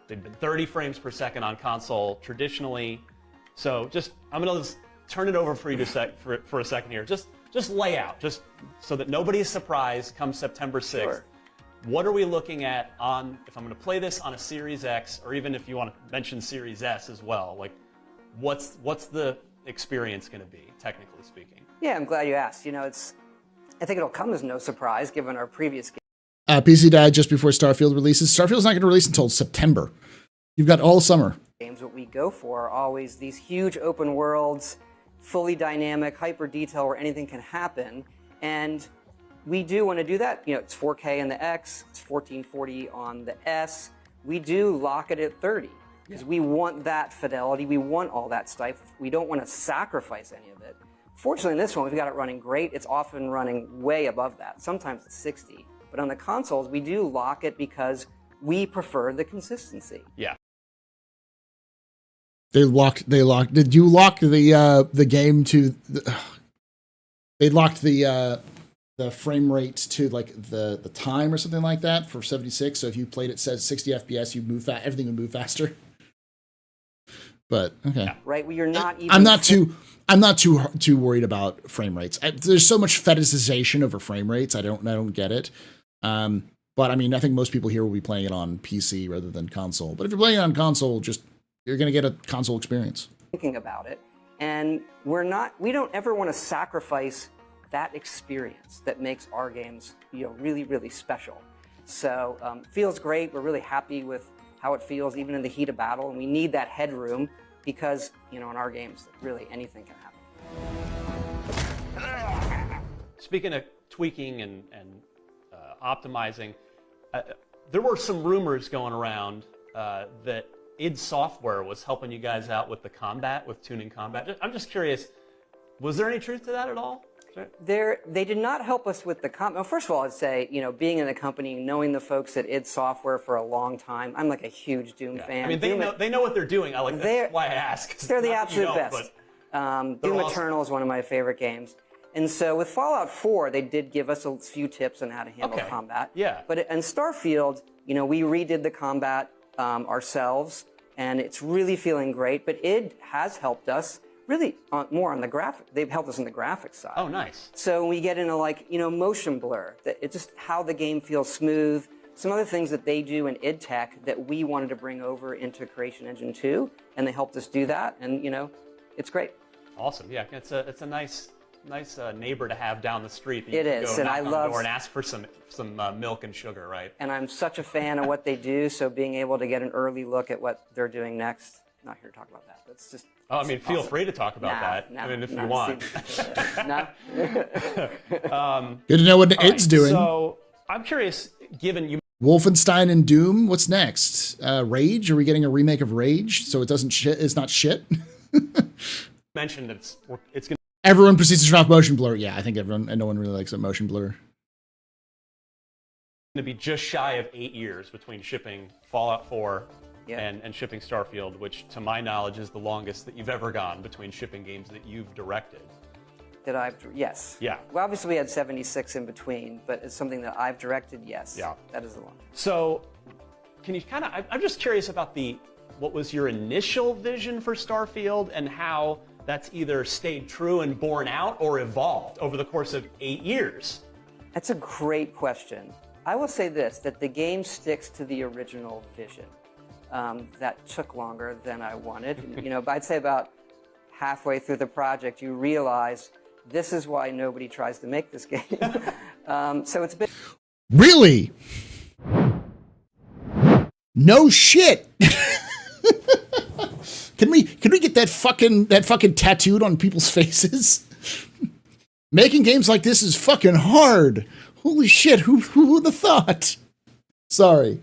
They've been 30 frames per second on console traditionally. So I'm going to turn it over for you for a second here. Just lay out, just so that nobody's surprised come September 6th. Sure. What are we looking at if I'm going to play this on a Series X, or even if you want to mention Series S as well, like what's the experience going to be, technically speaking? Yeah, I'm glad you asked. I think it'll come as no surprise given our previous game. PC Dad, just before Starfield releases. Starfield's not going to release until September. You've got all summer. Games, what we go for are always these huge open worlds, fully dynamic, hyper detail where anything can happen. And we do want to do that. It's 4K in the X, it's 1440 on the S. We do lock it at 30 because we want that fidelity. We want all that stuff. We don't want to sacrifice any of it. Fortunately, in this one, we've got it running great. It's often running way above that. Sometimes it's 60. But on the consoles, we do lock it because we prefer the consistency. Yeah. They locked. Did you lock the game to? They locked the frame rate to like the time or something like that for 76. So if you played it says 60 FPS, you move everything would move faster. But okay, yeah. Right. Well, you're not even. I'm not too worried about frame rates. There's so much fetishization over frame rates. I don't get it. But I mean, I think most people here will be playing it on PC rather than console. But if you're playing it on console, you're going to get a console experience. Thinking about it, and we don't ever want to sacrifice that experience that makes our games, really, really special. So feels great. We're really happy with how it feels, even in the heat of battle, and we need that headroom because, in our games, really anything can happen. Speaking of tweaking and optimizing, there were some rumors going around that id Software was helping you guys out with the combat, with tuning combat. I'm just curious, was there any truth to that at all? They did not help us with the combat. Well, first of all, I'd say, being in the company, knowing the folks at id Software for a long time, I'm like a huge Doom fan. I mean, they know what they're doing. That's why I ask. They're the absolute best. Doom awesome. Eternal is one of my favorite games. And so with Fallout 4, they did give us a few tips on how to handle combat. Yeah. But in Starfield, we redid the combat ourselves, and it's really feeling great. But id has helped us really more on the graphic. They've helped us on the graphics side. Oh, nice. So we get into motion blur. It's just how the game feels smooth. Some other things that they do in id Tech that we wanted to bring over into Creation Engine 2, and they helped us do that. And it's great. Awesome. Yeah, it's a nice neighbor to have down the street. That you it can is, go and knock I on love the door and ask for some milk and sugar, right? And I'm such a fan of what they do. So being able to get an early look at what they're doing next. Not here to talk about that. That's just. Oh, I mean, feel awesome. Free to talk about that. I mean, if you want. Good to know what id's doing. So I'm curious, given you. Wolfenstein and Doom. What's next? Rage? Are we getting a remake of Rage? So it doesn't shit. It's not shit. Mentioned it's going. Everyone proceeds to turn off motion blur. Yeah, I think no one really likes a motion blur. to be just shy of 8 years between shipping Fallout 4 and shipping Starfield, which to my knowledge is the longest that you've ever gone between shipping games that you've directed. Yes. Yeah. Well, obviously we had 76 in between, but it's something that I've directed, yes. Yeah. That is the longest. So, can you kind of, I'm just curious about what was your initial vision for Starfield and how that's either stayed true and borne out or evolved over the course of 8 years? That's a great question. I will say this, that the game sticks to the original vision. That took longer than I wanted. But I'd say about halfway through the project, you realize this is why nobody tries to make this game. So it's been... Really? No shit. Can we get that fucking tattooed on people's faces? Making games like this is fucking hard. Holy shit, who would have thought? Sorry.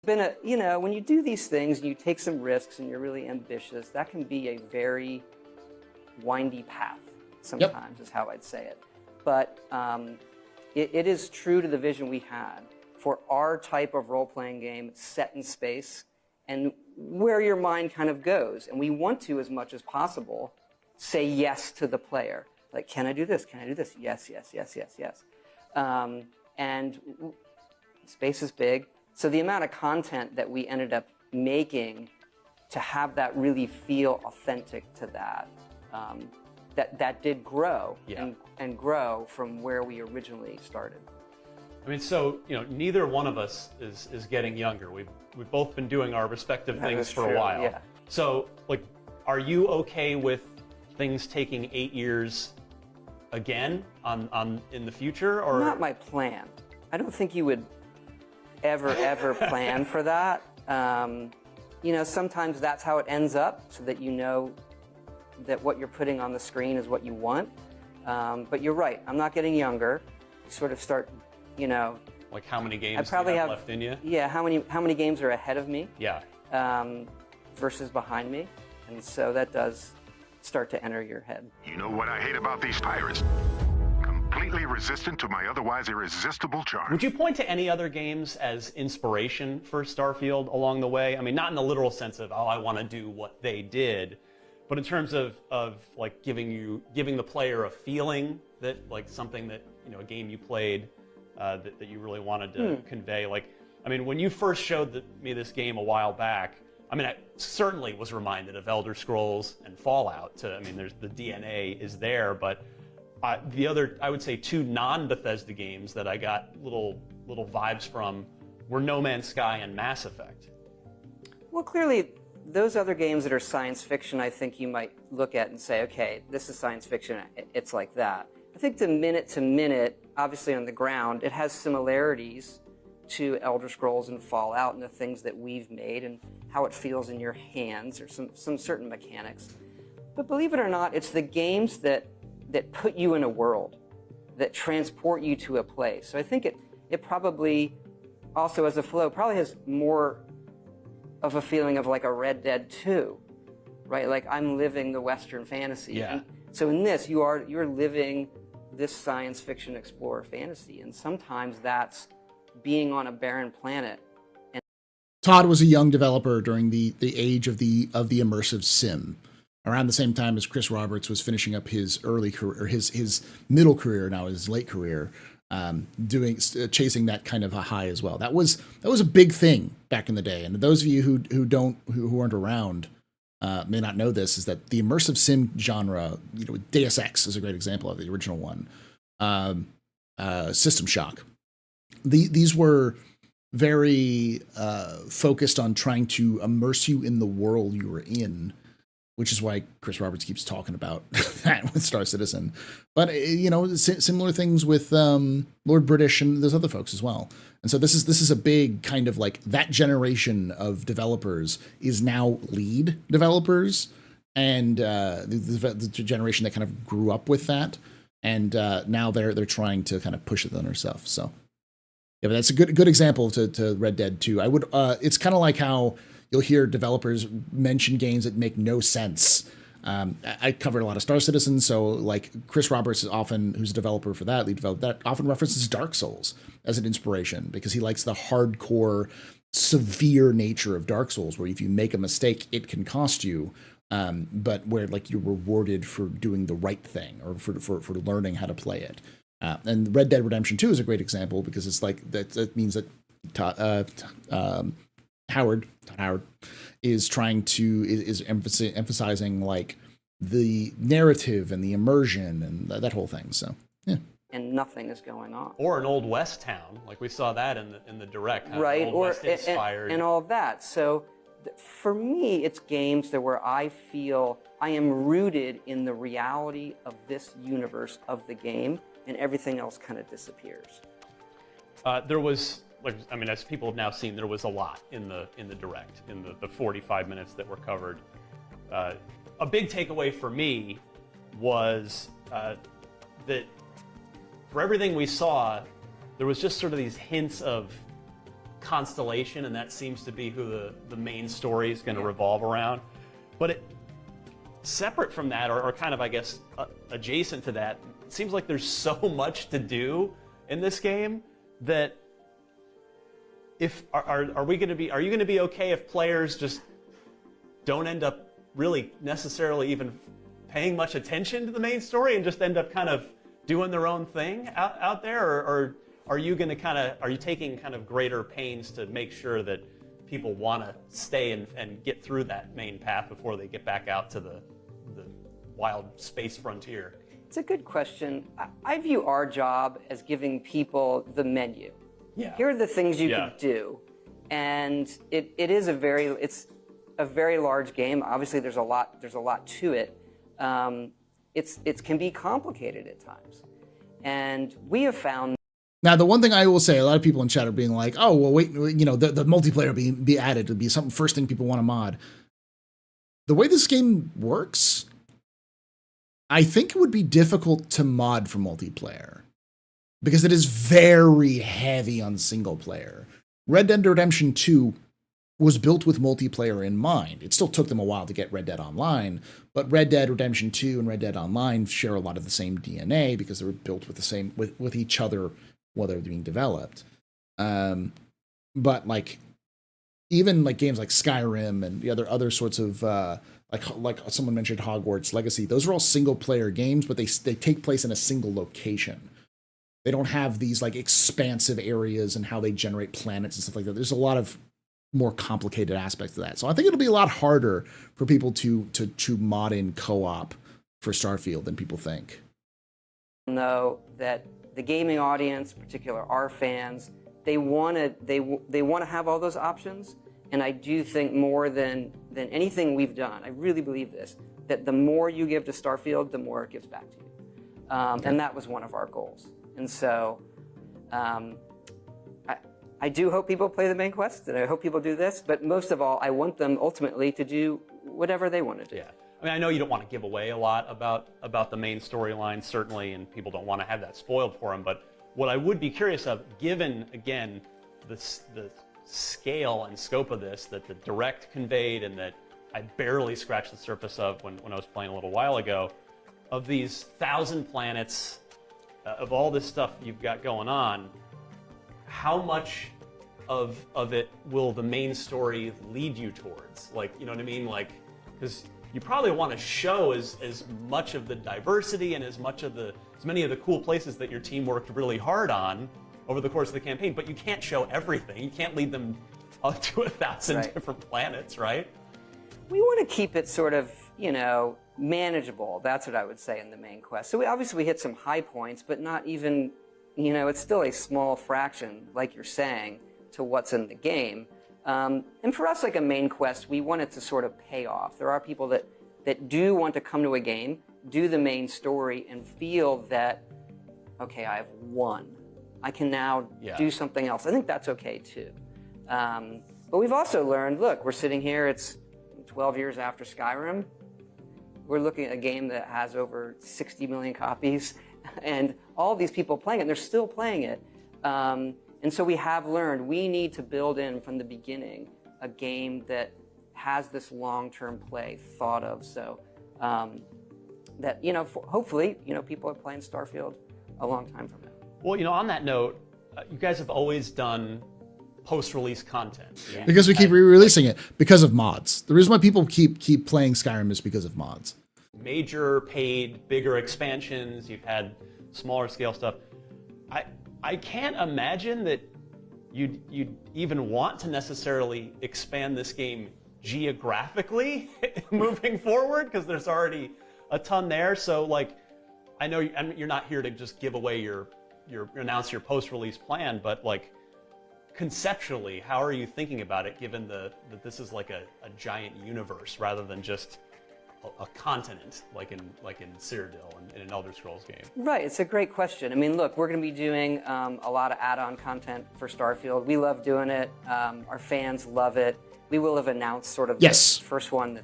When you do these things and you take some risks and you're really ambitious, that can be a very windy path sometimes, is how I'd say it. But it is true to the vision we had for our type of role-playing game set in space and where your mind kind of goes. And we want to, as much as possible, say yes to the player. Like, can I do this? Can I do this? Yes, yes, yes, yes, yes. And space is big. So the amount of content that we ended up making to have that really feel authentic to that, that did grow and grow from where we originally started. I mean, so, neither one of us is getting younger. We've both been doing our respective things for a while. Yeah. So, are you okay with things taking 8 years again in the future? Or Not my plan. I don't think you would ever plan for that. Sometimes that's how it ends up, so that you know that what you're putting on the screen is what you want. But you're right, I'm not getting younger. You sort of start, Like how many games do you have left in you? Yeah, how many games are ahead of me? Yeah. Versus behind me. And so that does start to enter your head. You know what I hate about these pirates? Completely resistant to my otherwise irresistible charm. Would you point to any other games as inspiration for Starfield along the way? I mean, not in the literal sense of, I want to do what they did, but in terms of like giving the player a feeling that, like, something that, a game you played that you really wanted to convey. Like, I mean, when you first showed me this game a while back, I mean, I certainly was reminded of Elder Scrolls and Fallout. There's the DNA is there, but the other, I would say, two non-Bethesda games that I got little vibes from were No Man's Sky and Mass Effect. Well, clearly, those other games that are science fiction, I think you might look at and say, okay, this is science fiction, it's like that. I think the minute, obviously on the ground, it has similarities to Elder Scrolls and Fallout and the things that we've made and how it feels in your hands, or some certain mechanics. But believe it or not, it's the games that put you in a world, that transport you to a place. So I think it probably also, as a flow, probably has more of a feeling of like a Red Dead 2, right? Like, I'm living the Western fantasy. Yeah. And so in this, you're living this science fiction explorer fantasy, and sometimes that's being on a barren planet. Todd was a young developer during the age of the immersive sim, around the same time as Chris Roberts was finishing up his early career, his middle career, now his late career, chasing that kind of a high as well. That was a big thing back in the day. And those of you who aren't around may not know this, is that the immersive sim genre, Deus Ex is a great example of the original one. System Shock. These were very focused on trying to immerse you in the world you were in, which is why Chris Roberts keeps talking about that with Star Citizen. But, similar things with Lord British and those other folks as well. And so this is a big kind of like, that generation of developers is now lead developers, and the generation that kind of grew up with that. And now they're trying to kind of push it on themselves. So yeah, but that's a good example to Red Dead 2. I would it's kind of like how you'll hear developers mention games that make no sense I covered a lot of Star Citizen, so like Chris Roberts is often, who's a developer for that, lead developer that, often references Dark Souls as an inspiration because he likes the hardcore, severe nature of Dark Souls, where if you make a mistake, it can cost you. But where like you're rewarded for doing the right thing or for learning how to play it. And Red Dead Redemption 2 is a great example because it's like that means that Todd Howard is trying to is emphasizing like the narrative and the immersion and that whole thing. So yeah. And nothing is going on. Or an Old West town, like we saw that in the direct, kind right? Of Old Or West inspired. and all of that. So for me, it's games that where I feel I am rooted in the reality of this universe of the game, and everything else kind of disappears. There was, like, I mean, as people have now seen, there was a lot in the direct, in the 45 minutes that were covered. A big takeaway for me was that for everything we saw, there was just sort of these hints of Constellation, and that seems to be who the main story is going to revolve around. But separate from that, or kind of, I guess, adjacent to that, it seems like there's so much to do in this game that are you going to be okay if players just don't end up really necessarily even paying much attention to the main story and just end up kind of doing their own thing out there, or are you going to are you taking kind of greater pains to make sure that people want to stay and get through that main path before they get back out to the wild space frontier? It's a good question. I view our job as giving people the menu. Yeah. Here are the things you can do, and it's a very large game. Obviously, there's a lot to it. It can be complicated at times, and we have found. Now, the one thing I will say, a lot of people in chat are being like, "Oh, well, wait, you know, the multiplayer be added to be something first thing people want to mod." The way this game works, I think it would be difficult to mod for multiplayer because it is very heavy on single player. Red Dead Redemption 2 was built with multiplayer in mind. It still took them a while to get Red Dead Online, but Red Dead Redemption 2 and Red Dead Online share a lot of the same DNA because they were built with the same with each other while they're being developed. But like even like games like Skyrim and the other sorts of like someone mentioned Hogwarts Legacy, those are all single player games, but they take place in a single location. They don't have these like expansive areas and how they generate planets and stuff like that. There's a lot of more complicated aspects of that. So I think it'll be a lot harder for people to mod in co-op for Starfield than people think. Know that the gaming audience, particularly our fans, they want to have all those options. And I do think more than anything we've done, I really believe this, that the more you give to Starfield, the more it gives back to you. And that was one of our goals. And so I do hope people play the main quest, and I hope people do this, but most of all, I want them ultimately to do whatever they want to do. Yeah. I mean, I know you don't want to give away a lot about the main storyline, certainly, and people don't want to have that spoiled for them, but what I would be curious of, given, again, the scale and scope of this that the direct conveyed and that I barely scratched the surface of when I was playing a little while ago, of these 1,000 planets, of all this stuff you've got going on, how much of it will the main story lead you towards? Like, you know what I mean? Like, because you probably want to show as much of the diversity and as many of the cool places that your team worked really hard on over the course of the campaign, but you can't show everything. You can't lead them up to 1,000 different planets, right? We want to keep it sort of, manageable. That's what I would say in the main quest. So we hit some high points, but not even, it's still a small fraction, like you're saying, to what's in the game. And for us, like a main quest, we want it to sort of pay off. There are people that do want to come to a game, do the main story, and feel that, okay, I've won. I can now do something else. I think that's okay too. But we've also learned, look, we're sitting here, it's 12 years after Skyrim. We're looking at a game that has over 60 million copies and all these people playing it, and they're still playing it. And so we have learned we need to build in from the beginning a game that has this long-term play thought of. So that, you know, hopefully, you know, people are playing Starfield a long time from now. Well, you know, on that note, you guys have always done post-release content. Yeah. Because we keep re-releasing it because of mods. The reason why people keep playing Skyrim is because of mods. Major paid, bigger expansions. You've had smaller scale stuff. I can't imagine that you'd even want to necessarily expand this game geographically moving forward, because there's already a ton there. So, like, I know you're not here to just give away your announce your post-release plan, but like conceptually, how are you thinking about it, given that this is like a giant universe rather than just a continent, like in Cyrodiil and in an Elder Scrolls game? Right, it's a great question. I mean, look, we're going to be doing a lot of add-on content for Starfield. We love doing it. Our fans love it. We will have announced sort of the first one.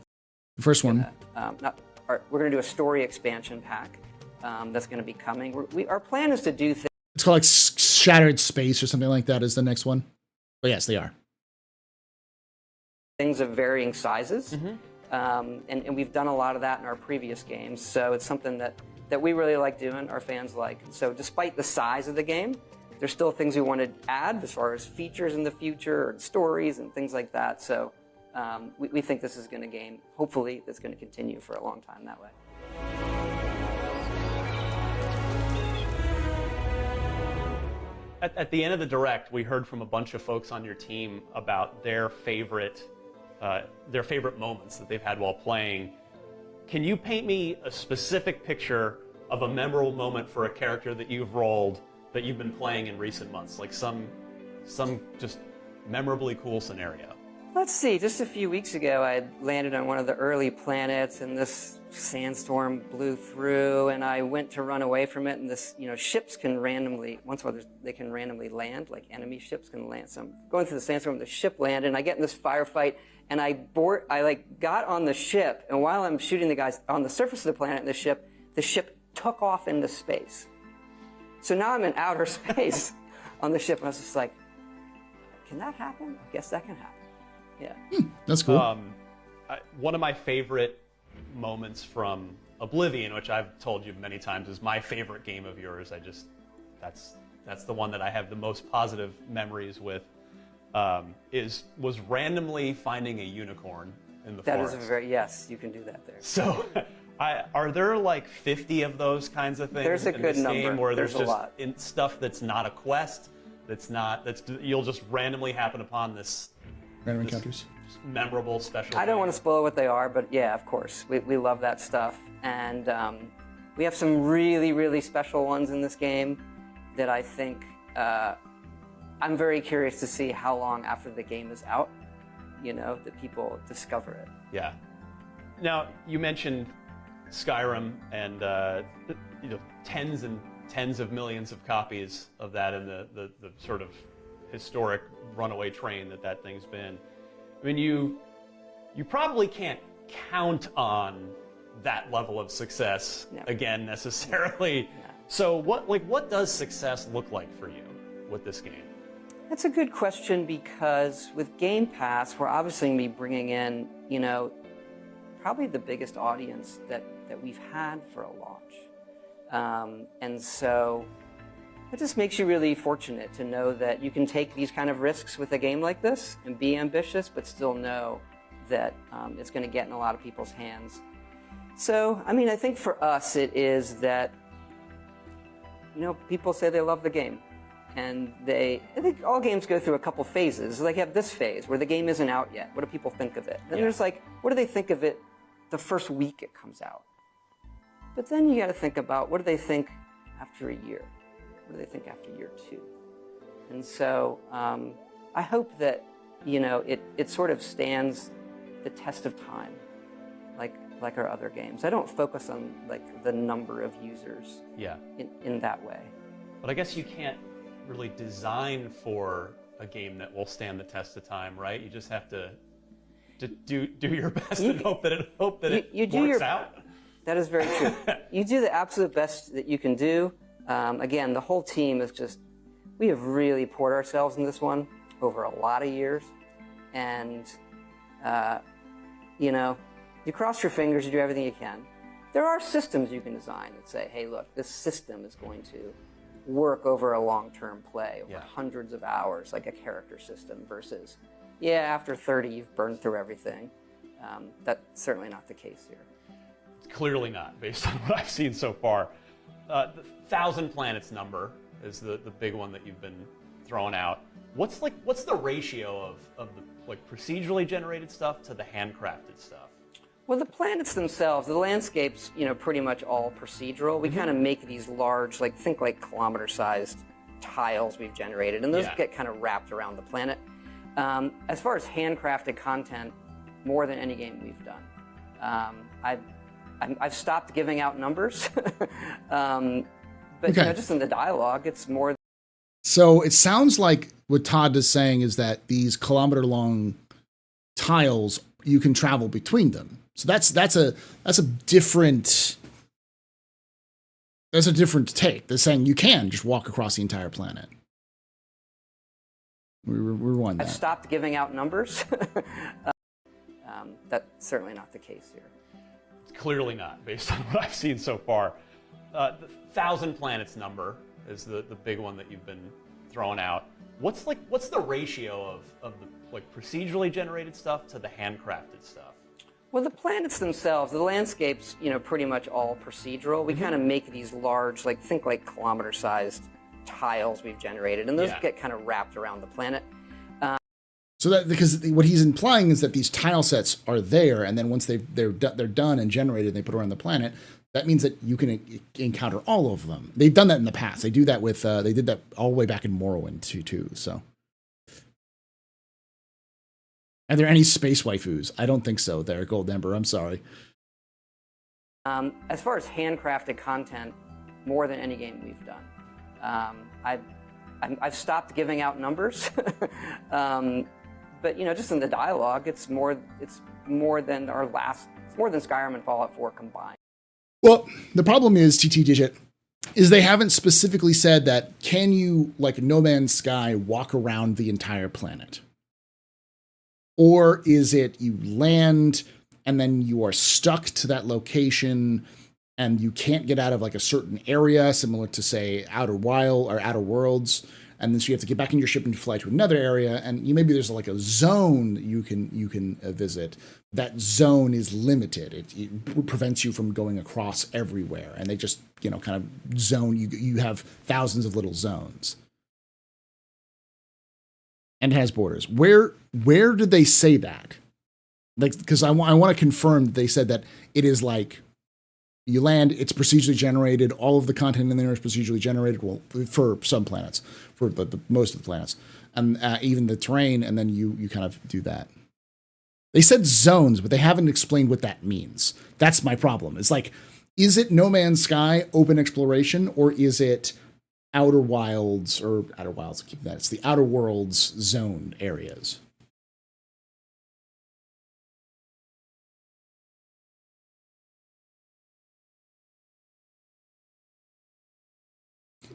The first one. We're going to do a story expansion pack that's going to be coming. Our plan is to do things. It's called like Shattered Space or something like that is the next one. But yes, they are. Things of varying sizes. And we've done a lot of that in our previous games. So it's something that we really like doing, our fans like. So despite the size of the game, there's still things we want to add as far as features in the future and stories and things like that. So we think this is going to game, hopefully, that's going to continue for a long time that way. At the end of the Direct, we heard from a bunch of folks on your team about their favorite moments that they've had while playing. Can you paint me a specific picture of a memorable moment for a character that you've rolled that you've been playing in recent months? Like some just memorably cool scenario. Let's see, just a few weeks ago, I had landed on one of the early planets and this sandstorm blew through and I went to run away from it, and this, you know, ships can randomly, once in a while they can randomly land, like enemy ships can land. So I'm going through the sandstorm, the ship landed, and I get in this firefight, and I got on the ship, and while I'm shooting the guys on the surface of the planet in the ship took off into space. So now I'm in outer space on the ship, and I was just like, can that happen? I guess that can happen. Yeah. That's cool. One of my favorite moments from Oblivion, which I've told you many times is my favorite game of yours. That's the one that I have the most positive memories with. Was randomly finding a unicorn in the forest. That is yes, you can do that there. So, are there like 50 of those kinds of things? There's a in good this number. Game where there's a just lot. Stuff that's not a quest, you'll just randomly happen upon this. Random encounters. Memorable, special. I don't want to spoil what they are, but yeah, of course, we love that stuff, and we have some really, really special ones in this game that I think I'm very curious to see how long after the game is out, you know, that people discover it. Yeah. Now, you mentioned Skyrim and tens and tens of millions of copies of that in the sort of historic runaway train that thing's been. I mean, you probably can't count on that level of success again necessarily. No. So what does success look like for you with this game? That's a good question, because with Game Pass, we're obviously going to be bringing in, you know, probably the biggest audience that we've had for a launch. And so it just makes you really fortunate to know that you can take these kind of risks with a game like this and be ambitious, but still know that it's going to get in a lot of people's hands. So, I mean, I think for us it is that, you know, people say they love the game. And I think all games go through a couple phases. Like, you have this phase where the game isn't out yet. What do people think of it? Then there's like, what do they think of it the first week it comes out? But then you got to think about, what do they think after a year? What do they think after year 2? And so I hope that, you know, it sort of stands the test of time, like our other games. I don't focus on like the number of users in that way. But I guess you can't really design for a game that will stand the test of time, right? You just have to do your best and hope that it works out. That is very true. You do the absolute best that you can do. Again, the whole team is just, we have really poured ourselves in this one over a lot of years. And, you know, You cross your fingers, you do everything you can. There are systems you can design that say, hey, look, this system is going to work over a long-term play, over hundreds of hours, like a character system, versus, yeah, after 30, you've burned through everything. That's certainly not the case here. It's clearly not, based on what I've seen so far. The 1,000 planets number is the big one that you've been throwing out. What's the ratio of the procedurally generated stuff to the handcrafted stuff? Well, the planets themselves, the landscape's pretty much all procedural. We kind of make these large, think kilometer-sized tiles we've generated, and those get kind of wrapped around the planet. As far as handcrafted content, more than any game we've done. I've stopped giving out numbers, but just in the dialogue, it's more. So it sounds like what Todd is saying is that these kilometer-long tiles, you can travel between them. So that's a different take. They're saying you can just walk across the entire planet. We rewind that. I've stopped giving out numbers. That's certainly not the case here. It's clearly not, based on what I've seen so far. The 1,000 planets number is the big one that you've been throwing out. What's the ratio of the procedurally generated stuff to the handcrafted stuff? Well, the planets themselves, the landscape's pretty much all procedural. We kind of make these large, think kilometer-sized tiles we've generated, and those get kind of wrapped around the planet. So that because what he's implying is that these tile sets are there, and then once they're done and generated, and they put around the planet. That means that you can encounter all of them. They've done that in the past. They do that with they did that all the way back in Morrowind too. So, are there any space waifus? I don't think so. There, Gold Ember. I'm sorry. As far as handcrafted content, more than any game we've done. I've stopped giving out numbers, but just in the dialogue, it's more than it's more than Skyrim and Fallout 4 combined. Well, the problem is, TT Digit, is they haven't specifically said that can you, like No Man's Sky, walk around the entire planet? Or is it you land and then you are stuck to that location and you can't get out of a certain area, similar to, say, Outer Wild or Outer Worlds, and then so you have to get back in your ship and fly to another area, and maybe there's a zone that you can visit. That zone is limited. It prevents you from going across everywhere, and they just kind of zone you. You have thousands of little zones, and it has borders. Where did they say that? Because I want to confirm that they said that it is you land, it's procedurally generated. All of the content in there is procedurally generated. Well, for some planets, for most of the planets, and even the terrain. And then you kind of do that. They said zones, but they haven't explained what that means. That's my problem. It's is it No Man's Sky open exploration, or is it Outer Wilds Keep that. It's the Outer Worlds zoned areas.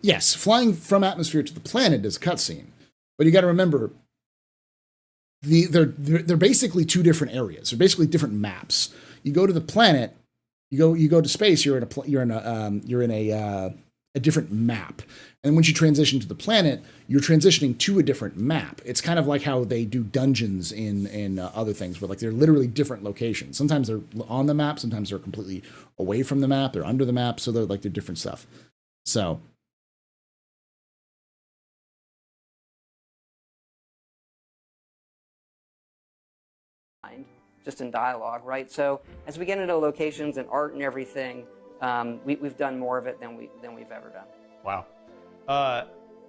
Yes, flying from atmosphere to the planet is a cutscene, but you got to remember, they're basically two different areas. They're basically different maps. You go to the planet, you go to space. You're in a different map, and once you transition to the planet, you're transitioning to a different map. It's kind of like how they do dungeons in other things, where they're literally different locations. Sometimes they're on the map, sometimes they're completely away from the map. They're under the map, so they're different stuff. So. Just in dialogue, right? So as we get into locations and art and everything, we've done more of it than we've ever done. Wow.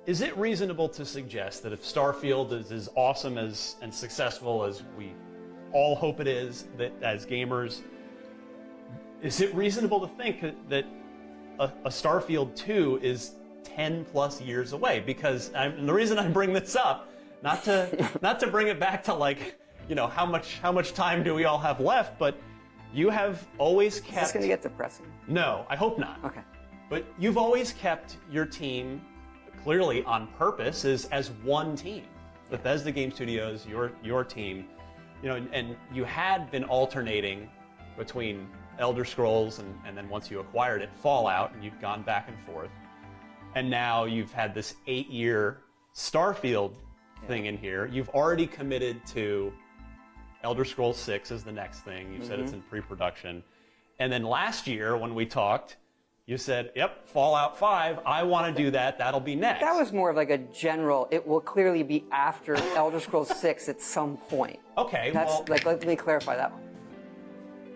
Is it reasonable to suggest that if Starfield is as awesome and successful as we all hope it is, that as gamers, is it reasonable to think that a Starfield 2 is 10 plus years away? Because the reason I bring this up, not to bring it back to how much time do we all have left, but you have always kept... Is this going to get depressing? No, I hope not. Okay. But you've always kept your team, clearly on purpose, as one team. Bethesda Game Studios, your team, and you had been alternating between Elder Scrolls and then once you acquired it, Fallout, and you've gone back and forth. And now you've had this 8-year Starfield thing in here. You've already committed to Elder Scrolls 6 is the next thing. You said it's in pre-production. And then last year when we talked, you said, yep, Fallout 5, I want to do that. That'll be next. That was more of like a general, it will clearly be after Elder Scrolls 6 at some point. Okay, That's like, let me clarify that one.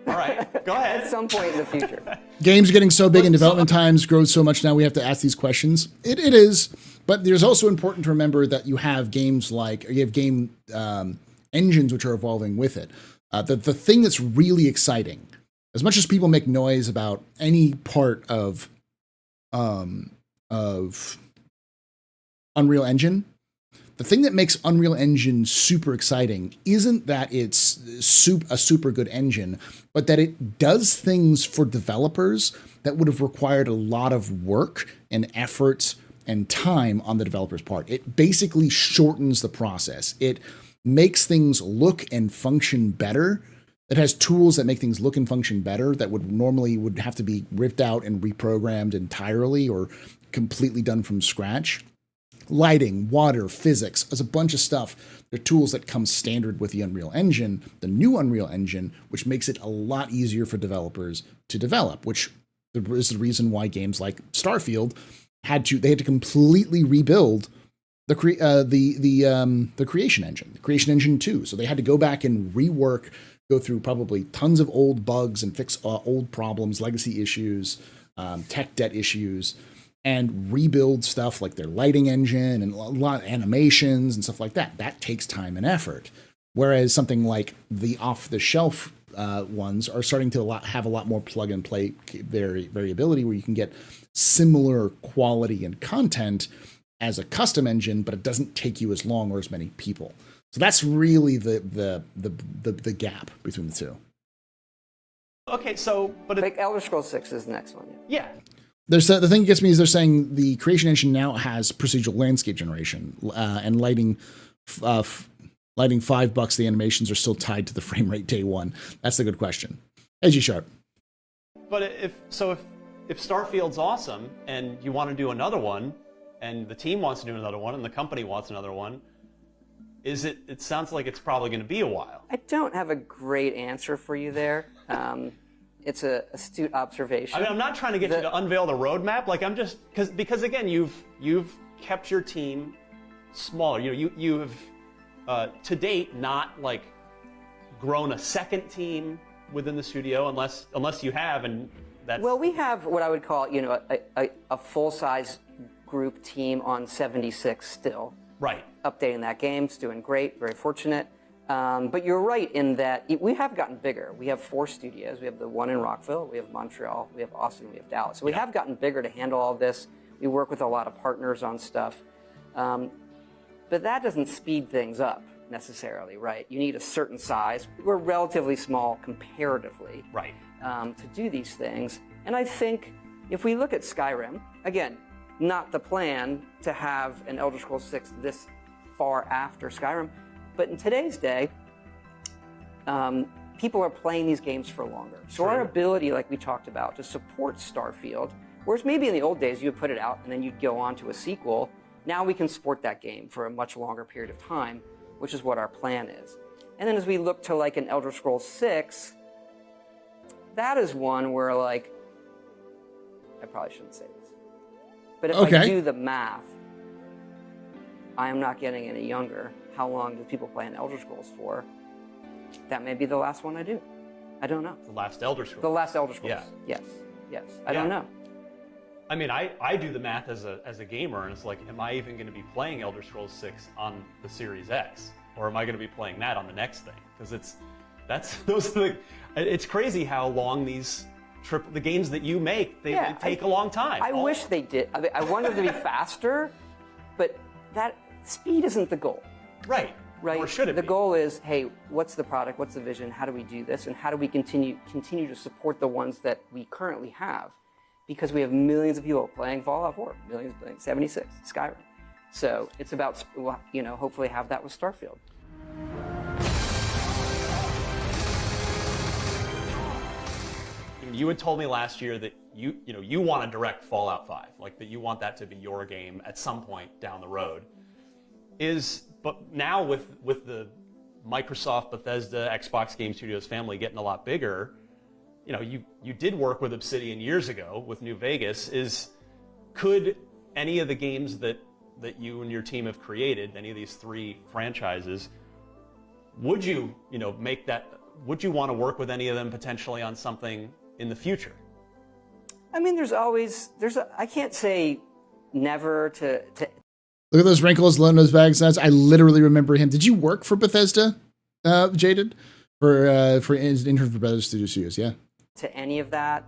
All right, go ahead. At some point in the future. Games getting so big and development times grow so much now we have to ask these questions. It is, but there's also important to remember that you have games like, you have game engines which are evolving with it. The thing that's really exciting, as much as people make noise about any part of Unreal Engine, the thing that makes Unreal Engine super exciting isn't that it's a super good engine, but that it does things for developers that would have required a lot of work and effort and time on the developer's part. It basically shortens the process. It makes things look and function better. It has tools that make things look and function better that would have to be ripped out and reprogrammed entirely or completely done from scratch. Lighting, water, physics, there's a bunch of stuff. They're tools that come standard with the Unreal Engine, the new Unreal Engine, which makes it a lot easier for developers to develop, which is the reason why games like Starfield had to completely rebuild the Creation Engine, the Creation Engine 2. So they had to go back and rework, go through probably tons of old bugs and fix old problems, legacy issues, tech debt issues, and rebuild stuff like their lighting engine and a lot of animations and stuff like that. That takes time and effort. Whereas something like the off-the-shelf ones are starting to have a lot more plug-and-play variability where you can get similar quality and content as a custom engine, but it doesn't take you as long or as many people. So that's really the gap between the two. Okay, so like Elder Scrolls 6 is the next one. Yeah. The thing that gets me is they're saying the Creation Engine now has procedural landscape generation and lighting. Lighting $5, the animations are still tied to the frame rate day one. That's the good question. AG Sharp. But if Starfield's awesome and you want to do another one, and the team wants to do another one, and the company wants another one, it sounds like it's probably going to be a while. I don't have a great answer for you there. It's an astute observation. I mean, I'm not trying to get you to unveil the roadmap. Like, I'm just because again, you've kept your team smaller. You have to date not like grown a second team within the studio, unless you have, and that's. Well, we have what I would call a full size group team on 76 still. Right. Updating that game, it's doing great. Very fortunate. But you're right in that we have gotten bigger. We have 4 studios. We have the one in Rockville, we have Montreal, we have Austin, we have Dallas. So we have gotten bigger to handle all this. We work with a lot of partners on stuff. But that doesn't speed things up necessarily, right? You need a certain size. We're relatively small comparatively, right, to do these things. And I think if we look at Skyrim, again, not the plan to have an Elder Scrolls 6 this far after Skyrim, but in today's day, people are playing these games for longer. So our ability, like we talked about, to support Starfield, whereas maybe in the old days you would put it out and then you'd go on to a sequel, now we can support that game for a much longer period of time, which is what our plan is. And then as we look to like an Elder Scrolls 6, that is one where like, I probably shouldn't say this, but if I do the math, I am not getting any younger. How long do people play an Elder Scrolls for? That may be the last one I do. I don't know. The last Elder Scrolls. The last Elder Scrolls. Yeah. Yes. I don't know. I mean, I do the math as a gamer, and it's like, am I even going to be playing Elder Scrolls 6 on the Series X, or am I going to be playing that on the next thing? Because it's crazy how long the games that you make they take a long time. I wish they did. I mean, I want them to be faster, but that speed isn't the goal. Right. Or should it The be? goal is, hey, what's the product? What's the vision? How do we do this? And how do we continue to support the ones that we currently have? Because we have millions of people playing Fallout 4, millions playing 76, Skyrim. So it's about, hopefully have that with Starfield. you had told me last year that you want to direct Fallout 5, like that you want that to be your game at some point down the road. But now with the Microsoft, Bethesda, Xbox Game Studios family getting a lot bigger, you did work with Obsidian years ago with New Vegas. Could any of the games that you and your team have created, any of these 3 franchises, would you make that? Would you want to work with any of them potentially on something in the future? I mean, I can't say never to. Look at those wrinkles, low nose bags. I literally remember him. Did you work for Bethesda, Jaded? For intern for Bethesda Studios, yeah. To any of that,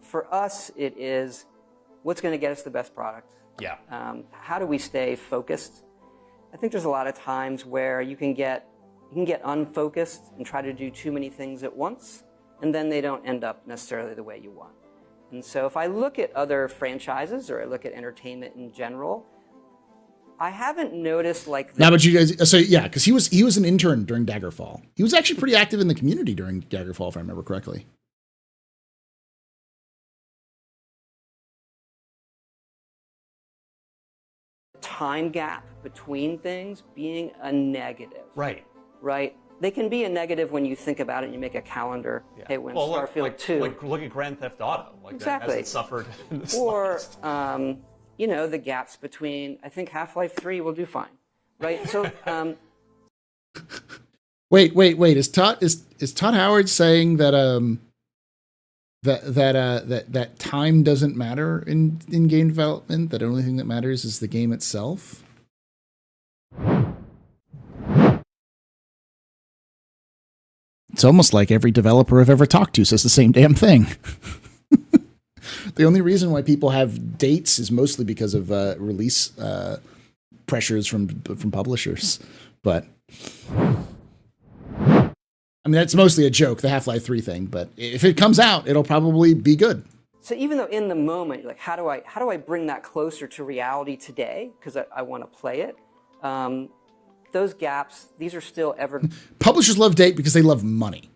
for us, it is what's going to get us the best product. Yeah. How do we stay focused? I think there's a lot of times where you can get unfocused and try to do too many things at once, and then they don't end up necessarily the way you want. And so if I look at other franchises or I look at entertainment in general, I haven't noticed like. Now, but you guys, so yeah, because he was an intern during Daggerfall. He was actually pretty active in the community during Daggerfall, if I remember correctly. Time gap between things being a negative. Right. They can be a negative when you think about it and you make a calendar. Yeah. Hey, when Starfield 2. Look at Grand Theft Auto. Exactly. That hasn't suffered in the Or, slightest. The gaps between, I think Half-Life 3 will do fine. Right? So, Wait. Is Todd Howard saying that that time doesn't matter in game development? That the only thing that matters is the game itself? It's almost like every developer I've ever talked to says the same damn thing. The only reason why people have dates is mostly because of release pressures from publishers. But I mean, that's mostly a joke, the Half-Life 3 thing. But if it comes out, it'll probably be good. So even though in the moment, you're like, how do I bring that closer to reality today? Because I want to play it. Those gaps, these are still ever. Publishers love date because they love money.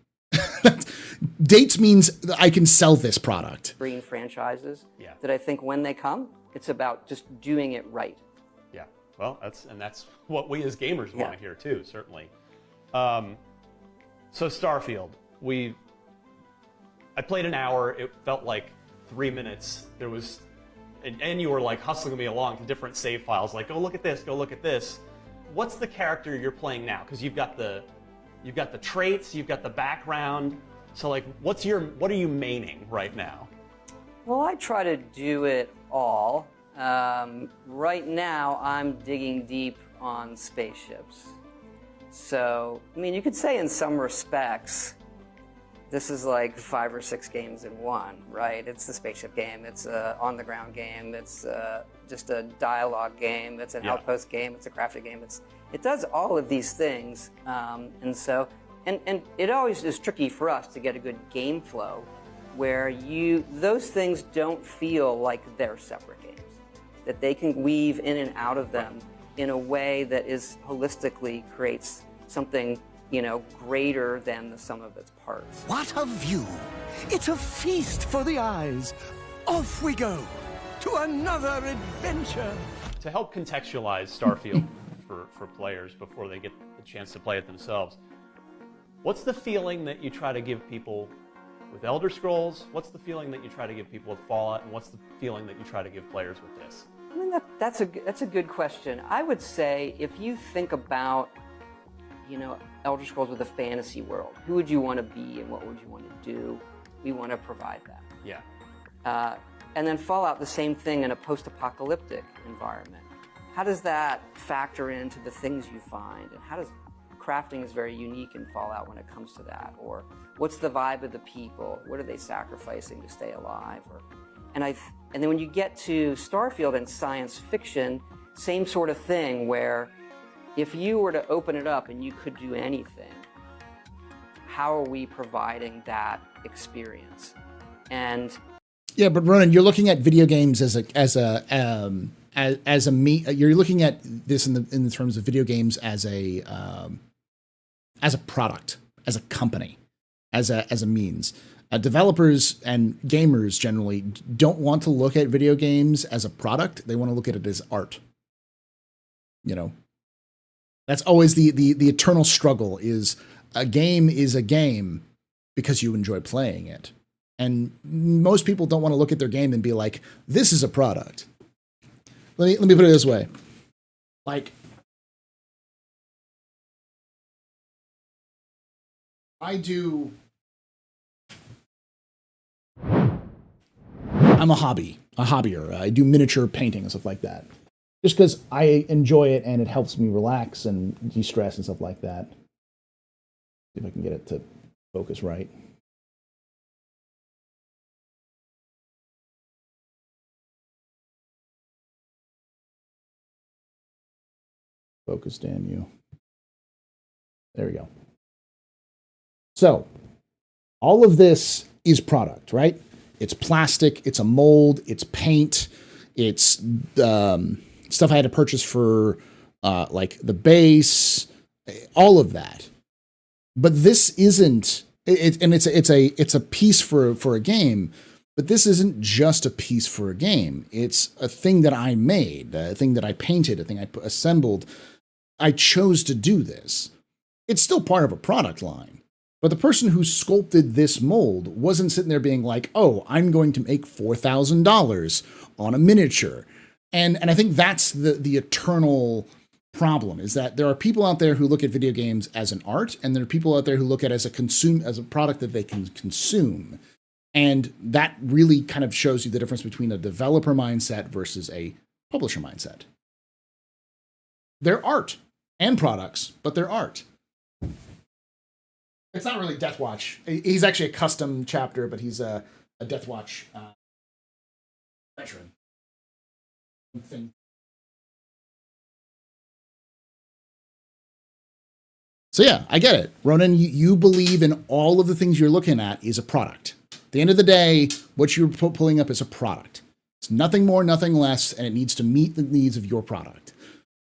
Dates means I can sell this product. Green franchises that I think when they come, it's about just doing it right. Yeah, well, that's what we as gamers want to hear too, certainly. So Starfield, I played an hour. It felt like 3 minutes. There was, and you were like hustling me along to different save files, like go look at this, go look at this. What's the character you're playing now? Because you've got the traits, you've got the background. So like, what are you maining right now? Well, I try to do it all. Right now, I'm digging deep on spaceships. So, I mean, you could say in some respects, this is like 5 or 6 games in one, right? It's the spaceship game, it's a on-the-ground game, it's just a dialogue game, it's an outpost game, it's a crafting game. It does all of these things, and it always is tricky for us to get a good game flow where those things don't feel like they're separate games, that they can weave in and out of them in a way that is holistically creates something greater than the sum of its parts. What a view! It's a feast for the eyes. Off we go to another adventure. To help contextualize Starfield for players before they get the chance to play it themselves, what's the feeling that you try to give people with Elder Scrolls? What's the feeling that you try to give people with Fallout? And what's the feeling that you try to give players with this? I mean, that's a good question. I would say if you think about Elder Scrolls with a fantasy world, who would you want to be and what would you want to do? We want to provide that. Yeah. And then Fallout, the same thing in a post-apocalyptic environment. How does that factor into the things you find? And how does crafting is very unique in Fallout when it comes to that? Or what's the vibe of the people? What are they sacrificing to stay alive? And then when you get to Starfield and science fiction, same sort of thing where if you were to open it up and you could do anything, how are we providing that experience? And yeah, but Ronan, you're looking at video games you're looking at this in the terms of video games as a product, as a company. as a means. Developers and gamers generally don't want to look at video games as a product. They want to look at it as art. You know, that's always the eternal struggle. Is a game because you enjoy playing it. And most people don't want to look at their game and be like, this is a product. Let me put it this way. Like, I'm a hobbyer. I do miniature painting and stuff like that. Just because I enjoy it and it helps me relax and de-stress and stuff like that. See if I can get it to focus right. Focus, damn you. There we go. So, all of this is product, right? It's plastic, it's a mold, it's paint, it's stuff I had to purchase for like the base, all of that. But this isn't, it's a piece for a game, but this isn't just a piece for a game. It's a thing that I made, a thing that I painted, a thing I assembled. I chose to do this. It's still part of a product line. But the person who sculpted this mold wasn't sitting there being like, oh, I'm going to make $4,000 on a miniature. And I think that's the eternal problem, is that there are people out there who look at video games as an art, and there are people out there who look at it as a product that they can consume. And that really kind of shows you the difference between a developer mindset versus a publisher mindset. They're art and products, but they're art. It's not really Deathwatch. He's actually a custom chapter, but he's a Deathwatch veteran. Thing. So yeah, I get it. Ronan, you believe in all of the things you're looking at is a product. At the end of the day, what you're pulling up is a product. It's nothing more, nothing less, and it needs to meet the needs of your product.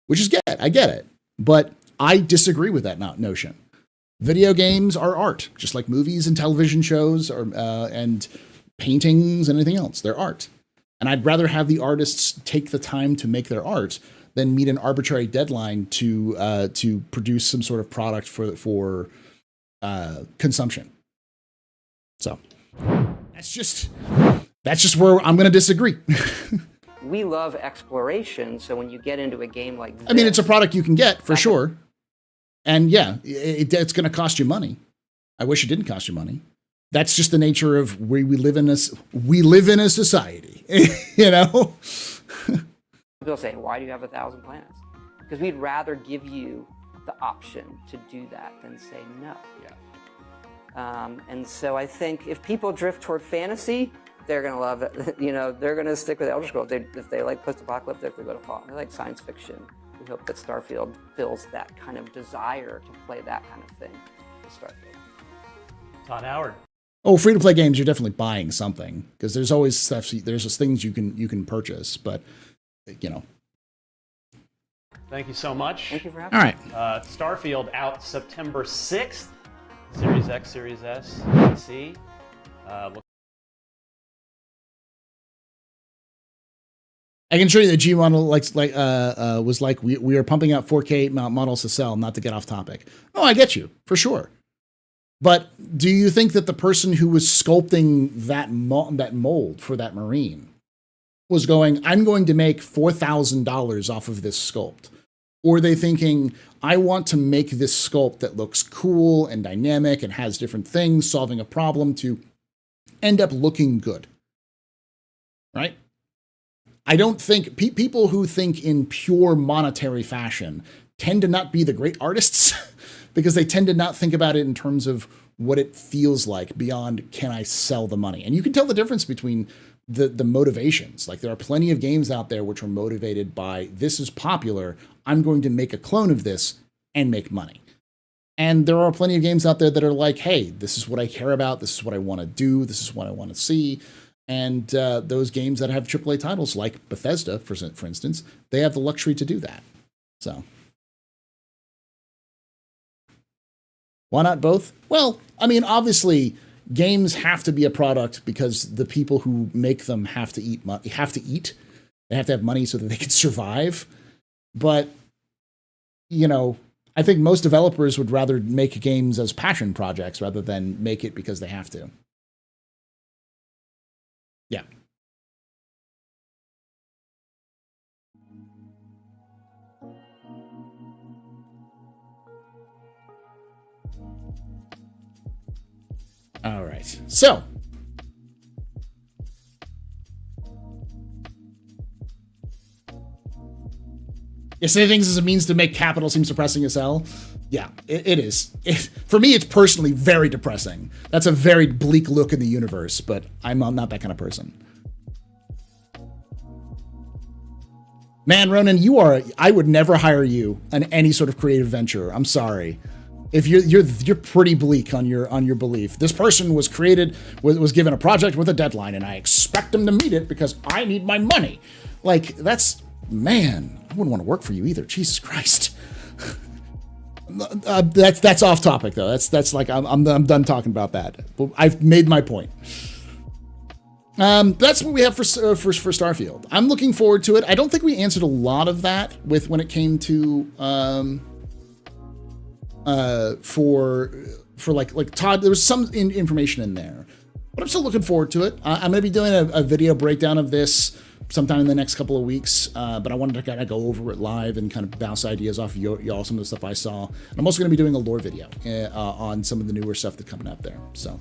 Which is good. I get it. But I disagree with that notion. Video games are art, just like movies and television shows and paintings and anything else. They're art. And I'd rather have the artists take the time to make their art than meet an arbitrary deadline to produce some sort of product for consumption. So that's just where I'm going to disagree. We love exploration, so when you get into a game like this, I mean, it's a product you can get for sure. And yeah, it's going to cost you money. I wish it didn't cost you money. That's just the nature of we live in a society, you know? People say, why do you have 1,000 planets? Because we'd rather give you the option to do that than say no. Yeah. And so I think if people drift toward fantasy, they're going to love it. You know, they're going to stick with Elder Scrolls. If they like post-apocalyptic, they go to Fallout. They like science fiction. We hope that Starfield fills that kind of desire to play that kind of thing with Starfield. Todd Howard. Oh, free-to-play games, you're definitely buying something because there's always stuff. There's just things you can purchase, but you know. Thank you so much. Thank you for having me. All right. Starfield out September 6th. Series X, Series S, PC. I can show you the G model was like we are pumping out 4K models to sell, not to get off topic. Oh, I get you for sure. But do you think that the person who was sculpting that mold for that Marine was going, I'm going to make $4,000 off of this sculpt? Or are they thinking, I want to make this sculpt that looks cool and dynamic and has different things, solving a problem to end up looking good? Right? I don't think people who think in pure monetary fashion tend to not be the great artists because they tend to not think about it in terms of what it feels like beyond can I sell the money? And you can tell the difference between the motivations. Like there are plenty of games out there which are motivated by this is popular, I'm going to make a clone of this and make money. And there are plenty of games out there that are like, hey, this is what I care about, this is what I want to do, this is what I want to see. And those games that have AAA titles like Bethesda, for instance, they have the luxury to do that. So Why not both? Well, I mean, obviously, games have to be a product because the people who make them have to eat. They have to have money so that they can survive. But, you know, I think most developers would rather make games as passion projects rather than make it because they have to. Yeah. All right. So, yesterday things as a means to make capital seems depressing as hell. Yeah, it is. For me, it's personally very depressing. That's a very bleak look in the universe, but I'm not that kind of person. Man, Ronan, I would never hire you on any sort of creative venture. I'm sorry. If you're pretty bleak on your belief. This person was given a project with a deadline, and I expect them to meet it because I need my money. Like, man, I wouldn't want to work for you either. Jesus Christ. That's off topic though. That's like I'm done talking about that. I've made my point. That's what we have for Starfield. I'm looking forward to it. I don't think we answered a lot of that when it came to for like Todd. There was some information in there, but I'm still looking forward to it. I'm going to be doing a video breakdown of this sometime in the next couple of weeks, but I wanted to kind of go over it live and kind of bounce ideas off of y'all, some of the stuff I saw. And I'm also going to be doing a lore video on some of the newer stuff that's coming out there. So